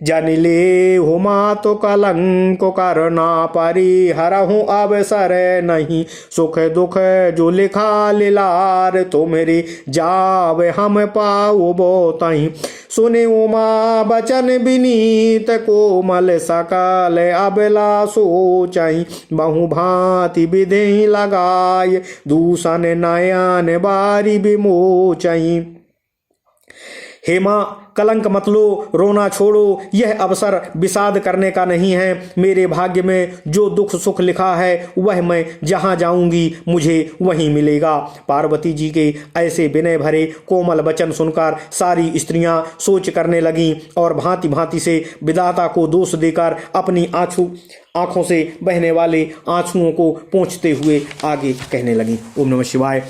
जान ले हो माँ तो कलंक करना परी हरहूँ अवसर नहीं सुख दुख जो लिखा लिलार तो मेरे जावे हम पाओ बोतही सुने उमा बचन विनीत कोमल सकल अबला सोचही बहु भांति विधि लगाय दूषण नयन बारी विमोचही। हे माँ, कलंक मत लो, रोना छोड़ो। यह अवसर विषाद करने का नहीं है। मेरे भाग्य में जो दुख सुख लिखा है वह मैं जहाँ जाऊंगी मुझे वहीं मिलेगा। पार्वती जी के ऐसे विनय भरे कोमल वचन सुनकर सारी स्त्रियां सोच करने लगीं और भांति भांति से विधाता को दोष देकर अपनी आंखों से बहने वाले आंसुओं को पोंछते हुए आगे कहने लगी। ओम नमः शिवाय।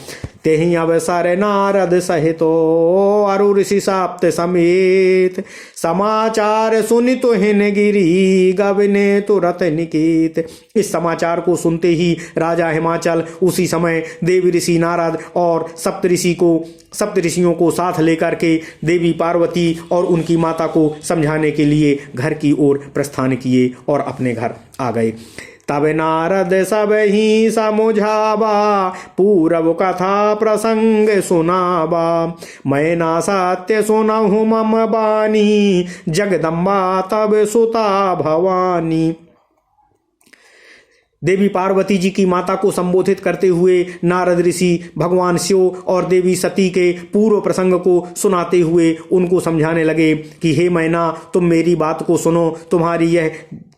तेहि अवसर नारद सहितो अरु ऋषि साप्त समेत समाचार सुनि तो हिमगिरि गवने तुरत निकेत। इस समाचार को सुनते ही राजा हिमाचल उसी समय देवी ऋषि नारद और सप्तऋषियों को साथ लेकर के देवी पार्वती और उनकी माता को समझाने के लिए घर की ओर प्रस्थान किए और अपने घर आ गए। तब नारद सब ही समुझावा पूरब कथा प्रसंग सुनावा मैं ना सत्य सुनहु मम बानी जगदम्बा तब सुता भवानी। देवी पार्वती जी की माता को संबोधित करते हुए नारद ऋषि भगवान शिव और देवी सती के पूर्व प्रसंग को सुनाते हुए उनको समझाने लगे कि हे मैना, तुम मेरी बात को सुनो। तुम्हारी यह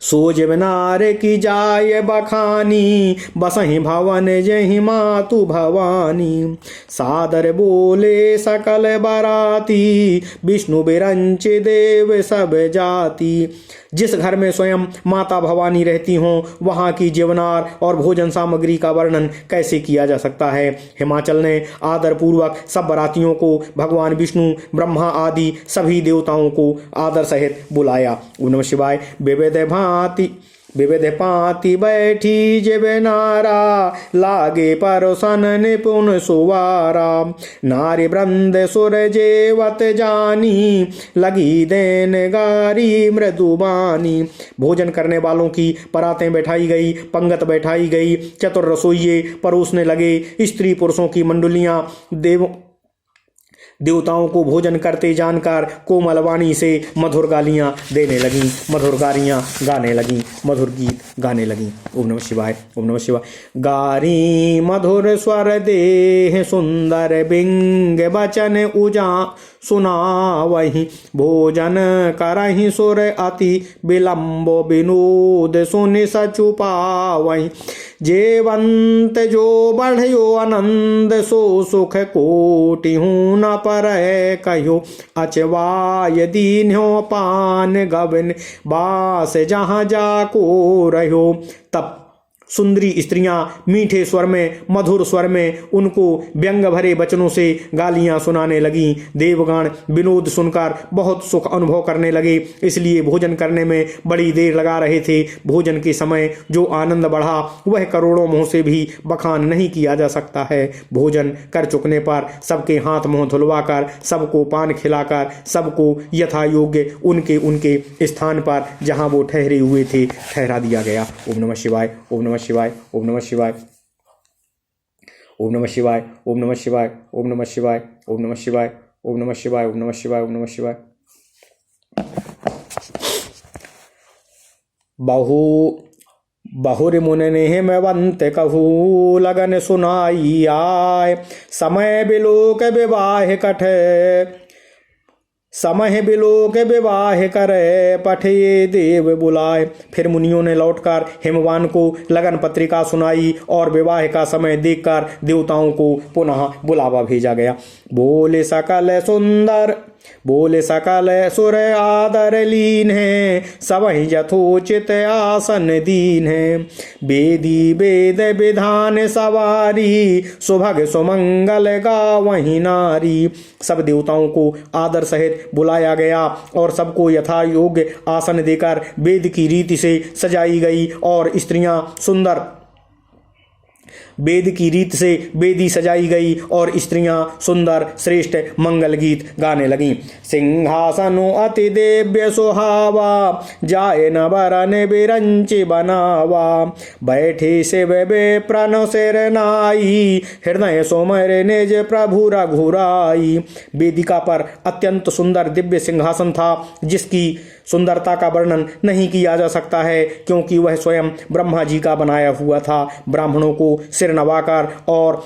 सो जिवनार की जाय बखानी, बसहि भवन जहि मातु भवानी। सादर बोले सकल बराती, विष्णु बिरंच देव सब जाति। जिस घर में स्वयं माता भवानी रहती हों, वहाँ की जीवनार और भोजन सामग्री का वर्णन कैसे किया जा सकता है। हिमाचल ने आदर पूर्वक सब बरातियों को, भगवान विष्णु, ब्रह्मा आदि सभी देवताओं को आदर सहित बुलाया। ओम नमः शिवाय। विविध पाति बैठी जिवनारा, लागे परोसन निपुण सुवारा। नारी वृंद सुर जेवत जानी, लगी देन गारी मृदुबानी। भोजन करने वालों की परातें बैठाई गई, पंगत बैठाई गई, चतुर रसोइये परोसने लगे। स्त्री पुरुषों की मंडलियां देवताओं को भोजन करते जानकर कोमल वाणी से मधुर गालियां देने लगीं, मधुर गारियां गाने लगीं, मधुर गीत गाने लगीं। ओम नमः शिवाय। ओम नमः शिवाय। गारी मधुर स्वर देह, सुंदर बिंग बचन उजा सुनावहि। भोजन करहि सुर अति विलंबो, विनोद सुनि सचुपावहि। जेवंत जो बढ़ियो आनंद, सो सुख कोटि हूँ न पर कहो। अचवाय दीन्यो पान गवन, बास जहाँ जाको रहो। तब सुंदरी स्त्रियां मीठे स्वर में, मधुर स्वर में उनको व्यंग भरे वचनों से गालियां सुनाने लगीं। देवगण विनोद सुनकर बहुत सुख अनुभव करने लगे, इसलिए भोजन करने में बड़ी देर लगा रहे थे। भोजन के समय जो आनंद बढ़ा वह करोड़ों मुँह से भी बखान नहीं किया जा सकता है। भोजन कर चुकने पर सबके हाथ मुँह धुलवाकर, सबको पान खिलाकर, सबको यथा योग्य उनके उनके स्थान पर जहाँ वो ठहरे हुए थे ठहरा दिया गया। ओम नमः शिवाय। ओम नमः शिवाय। ओम नमः शिवाय। ओम नमः शिवाय। ओम नमः शिवाय। ओम नमः शिवाय। ओम नमः शिवाय। ओम नमः शिवाय। ओम नमः शिवाय। ओम नमः शिवाय। बहुर मुन ने मेवंत कहू, लगन सुनाई आय। समय बिलोक विवाह कठ, समय बिलोक विवाह करे, पठे देव बुलाए। फिर मुनियों ने लौटकर हिमवान को लगन पत्रिका सुनाई और विवाह का समय देखकर देवताओं को पुनः बुलावा भेजा गया। बोले सकल सुर आदर लीन है, सबहि यथोचित आसन दीन है। वेदी वेद विधान सवारी, सुभग सुमंगल गावहि नारी। सब देवताओं को आदर सहित बुलाया गया और सबको यथा योग्य आसन देकर वेद की रीति से सजाई गई और स्त्रियां सुंदर वेद की रीत से वेदी सजाई गई और स्त्रियां सुंदर श्रेष्ठ मंगल गीत गाने लगीं। सिंहासनो अति दिव्य सुहावा, जाए न बरन बिरंच बनावा। बैठे शिव विप्रन सिर नाई, हृदय सुमर निज प्रभु रघुराई। वेदिका पर अत्यंत सुंदर दिव्य सिंहासन था, जिसकी सुंदरता का वर्णन नहीं किया जा सकता है, क्योंकि वह स्वयं ब्रह्मा जी का बनाया हुआ था। ब्राह्मणों को सिर नवाकर और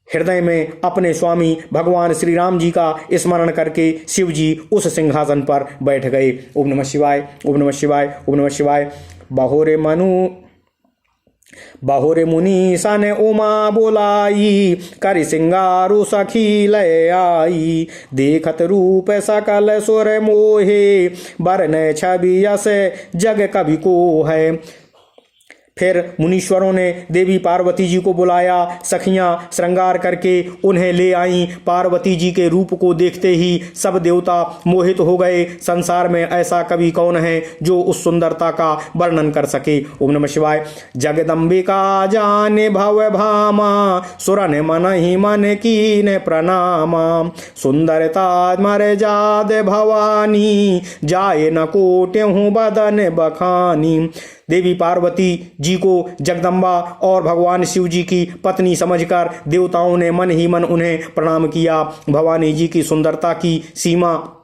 हृदय में अपने स्वामी भगवान श्री राम जी का स्मरण करके शिव जी उस सिंहासन पर बैठ गए। ओम नमः शिवाय। ओम नमः शिवाय। ओम नमः शिवाय। बहुरे मुनि सन उमा बुलाई, कर सिंगारु सखी लय आई। देखत रूप सकल सुर मोहे, बरन छवि यस जग कवि को है। फिर मुनीश्वरों ने देवी पार्वती जी को बुलाया। सखियां श्रृंगार करके उन्हें ले आईं। पार्वती जी के रूप को देखते ही सब देवता मोहित हो गए। संसार में ऐसा कवि कौन है जो उस सुंदरता का वर्णन कर सके। ओम नमः शिवाय। जगदम्बिका जाने भव भामा, सुरन मन ही मन कीन प्रणामा। सुंदरता मर जाद भवानी, जाए न कोट्यहु बदन बखानी। देवी पार्वती जी को जगदम्बा और भगवान शिव जी की पत्नी समझकर देवताओं ने मन ही मन उन्हें प्रणाम किया। भवानी जी की सुंदरता की सीमा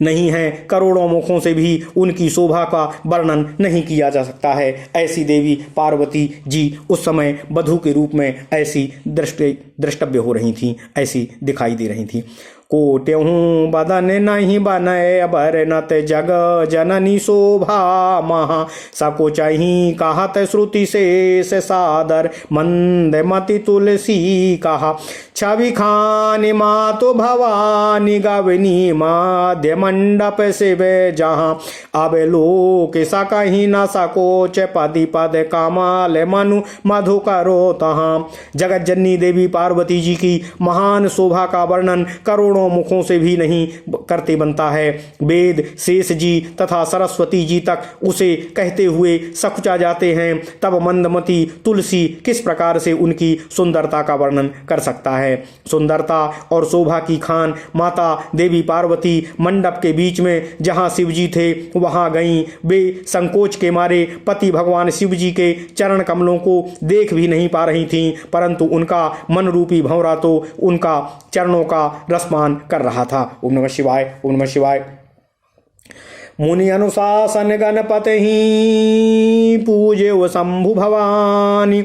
नहीं है, करोड़ों मुखों से भी उनकी शोभा का वर्णन नहीं किया जा सकता है। ऐसी देवी पार्वती जी उस समय वधू के रूप में ऐसी द्रष्टव्य हो रही थीं, ऐसी दिखाई दे रही थीं। कोट्यहूँ बदन नहीं बनय बरनत जग जननी शोभा महा सको चही कहत श्रुति शेष सादर मंद मति तुलसी कहा छवि खानी मातु भवानी गवनी माध्य मंडप शिव जहाँ अब लोक सकही न सकोच पति पद कमाल मनु मधु करो तहाँ। जगत जननी देवी पार्वती जी की महान शोभा का वर्णन करोड़ों मुखों से भी नहीं करते बनता है। वेद शेष जी तथा सरस्वती जी तक उसे कहते हुए सकुचा जाते हैं, तब मंदमती तुलसी किस प्रकार से उनकी सुंदरता का वर्णन कर सकता है। सुंदरता और शोभा की खान माता देवी पार्वती मंडप के बीच में जहाँ शिव जी थे वहाँ गईं। वे संकोच के मारे पति भगवान शिव जी के चरण कमलों को देख भी नहीं पा रही थीं, परंतु उनका मन रूपी भंवरा तो उनका चरणों का रसपान कर रहा था। ओम नमः शिवाय, ओम नमः शिवाय। मुनि अनुशासन गणपति ही पूजे वो शंभु भवानी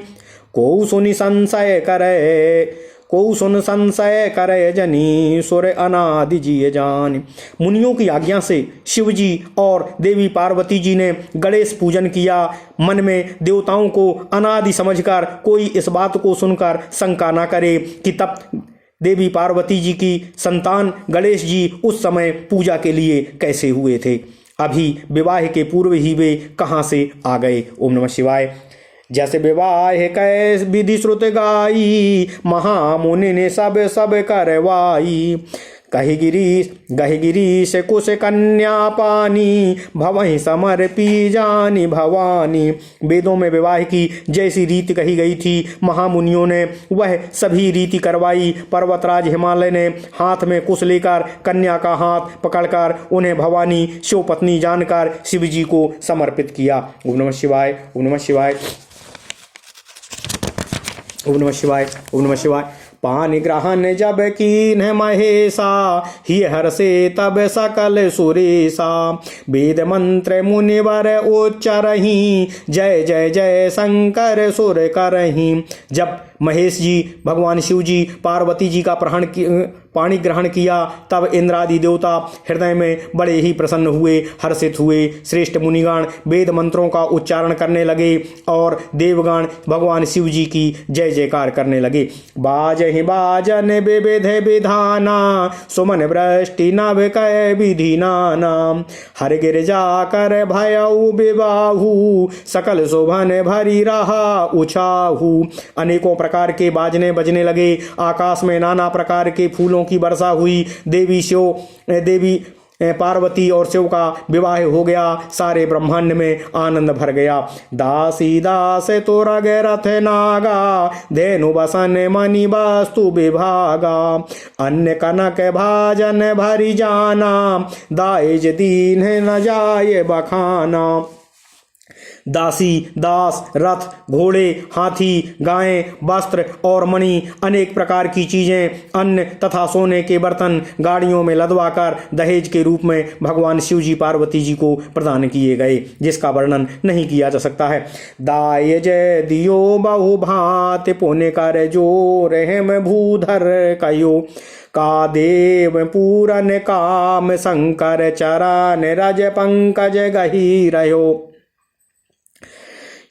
को सुनि संशय करे को सुन संशय करे जनी सुर अनादि जिये जान। मुनियों की आज्ञा से शिव जी और देवी पार्वती जी ने गणेश पूजन किया। मन में देवताओं को अनादि समझकर कोई इस बात को सुनकर शंका न करे कि तब देवी पार्वती जी की संतान गणेश जी उस समय पूजा के लिए कैसे हुए थे। अभी विवाह के पूर्व ही वे कहाँ से आ गए। ओम नमः शिवाय। जैसे विवाह कै विधि श्रुत गाई महामुनि ने सब करवाई। कही गिरीश कुश कन्या पानी भवहि समर्पी जानी भवानी। वेदों में विवाह की जैसी रीति कही गई थी महामुनियों ने वह सभी रीति करवाई। पर्वतराज हिमालय ने हाथ में कुश लेकर कन्या का हाथ पकड़कर उन्हें भवानी शिव पत्नी जानकर शिव जी को समर्पित किया। ओम नमः शिवाय, ओम नमः शिवाय, ओम नमः शिवाय, ओम नमः शिवाय। पानि ग्रहण जब कीन महेशा ही हर्षे तब सकल सुरेशा। वेद मंत्र मुनिवर उच्चरहि जय जय जय शंकर सुर करहि। जब महेश जी भगवान शिव जी पार्वती जी का पाणी ग्रहण किया तब इंद्रादि देवता हृदय में बड़े ही प्रसन्न हुए, हर्षित हुए। श्रेष्ठ मुनिगण वेद मंत्रों का उच्चारण करने लगे और देवगण भगवान शिव जी की जय जयकार करने लगे। बाजहि बाजन विविध विधाना सुमन वृष्टि नभ कय विधि नाना। हर गिरजा कर भयउ विबाहु सकल शोभन भरी रहा उछाहु। अनेकों प्रकार के बाजने बजने लगे। आकाश में नाना प्रकार के फूलों की वर्षा हुई। देवी पार्वती और शिव का विवाह हो गया। सारे ब्रह्मांड में आनंद भर गया। दासी दास तोरग रथ नागा धेनु बसन मणि वस्तु विभागा। अन्य कनक भाजन भरी जाना दाइज दीन न जाए बखाना। दासी दास रथ घोड़े हाथी गायें वस्त्र और मणि अनेक प्रकार की चीजें अन्न तथा सोने के बर्तन गाड़ियों में लदवाकर दहेज के रूप में भगवान शिव जी पार्वती जी को प्रदान किए गए, जिसका वर्णन नहीं किया जा सकता है। दाय जय दियो बहु भात पुण्य कर जोर हेम भूधर कयो। का देव पूरन काम शंकर चरण रज पंकज गही रहो।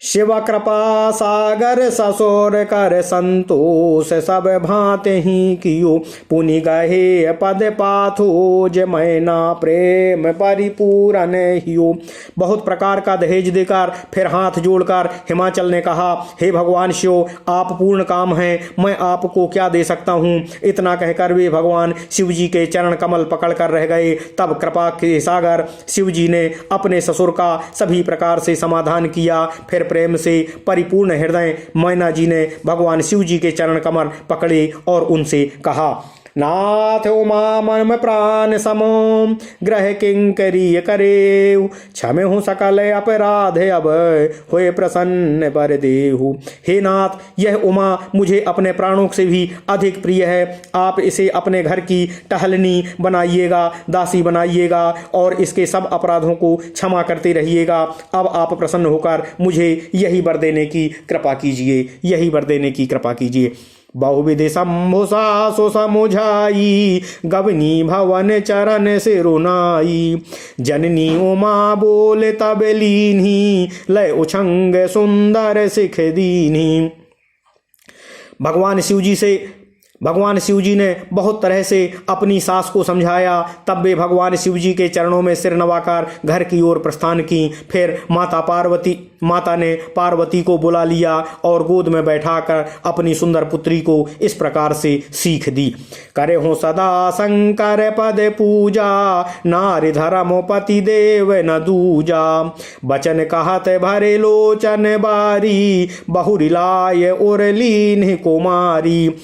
शिव कृपा सागर ससुर कर संतोष सब भांति ही कियो। पुनि गहे पद पाथो ज मैना प्रेम परिपूरन हियो। बहुत प्रकार का दहेज देकर फिर हाथ जोड़कर हिमाचल ने कहा, हे भगवान शिव, आप पूर्ण काम हैं, मैं आपको क्या दे सकता हूँ। इतना कहकर वे भगवान शिव जी के चरण कमल पकड़ कर रह गए। तब कृपा के सागर शिव जी ने अपने ससुर का सभी प्रकार से समाधान किया। फिर प्रेम से परिपूर्ण हृदय मैना जी ने भगवान शिव जी के चरण कमल पकड़े और उनसे कहा, नाथ उमा मन प्राण समो ग्रह किंकरी करे। क्षमे हूँ सकल अपराध अब होए प्रसन्न बर देहु। हे नाथ, यह उमा मुझे अपने प्राणों से भी अधिक प्रिय है। आप इसे अपने घर की टहलनी बनाइएगा, दासी बनाइएगा और इसके सब अपराधों को क्षमा करते रहिएगा। अब आप प्रसन्न होकर मुझे यही वर देने की कृपा कीजिए, यही वर देने की कृपा कीजिए। बहुविधि शंभुषा सो समुझाई, गवनी भवन चरण सिरुनाई। जननी उमा बोल तब लीन्ही, लय उछंग सुंदर सिख दीन्ही। भगवान शिव जी ने बहुत तरह से अपनी सास को समझाया। तब वे भगवान शिव जी के चरणों में सिर नवाकर घर की ओर प्रस्थान की। फिर माता ने पार्वती को बुला लिया और गोद में बैठाकर अपनी सुंदर पुत्री को इस प्रकार से सीख दी। करे हो सदा शंकर पद पूजा, नारी धर्म पति देव न दूजा। बचन कहत भरे लोचन बारी, बहुरी लाय और लीन कुमारी।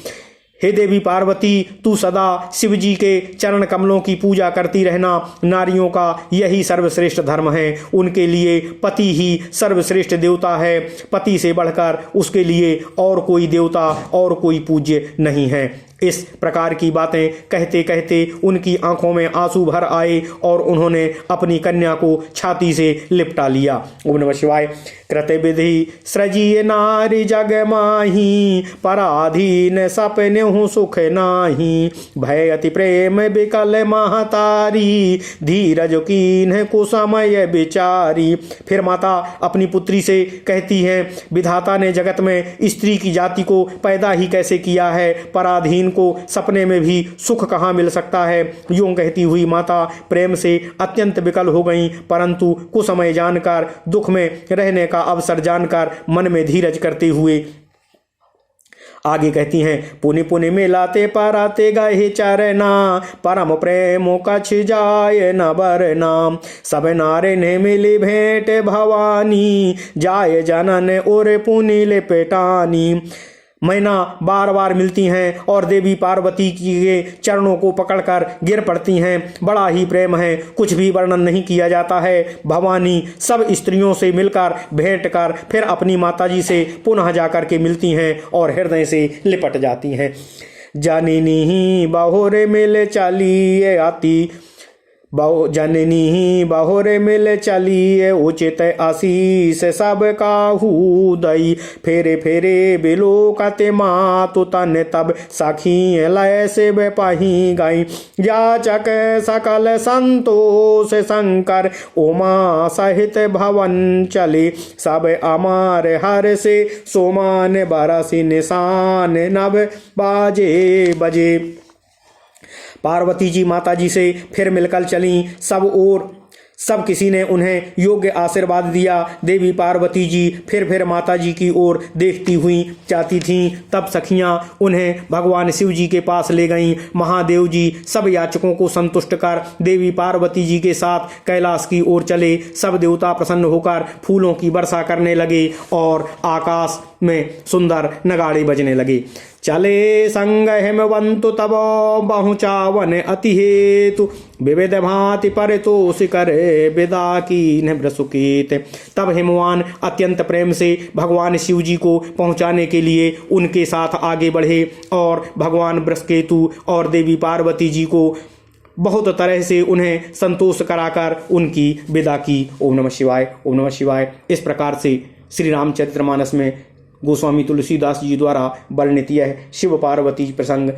हे देवी पार्वती, तू सदा शिव जी के चरण कमलों की पूजा करती रहना। नारियों का यही सर्वश्रेष्ठ धर्म है। उनके लिए पति ही सर्वश्रेष्ठ देवता है। पति से बढ़कर उसके लिए और कोई देवता और कोई पूज्य नहीं है। इस प्रकार की बातें कहते कहते उनकी आंखों में आंसू भर आए और उन्होंने अपनी कन्या को छाती से लिपटा लिया। ओम नमः शिवाय। कृत विधि सृजिए नारी जग माही, पराधीन सपने हूँ सुख नाही। भय अति प्रेम बिकल महतारी, धीरज कीन्ह कुसमय विचारी। फिर माता अपनी पुत्री से कहती हैं, विधाता ने जगत में स्त्री की जाति को पैदा ही कैसे किया है, पराधीन को सपने में भी सुख कहाँ मिल सकता है। यूं कहती हुई माता प्रेम से अत्यंत विकल हो गईं, परंतु कुछ समय जानकर, दुख में रहने का अवसर जानकर मन में धीरज करते हुए आगे कहती हैं, पुनि पुनि मिलाते पराते गए चरना, परम प्रेम कछ जाय न बरना। सब नारे ने मिली भेंट भवानी, जाय जनन और पुनि लिपटानी। मैना बार बार मिलती हैं और देवी पार्वती के चरणों को पकड़कर गिर पड़ती हैं। बड़ा ही प्रेम है, कुछ भी वर्णन नहीं किया जाता है। भवानी सब स्त्रियों से मिलकर भेंट कर फिर अपनी माताजी से पुनः जाकर के मिलती हैं और हृदय से लिपट जाती हैं। जननी बहुरे मिल चलिए आती, जननी बहुरे मिल चलिए उचित आशीष सब काहू दई। फेरे फेरे बिलोकते मातु तन तब सखी लय से पाही गई। याचक सकल संतोष शंकर उमा सहित भवन चले। सब अमार हर से सोमान बरसी निशान नभ बाजे बजे। पार्वती जी माता जी से फिर मिलकर चलीं। सब किसी ने उन्हें योग्य आशीर्वाद दिया। देवी पार्वती जी फिर माता जी की ओर देखती हुई जाती थीं। तब सखियां उन्हें भगवान शिव जी के पास ले गईं। महादेव जी सब याचकों को संतुष्ट कर देवी पार्वती जी के साथ कैलाश की ओर चले। सब देवता प्रसन्न होकर फूलों की वर्षा करने लगे और आकाश में सुंदर नगाड़े बजने लगे। चले संग हिमवंतु तब बहुचावन अति हेतु, विविध भांति परितोष करे विदा की नृसुकेत। तब हिमवान अत्यंत प्रेम से भगवान शिव जी को पहुंचाने के लिए उनके साथ आगे बढ़े और भगवान बृहस्पति और देवी पार्वती जी को बहुत तरह से उन्हें संतोष कराकर उनकी विदा की। ओम नमः शिवाय, ओम नमः शिवाय। इस प्रकार से श्री रामचरितमानस में गोस्वामी तुलसीदास जी द्वारा वर्णित यह शिव पार्वती प्रसंग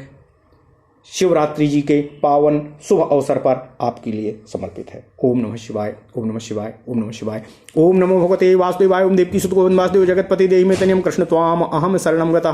शिवरात्रि जी के पावन शुभ अवसर पर आपके लिए समर्पित है। ओम नमः शिवाय, ओम नमः शिवाय, ओम नमः शिवाय। ओम नमो भगवते वासुदेवाय। ओम देवकी सुत गोविंद वासुदेव जगतपति देहि में तनियम कृष्ण त्वाम अहम शरणम गतः।